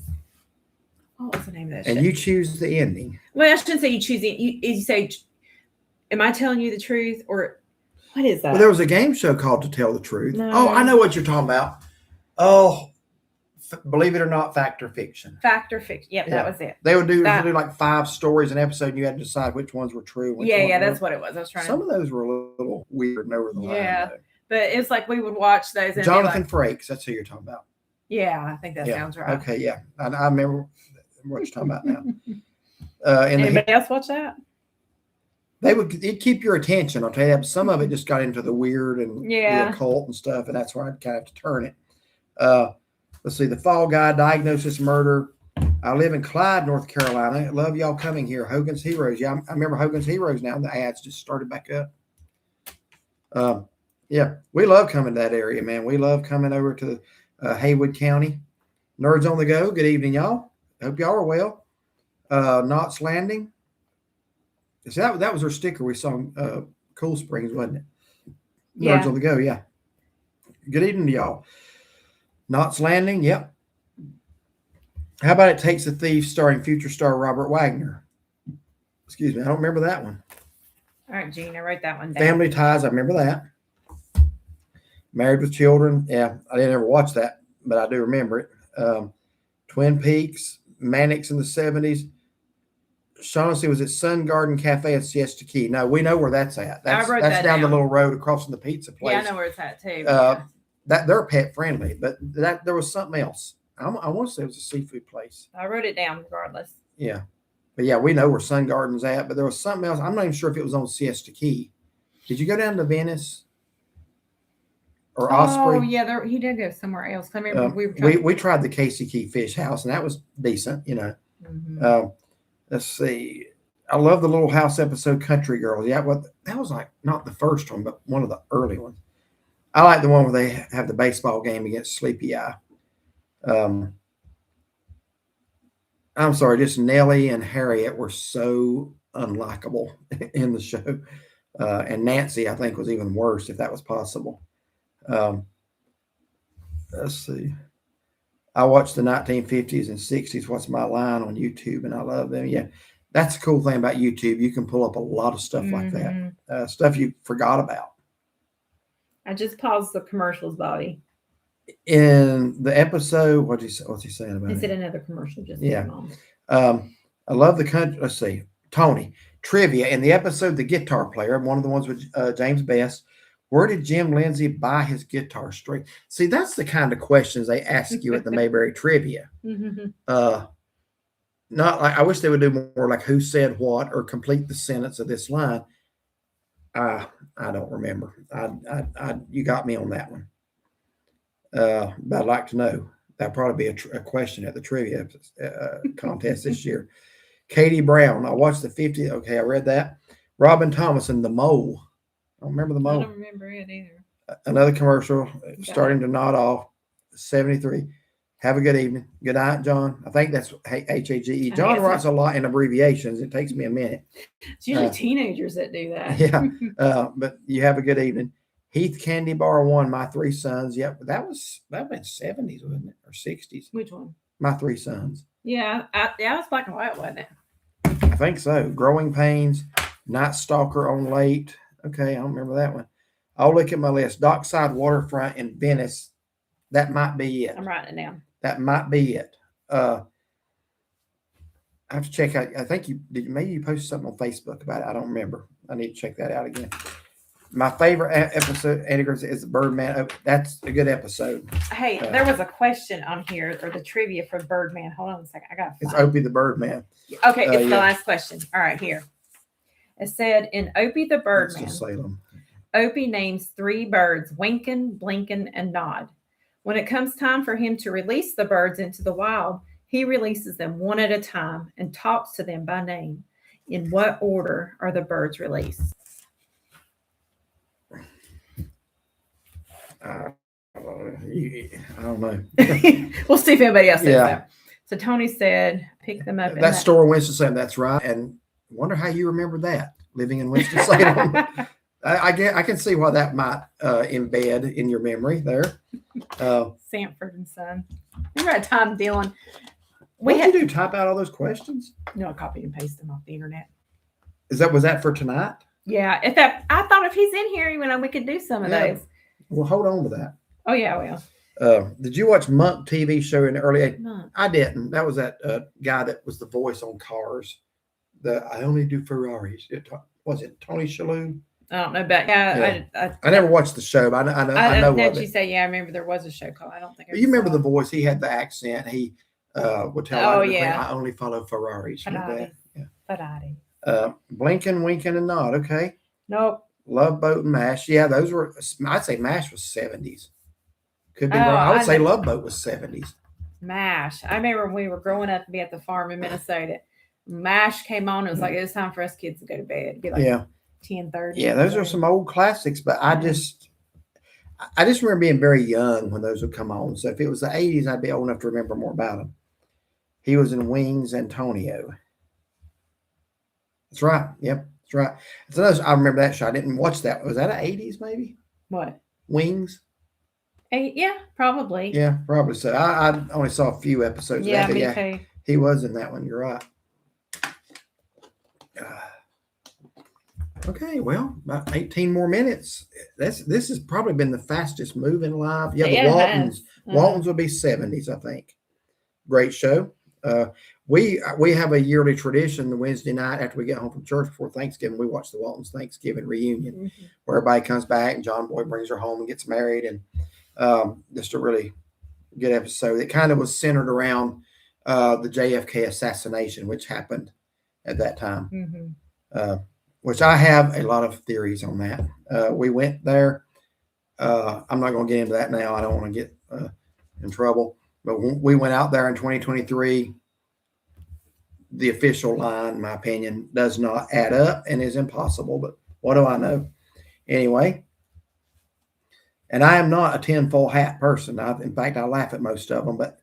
[SPEAKER 2] What was the name of that show?
[SPEAKER 1] And you choose the ending.
[SPEAKER 2] Well, I shouldn't say you choose it. You say, am I telling you the truth, or what is that?
[SPEAKER 1] Well, there was a game show called To Tell the Truth.
[SPEAKER 2] No.
[SPEAKER 1] Oh, I know what you're talking about. Oh, believe it or not, Fact or Fiction.
[SPEAKER 2] Fact or Fiction. Yep, yeah. That was it.
[SPEAKER 1] They would do like 5 stories an episode, and you had to decide which ones were true.
[SPEAKER 2] Yeah, that's what it was. I was trying.
[SPEAKER 1] Some of those were a little weird and over the line.
[SPEAKER 2] Yeah, but it's like we would watch those. And
[SPEAKER 1] Jonathan Frakes, that's who you're talking about.
[SPEAKER 2] Yeah, I think that sounds right.
[SPEAKER 1] Okay, yeah, I remember what you're talking about now.
[SPEAKER 2] Anybody else watch that?
[SPEAKER 1] It'd keep your attention. I'll tell you that. But some of it just got into the weird and the occult and stuff, and that's where I'd kind of have to turn it. Let's see, The Fall Guy, Diagnosis Murder. I live in Clyde, North Carolina. I love y'all coming here. Hogan's Heroes. Yeah, I remember Hogan's Heroes now. The ads just started back up. Yeah, we love coming to that area, man. We love coming over to Haywood County. Nerds on the Go. Good evening, y'all. Hope y'all are well. Knott's Landing. See, that was our sticker we saw in Cool Springs, wasn't it? Nerds on the Go, yeah. Good evening to y'all. Knott's Landing, yep. How about It Takes a Thief, starring future star Robert Wagner? Excuse me, I don't remember that one.
[SPEAKER 2] All right, Gene, I wrote that one down.
[SPEAKER 1] Family Ties, I remember that. Married with Children, yeah, I didn't ever watch that, but I do remember it. Twin Peaks, Mannix in the 70s. Shaughnessy was at Sun Garden Cafe at Siesta Key. No, we know where that's at. That's down the little road across from the pizza place.
[SPEAKER 2] Yeah, I know where it's at too.
[SPEAKER 1] That they're pet friendly, but there was something else. I want to say it was a seafood place.
[SPEAKER 2] I wrote it down regardless.
[SPEAKER 1] Yeah, but yeah, we know where Sun Garden's at. But there was something else. I'm not even sure if it was on Siesta Key. Did you go down to Venice or Osprey?
[SPEAKER 2] Oh yeah, he did go somewhere else. I remember
[SPEAKER 1] we tried the Casey Key Fish House, and that was decent. You know. Mm-hmm. Let's see. I love the Little House episode, Country Girls. Yeah, that was like not the first one, but one of the early ones. I like the one where they have the baseball game against Sleepy Eye. I'm sorry, just Nellie and Harriet were so unlikable in the show. And Nancy, I think, was even worse, if that was possible. Let's see. I watched the 1950s and 60s, What's My Line, on YouTube, and I love them. Yeah, that's the cool thing about YouTube. You can pull up a lot of stuff like that, stuff you forgot about.
[SPEAKER 2] I just paused the commercials, Bobby.
[SPEAKER 1] In the episode, what's he saying about it?
[SPEAKER 2] He said another commercial just
[SPEAKER 1] I love the country. Let's see. Tony, trivia. In the episode, The Guitar Player, one of the ones with James Best, where did Jim Lindsay buy his guitar string? See, that's the kind of questions they ask you at the Mayberry Trivia. Not like, I wish they would do more like who said what or complete the sentence of this line. I don't remember. You got me on that one. But I'd like to know. That'll probably be a question at the trivia contest this year. Katie Brown. I watched the 50. Okay, I read that. Robin Thomason, The Mole. I don't remember The Mole.
[SPEAKER 2] I don't remember it either.
[SPEAKER 1] Another commercial starting to nod off. 73. Have a good evening. Good night, John. I think that's H-A-G-E. John writes a lot in abbreviations. It takes me a minute.
[SPEAKER 2] It's usually teenagers that do that.
[SPEAKER 1] Yeah. But you have a good evening. Heath Candy Bar 1, My Three Sons. Yep, that was 70s, wasn't it? Or 60s?
[SPEAKER 2] Which one?
[SPEAKER 1] My Three Sons.
[SPEAKER 2] Yeah, it was black and white, wasn't it?
[SPEAKER 1] I think so. Growing Pains, Night Stalker on Late. Okay, I don't remember that one. I'll look at my list. Dockside Waterfront in Venice. That might be it.
[SPEAKER 2] I'm writing it down.
[SPEAKER 1] That might be it. I have to check out. I think maybe you posted something on Facebook about it. I don't remember. I need to check that out again. My favorite episode, Edgar's, is the Birdman. Oh, that's a good episode.
[SPEAKER 2] Hey, there was a question on here, or the trivia for Birdman. Hold on a second. I got
[SPEAKER 1] It's Opie the Birdman.
[SPEAKER 2] Okay, it's the
[SPEAKER 1] yeah.
[SPEAKER 2] last question. All right, here. It said, in Opie the Birdman,
[SPEAKER 1] Salem.
[SPEAKER 2] Opie names 3 birds, Winkin, Blinkin, and Nod. When it comes time for him to release the birds into the wild, he releases them one at a time and talks to them by name. In what order are the birds released?
[SPEAKER 1] I don't know.
[SPEAKER 2] We'll see if anybody else says
[SPEAKER 1] Yeah.
[SPEAKER 2] that. So Tony said, pick them up.
[SPEAKER 1] That store in Winston-Salem, that's right. And wonder how you remember that, living in Winston-Salem. I can see why that might embed in your memory there.
[SPEAKER 2] Sanford and Son. Remember that time, Dylan?
[SPEAKER 1] What did you do? Type out all those questions?
[SPEAKER 2] No, I copied and pasted them off the internet.
[SPEAKER 1] Was that for tonight?
[SPEAKER 2] Yeah, I thought if he's in here, we could do some of those.
[SPEAKER 1] Well, hold on to that.
[SPEAKER 2] Oh yeah, well.
[SPEAKER 1] Did you watch Monk TV show in the early 80s?
[SPEAKER 2] No.
[SPEAKER 1] I didn't. That was that guy that was the voice on Cars. I only do Ferraris. Was it Tony Shalhoub?
[SPEAKER 2] I don't know, but yeah.
[SPEAKER 1] I never watched the show, but I know of
[SPEAKER 2] you
[SPEAKER 1] it.
[SPEAKER 2] say, yeah, I remember there was a show called. I don't think.
[SPEAKER 1] You remember the voice? He had the accent. He would tell.
[SPEAKER 2] Oh yeah.
[SPEAKER 1] I only follow Ferraris. You know that? Yeah.
[SPEAKER 2] Ferrari.
[SPEAKER 1] Blinking, winking, and nod. Okay.
[SPEAKER 2] Nope.
[SPEAKER 1] Love Boat and MASH. Yeah, those were. I'd say MASH was 70s. Could be
[SPEAKER 2] Oh,
[SPEAKER 1] wrong. I would
[SPEAKER 2] I
[SPEAKER 1] say
[SPEAKER 2] know.
[SPEAKER 1] Love Boat was 70s.
[SPEAKER 2] MASH. I remember when we were growing up and be at the farm in Minnesota. MASH came on. It was like it was time for us kids to go to bed. It'd be like 10:30.
[SPEAKER 1] Yeah, those are some old classics, but I just remember being very young when those would come on. So if it was the 80s, I'd be old enough to remember more about them. He was in Wings, Antonio. That's right. Yep, that's right. So I remember that show. I didn't watch that. Was that the 80s maybe?
[SPEAKER 2] What?
[SPEAKER 1] Wings?
[SPEAKER 2] Yeah, probably.
[SPEAKER 1] Yeah, probably so. I only saw a few episodes
[SPEAKER 2] Yeah,
[SPEAKER 1] of that.
[SPEAKER 2] me too.
[SPEAKER 1] He was in that one. You're right. Okay, well, about 18 more minutes. This has probably been the fastest moving live. Yeah, the Waltons. Waltons will be 70s, I think. Great show. We have a yearly tradition. The Wednesday night after we get home from church before Thanksgiving, we watch the Waltons Thanksgiving reunion, where everybody comes back and John Boy brings her home and gets married, and just a really good episode. It kind of was centered around the JFK assassination, which happened at that time. Which I have a lot of theories on that. We went there. I'm not going to get into that now. I don't want to get in trouble. But we went out there in 2023. The official line, in my opinion, does not add up and is impossible. But what do I know? Anyway, and I am not a tinfoil hat person. In fact, I laugh at most of them. But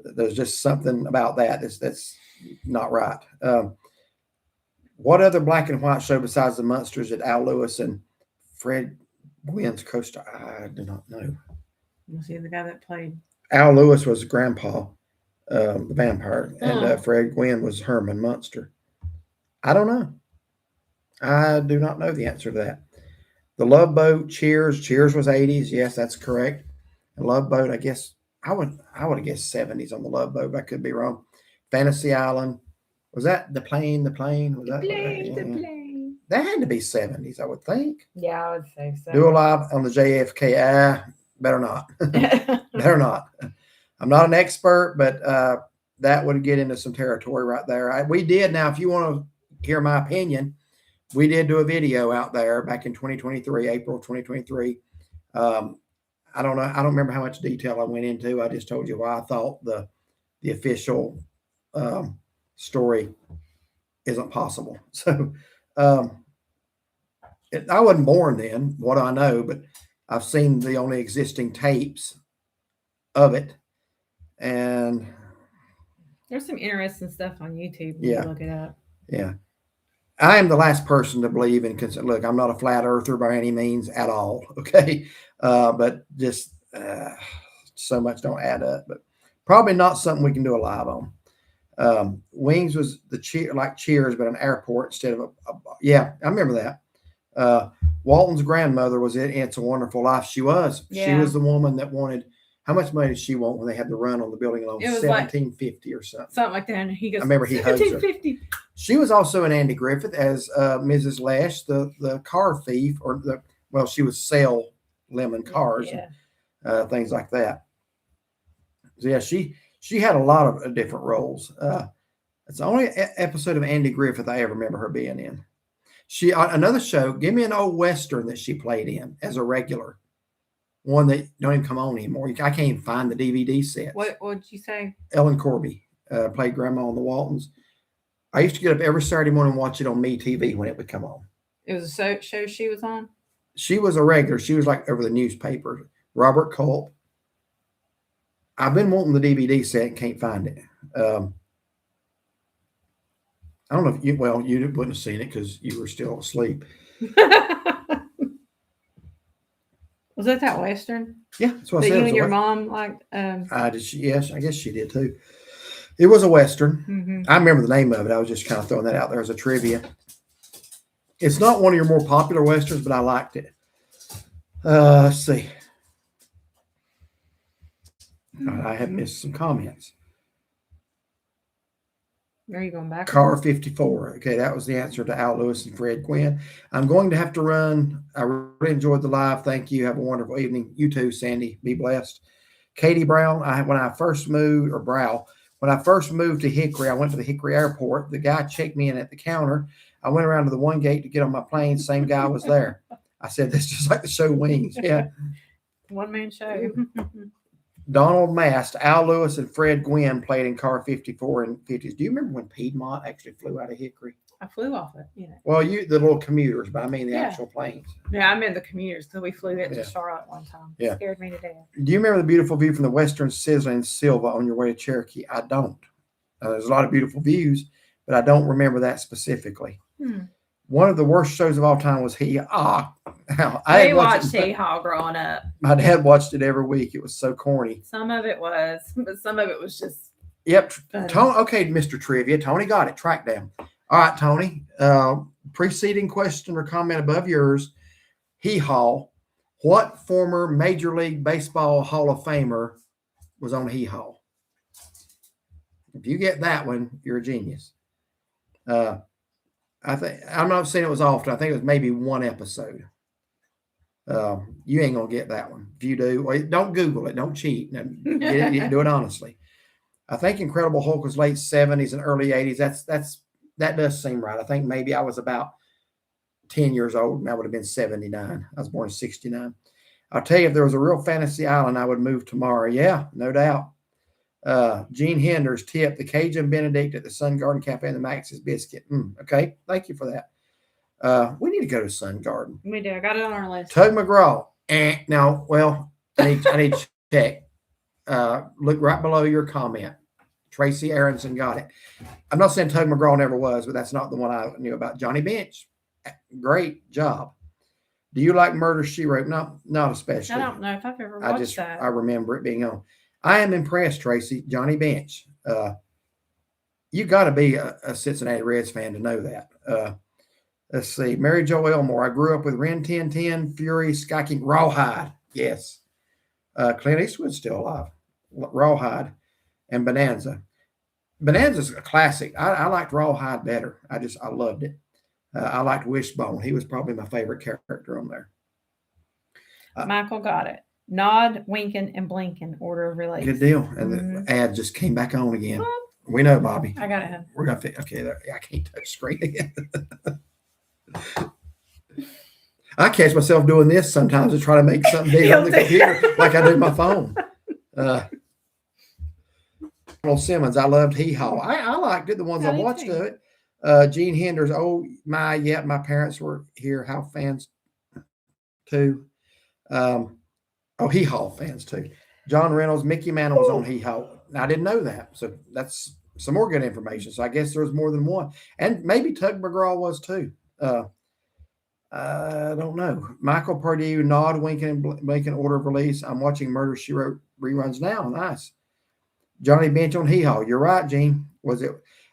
[SPEAKER 1] there's just something about that that's not right. What other black and white show besides the Munsters did Al Lewis and Fred Gwynn's co-star? I do not know.
[SPEAKER 2] You see the guy that played.
[SPEAKER 1] Al Lewis was Grandpa, the vampire, and Fred Gwynn was Herman Munster. I don't know. I do not know the answer to that. The Love Boat, Cheers. Cheers was 80s. Yes, that's correct. And Love Boat, I guess I would have guessed 70s on the Love Boat, but I could be wrong. Fantasy Island. Was that the plane? Was that
[SPEAKER 2] The plane.
[SPEAKER 1] That had to be 70s, I would think.
[SPEAKER 2] Yeah, I would say so.
[SPEAKER 1] Do a live on the JFK. Better not. Better not. I'm not an expert, but that would get into some territory right there. We did. Now, if you want to hear my opinion, we did do a video out there back in 2023, April 2023. I don't know. I don't remember how much detail I went into. I just told you why I thought the official story isn't possible. So I wasn't born then. What do I know? But I've seen the only existing tapes of it. And
[SPEAKER 2] there's some interesting stuff on YouTube. You can look it up. Yeah.
[SPEAKER 1] I am the last person to believe in consent. Look, I'm not a flat earther by any means at all. Okay. But just so much don't add up, but probably not something we can do a live on. Wings was Cheers, but an airport instead of I remember that. Walton's grandmother was in It's a Wonderful Life. She was. Yeah. She was the woman that wanted. How much money did she want when they had the run on the building loan? $17.50 or something.
[SPEAKER 2] Something like that. And he goes,
[SPEAKER 1] I remember he hugs her. She was also in Andy Griffith as Mrs. Lash, the car thief, she would sell lemon cars
[SPEAKER 2] Yeah.
[SPEAKER 1] and things like that. So yeah, she had a lot of different roles. It's the only episode of Andy Griffith I ever remember her being in. She another show. Give me an old western that she played in as a regular. One that don't even come on anymore. I can't even find the DVD set.
[SPEAKER 2] What did you say?
[SPEAKER 1] Ellen Corby played Grandma on the Waltons. I used to get up every Saturday morning and watch it on MeTV when it would come on.
[SPEAKER 2] It was a show she was on?
[SPEAKER 1] She was a regular. She was like over the newspaper. Robert Culp. I've been wanting the DVD set and can't find it. I don't know if you wouldn't have seen it because you were still asleep.
[SPEAKER 2] Was that Western?
[SPEAKER 1] Yeah, that's what I
[SPEAKER 2] that
[SPEAKER 1] said.
[SPEAKER 2] you and your mom liked?
[SPEAKER 1] Yes, I guess she did too. It was a Western.
[SPEAKER 2] Mm-hmm.
[SPEAKER 1] I remember the name of it. I was just kind of throwing that out there as a trivia. It's not one of your more popular Westerns, but I liked it. Let's see. I have missed some comments.
[SPEAKER 2] Are you going back?
[SPEAKER 1] Car 54. Okay, that was the answer to Al Lewis and Fred Gwynn. I'm going to have to run. I really enjoyed the live. Thank you. Have a wonderful evening. You too, Sandy. Be blessed. Katie Brown. When I first moved to Hickory, I went to the Hickory airport. The guy checked me in at the counter. I went around to the one gate to get on my plane. Same guy was there. I said, "That's just like the show Wings." Yeah.
[SPEAKER 2] One-man show.
[SPEAKER 1] Donald Mast, Al Lewis, and Fred Gwynn played in Car 54 and 50s. Do you remember when Piedmont actually flew out of Hickory?
[SPEAKER 2] I flew off it. Yeah.
[SPEAKER 1] Well, the little commuters, but I mean the actual planes.
[SPEAKER 2] Yeah, I meant the commuters because we flew it to Charlotte one time. It scared me to death.
[SPEAKER 1] Do you remember the beautiful view from the Western Sizzling Silva on your way to Cherokee? I don't. There's a lot of beautiful views, but I don't remember that specifically. One of the worst shows of all time was Hee Haw.
[SPEAKER 2] I watched Hee Haw growing up.
[SPEAKER 1] My dad watched it every week. It was so corny.
[SPEAKER 2] Some of it was, but some of it was just.
[SPEAKER 1] Yep. Tony, okay, Mr. Trivia. Tony got it. Track down. All right, Tony. Preceding question or comment above yours. Hee Haw. What former Major League Baseball Hall of Famer was on Hee Haw? If you get that one, you're a genius. I'm not saying it was often. I think it was maybe one episode. You ain't gonna get that one. If you do, don't Google it. Don't cheat. Do it honestly. I think Incredible Hulk was late 70s and early 80s. That does seem right. I think maybe I was about 10 years old and I would have been 79. I was born in 69. I'll tell you, if there was a real fantasy island, I would move tomorrow. Yeah, no doubt. Gene Henders tip the Cajun Benedict at the Sun Garden Cafe and the Max's Biscuit. Okay, thank you for that. We need to go to Sun Garden.
[SPEAKER 2] We do. I got it on our list.
[SPEAKER 1] Tug McGraw. Now, well, I need to check. Look right below your comment. Tracy Aronson got it. I'm not saying Tug McGraw never was, but that's not the one I knew about. Johnny Bench. Great job. Do you like Murder, She Wrote? No, not especially.
[SPEAKER 2] I don't know if I've ever watched that.
[SPEAKER 1] I remember it being on. I am impressed, Tracy. Johnny Bench. You got to be a Cincinnati Reds fan to know that. Let's see. Mary Jo Elmore. I grew up with Ren 1010, Fury, Sky King, Rawhide. Yes. Clint Eastwood's still alive. Rawhide and Bonanza. Bonanza's a classic. I liked Rawhide better. I loved it. I liked Wishbone. He was probably my favorite character on there.
[SPEAKER 2] Michael got it. Nod, winking, and blinking. Order of release.
[SPEAKER 1] Good deal. And the ad just came back on again. What? We know, Bobby.
[SPEAKER 2] I got it.
[SPEAKER 1] We're gonna okay. I can't touch screen again. I catch myself doing this sometimes to try to make something big on the computer, like I do my phone. Ronald Simmons, I loved Hee Haw. I liked it. The ones I watched of it. Gene Henders. Oh my, yeah, my parents were here. How fans too. Hee Haw fans too. John Reynolds, Mickey Mantle was on Hee Haw. I didn't know that, so that's some more good information. So I guess there was more than one, and maybe Tug McGraw was too. I don't know. Michael Purdue, Nod, winking, and blinking. Order of release. I'm watching Murder, She Wrote reruns now. Nice. Johnny Bench on Hee Haw. You're right, Gene. Was it?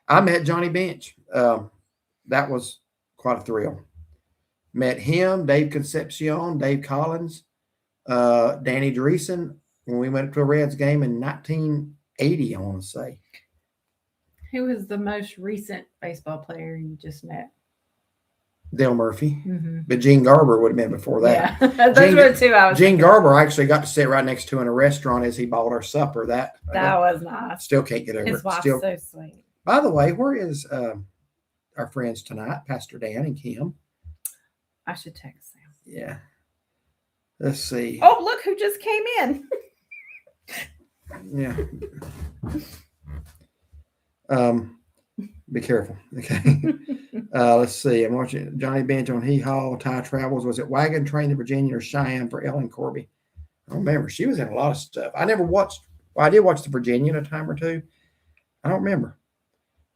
[SPEAKER 1] I met Johnny Bench. That was quite a thrill. Met him, Dave Concepcion, Dave Collins, Danny Dreesen when we went to a Reds game in 1980, I want to say.
[SPEAKER 2] Who is the most recent baseball player you just met?
[SPEAKER 1] Dale Murphy.
[SPEAKER 2] Mm-hmm.
[SPEAKER 1] But Gene Garber would have been before that.
[SPEAKER 2] Yeah, those were the two I was
[SPEAKER 1] Gene
[SPEAKER 2] thinking.
[SPEAKER 1] Garber I actually got to sit right next to in a restaurant as he bought our supper. That
[SPEAKER 2] was nice.
[SPEAKER 1] still can't get over
[SPEAKER 2] His
[SPEAKER 1] it.
[SPEAKER 2] wife's
[SPEAKER 1] Still,
[SPEAKER 2] so sweet.
[SPEAKER 1] by the way, where is our friends tonight, Pastor Dan and Kim?
[SPEAKER 2] I should text them.
[SPEAKER 1] Yeah. Let's see.
[SPEAKER 2] Oh, look who just came in.
[SPEAKER 1] Yeah. Be careful. Okay. Let's see. I'm watching Johnny Bench on Hee Haw, Ty Travels. Was it Wagon Train to Virginia or Cheyenne for Ellen Corby? I don't remember. She was in a lot of stuff. I never watched. Well, I did watch the Virginian a time or two. I don't remember.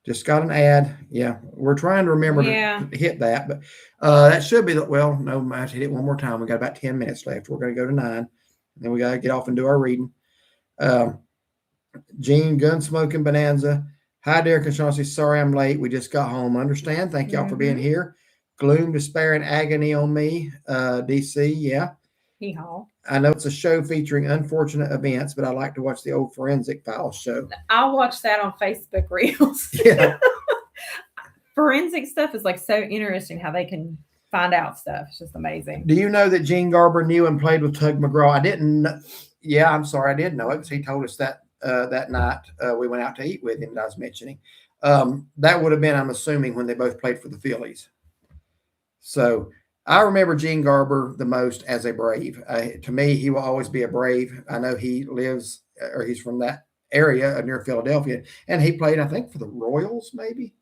[SPEAKER 1] Just got an ad. Yeah, we're trying to remember to hit that, but that should be the. Well, no, I have to hit it one more time. We got about 10 minutes left. We're going to go to 9, and then we got to get off and do our reading. Gene, Gunsmoking Bonanza. Hi, Derek and Chauncey. Sorry I'm late. We just got home. Understand. Thank y'all for being here. Gloom, Despair, and Agony on Me. DC, yeah.
[SPEAKER 2] Hee-haw.
[SPEAKER 1] I know it's a show featuring unfortunate events, but I like to watch the old Forensic Files show.
[SPEAKER 2] I'll watch that on Facebook Reels.
[SPEAKER 1] Yeah.
[SPEAKER 2] Forensic stuff is like so interesting how they can find out stuff. It's just amazing.
[SPEAKER 1] Do you know that Gene Garber knew and played with Tug McGraw? I didn't. Yeah, I'm sorry. I did know it because he told us that that night we went out to eat with him that I was mentioning. That would have been, I'm assuming, when they both played for the Phillies. So I remember Gene Garber the most as a Brave. To me, he will always be a Brave. I know he lives, or he's from that area near Philadelphia, and he played, I think, for the Royals, maybe.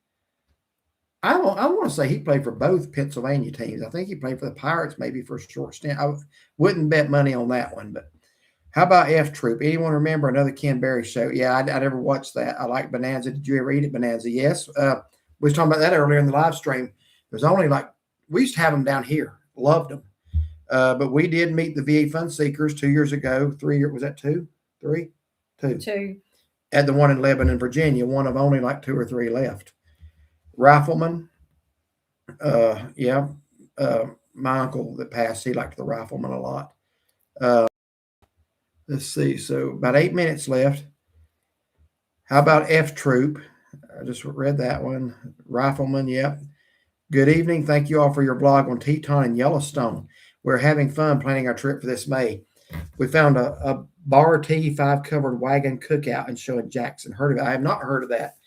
[SPEAKER 1] I want to say he played for both Pennsylvania teams. I think he played for the Pirates maybe for a short stint. I wouldn't bet money on that one, but how about F Troop? Anyone remember another Ken Berry show? Yeah, I never watched that. I like Bonanza. Did you ever eat it, Bonanza? Yes. We was talking about that earlier in the live stream. There's only we used to have them down here. Loved them. But we did meet the VA Fun Seekers 2 years ago. 3 years, was that 2? 3? 2.
[SPEAKER 2] 2.
[SPEAKER 1] At the one in Lebanon, Virginia. One of only 2 or 3 left. Rifleman. Yeah. My uncle that passed, he liked the Rifleman a lot. Let's see. So about 8 minutes left. How about F Troop? I just read that one. Rifleman, yep. Good evening. Thank you all for your blog on Teton and Yellowstone. We're having fun planning our trip for this May. We found a Bar T5 covered wagon cookout in Show in Jackson. Heard of it? I have not heard of that.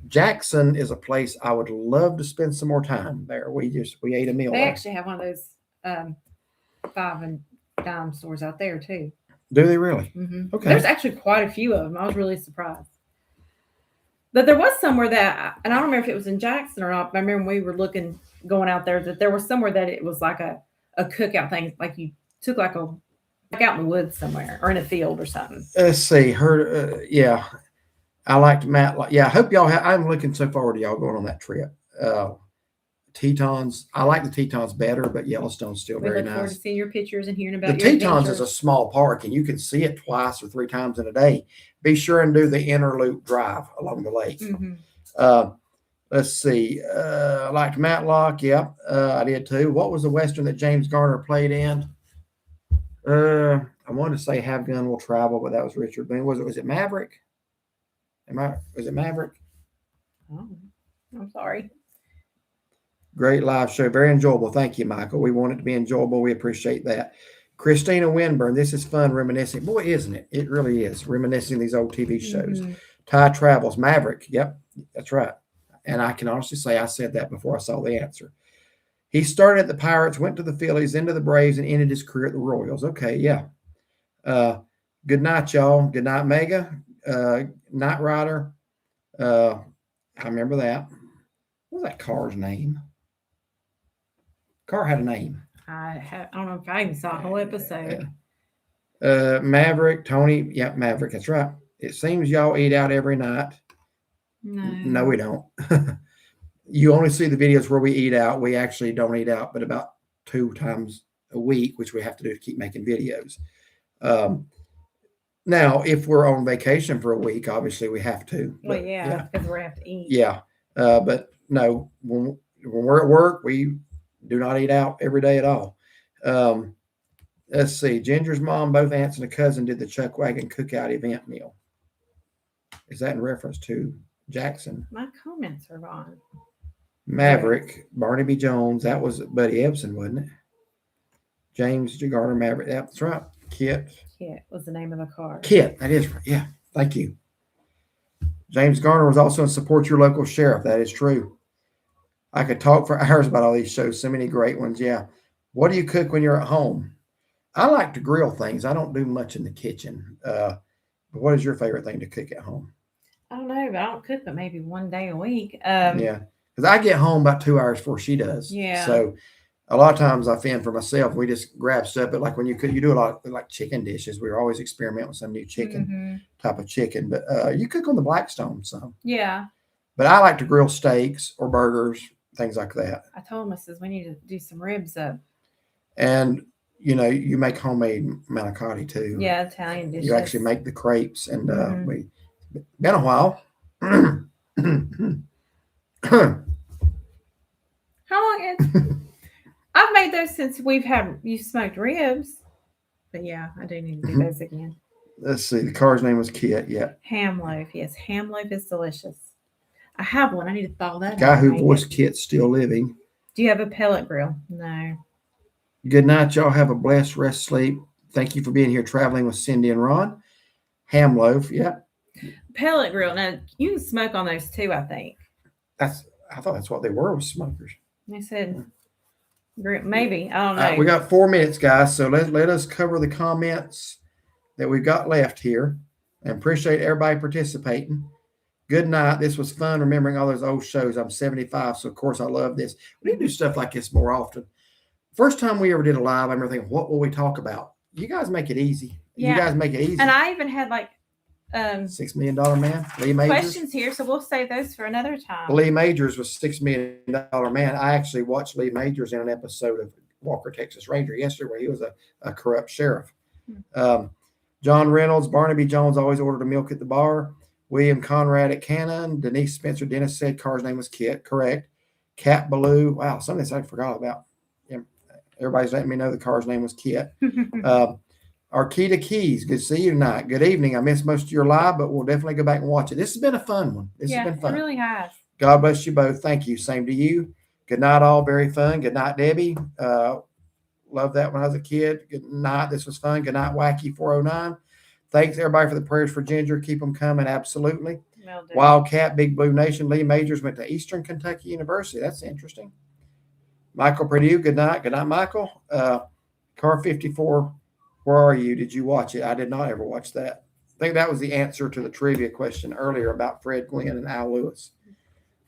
[SPEAKER 1] Jackson is a place I would love to spend some more time there. We ate a meal.
[SPEAKER 2] They
[SPEAKER 1] there.
[SPEAKER 2] actually have one of those 5 and dime stores out there too.
[SPEAKER 1] Do they really?
[SPEAKER 2] Mm-hmm.
[SPEAKER 1] Okay.
[SPEAKER 2] There's actually quite a few of them. I was really surprised. But there was somewhere that, and I don't remember if it was in Jackson or not, but I remember when we were going out there, that there was somewhere that it was like a cookout thing, like you took like out in the woods somewhere or in a field or something.
[SPEAKER 1] Let's see. Yeah. I liked Matt. Yeah, I hope y'all I'm looking so forward to y'all going on that trip. Tetons. I like the Tetons better, but Yellowstone's still very
[SPEAKER 2] We look forward to
[SPEAKER 1] nice.
[SPEAKER 2] seeing your pictures and hearing about
[SPEAKER 1] The
[SPEAKER 2] your
[SPEAKER 1] Tetons
[SPEAKER 2] adventures.
[SPEAKER 1] is a small park, and you can see it 2 or 3 times in a day. Be sure and do the inner loop drive along the lake.
[SPEAKER 2] Mm-hmm.
[SPEAKER 1] Let's see. I liked Matlock. Yep, I did too. What was the Western that James Garner played in? I wanted to say Have Gun Will Travel, but that was Richard Boone. Was it Maverick? Was it Maverick?
[SPEAKER 2] Oh, I'm sorry.
[SPEAKER 1] Great live show. Very enjoyable. Thank you, Michael. We want it to be enjoyable. We appreciate that. Christina Winburn, this is fun reminiscing. Boy, isn't it? It really is. Reminiscing these old TV shows.
[SPEAKER 2] Mm-hmm.
[SPEAKER 1] Ty Travels, Maverick. Yep, that's right. And I can honestly say I said that before I saw the answer. He started at the Pirates, went to the Phillies, into the Braves, and ended his career at the Royals. Okay, yeah. Good night, y'all. Good night, Mega. Knight Rider. I remember that. What was that car's name? Car had a name.
[SPEAKER 2] I don't know if I even saw a whole episode.
[SPEAKER 1] Maverick, Tony. Yep, Maverick. That's right. It seems y'all eat out every night. No, we don't. You only see the videos where we eat out. We actually don't eat out, but about 2 times a week, which we have to do to keep making videos. Now, if we're on vacation for a week, obviously we have to.
[SPEAKER 2] Well, yeah, because we have to eat.
[SPEAKER 1] Yeah, but no, when we're at work, we do not eat out every day at all. Let's see. Ginger's mom, both aunts and a cousin did the Chuck Wagon cookout event meal. Is that in reference to Jackson.
[SPEAKER 2] My comments are gone.
[SPEAKER 1] Maverick, Barnaby Jones. That was Buddy Ebsen, wasn't it? James G. Garner, Maverick. That's right. Kit.
[SPEAKER 2] Kit was the name of the car.
[SPEAKER 1] Kit. That is right. Yeah. Thank you. James Garner was also in Support Your Local Sheriff. That is true. I could talk for hours about all these shows. So many great ones. Yeah. What do you cook when you're at home? I like to grill things. I don't do much in the kitchen. But what is your favorite thing to cook at home?
[SPEAKER 2] I don't know, but I don't cook but maybe one day a week.
[SPEAKER 1] Yeah. Because I get home about 2 hours before she does.
[SPEAKER 2] Yeah.
[SPEAKER 1] So a lot of times I fend for myself. We just grab stuff. But like when you cook, you do a lot of like chicken dishes. We're always experimenting with some new chicken type of chicken. But you cook on the Blackstone some.
[SPEAKER 2] Yeah.
[SPEAKER 1] But I like to grill steaks or burgers, things like that.
[SPEAKER 2] I told him, I says, we need to do some ribs up.
[SPEAKER 1] And, you know, you make homemade manicotti too.
[SPEAKER 2] Yeah, Italian dishes.
[SPEAKER 1] You actually make the crepes. And we been a while.
[SPEAKER 2] How long is I've made those since you smoked ribs. But yeah, I do need to do those again.
[SPEAKER 1] Let's see. The car's name was Kit. Yeah.
[SPEAKER 2] Ham loaf. Yes, ham loaf is delicious. I have one. I need to thaw that
[SPEAKER 1] Guy
[SPEAKER 2] out.
[SPEAKER 1] who voiced Kit's still living.
[SPEAKER 2] Do you have a pellet grill? No.
[SPEAKER 1] Good night, y'all. Have a blessed rest, sleep. Thank you for being here traveling with Cindy and Ron. Ham loaf. Yeah.
[SPEAKER 2] Pellet grill. Now, you can smoke on those too, I think.
[SPEAKER 1] I thought that's what they were, was smokers.
[SPEAKER 2] They said maybe. I don't know.
[SPEAKER 1] We got 4 minutes, guys. So let us cover the comments that we've got left here. And appreciate everybody participating. Good night. This was fun remembering all those old shows. I'm 75, so of course I love this. We need to do stuff like this more often. First time we ever did a live, I remember thinking, what will we talk about? You guys make it easy.
[SPEAKER 2] Yeah.
[SPEAKER 1] You guys make it easy.
[SPEAKER 2] And I even had like
[SPEAKER 1] $6 million man, Lee Majors.
[SPEAKER 2] questions here, so we'll save those for another time.
[SPEAKER 1] Lee Majors was $6 million man. I actually watched Lee Majors in an episode of Walker, Texas Ranger yesterday, where he was a corrupt sheriff. John Reynolds, Barnaby Jones always ordered a milk at the bar. William Conrad at Cannon. Denise Spencer Dennis said car's name was Kit. Correct. Cat Ballou. Wow, some of this I forgot about. Everybody's letting me know the car's name was Kit. Arquita Keys, good to see you tonight. Good evening. I missed most of your live, but we'll definitely go back and watch it. This has been a fun one. This has been fun.
[SPEAKER 2] It really has.
[SPEAKER 1] God bless you both. Thank you. Same to you. Good night, all. Very fun. Good night, Debbie. Loved that when I was a kid. Good night. This was fun. Good night, Wacky 409. Thanks, everybody, for the prayers for Ginger. Keep them coming. Absolutely. Wildcat, Big Blue Nation. Lee Majors went to Eastern Kentucky University. That's interesting. Michael Purdue, good night. Good night, Michael. Car 54, where are you? Did you watch it? I did not ever watch that. I think that was the answer to the trivia question earlier about Fred Gwynn and Al Lewis.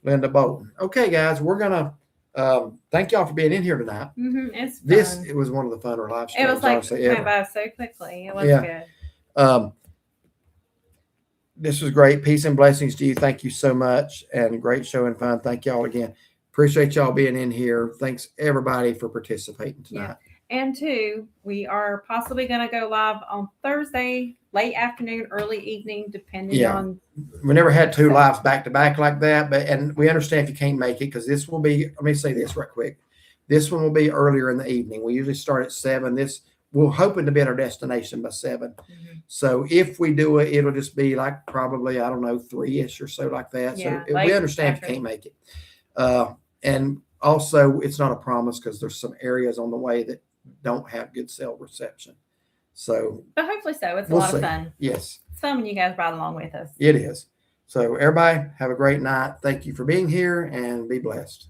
[SPEAKER 1] Linda Bolton. Okay, guys, we're going to thank y'all for being in here tonight.
[SPEAKER 2] It's fun.
[SPEAKER 1] It was one of the funner live streams.
[SPEAKER 2] It was like went by so quickly. It was good.
[SPEAKER 1] This was great. Peace and blessings to you. Thank you so much. And great show and fun. Thank y'all again. Appreciate y'all being in here. Thanks everybody for participating tonight.
[SPEAKER 2] Yeah. And two, we are possibly going to go live on Thursday, late afternoon, early evening, depending on.
[SPEAKER 1] We never had two lives back to back like that, and we understand if you can't make it, because this will be, let me say this right quick. This one will be earlier in the evening. We usually start at 7. We're hoping to be at our destination by 7. So if we do it, it'll just be like probably, I don't know, 3-ish or so like that.
[SPEAKER 2] Yeah,
[SPEAKER 1] so we understand if you can't make it. And also, it's not a promise, because there's some areas on the way that don't have good cell reception. So,
[SPEAKER 2] but hopefully so. It's a lot of fun.
[SPEAKER 1] Yes.
[SPEAKER 2] It's fun when you guys ride along with us.
[SPEAKER 1] It is. So everybody have a great night. Thank you for being here, and be blessed.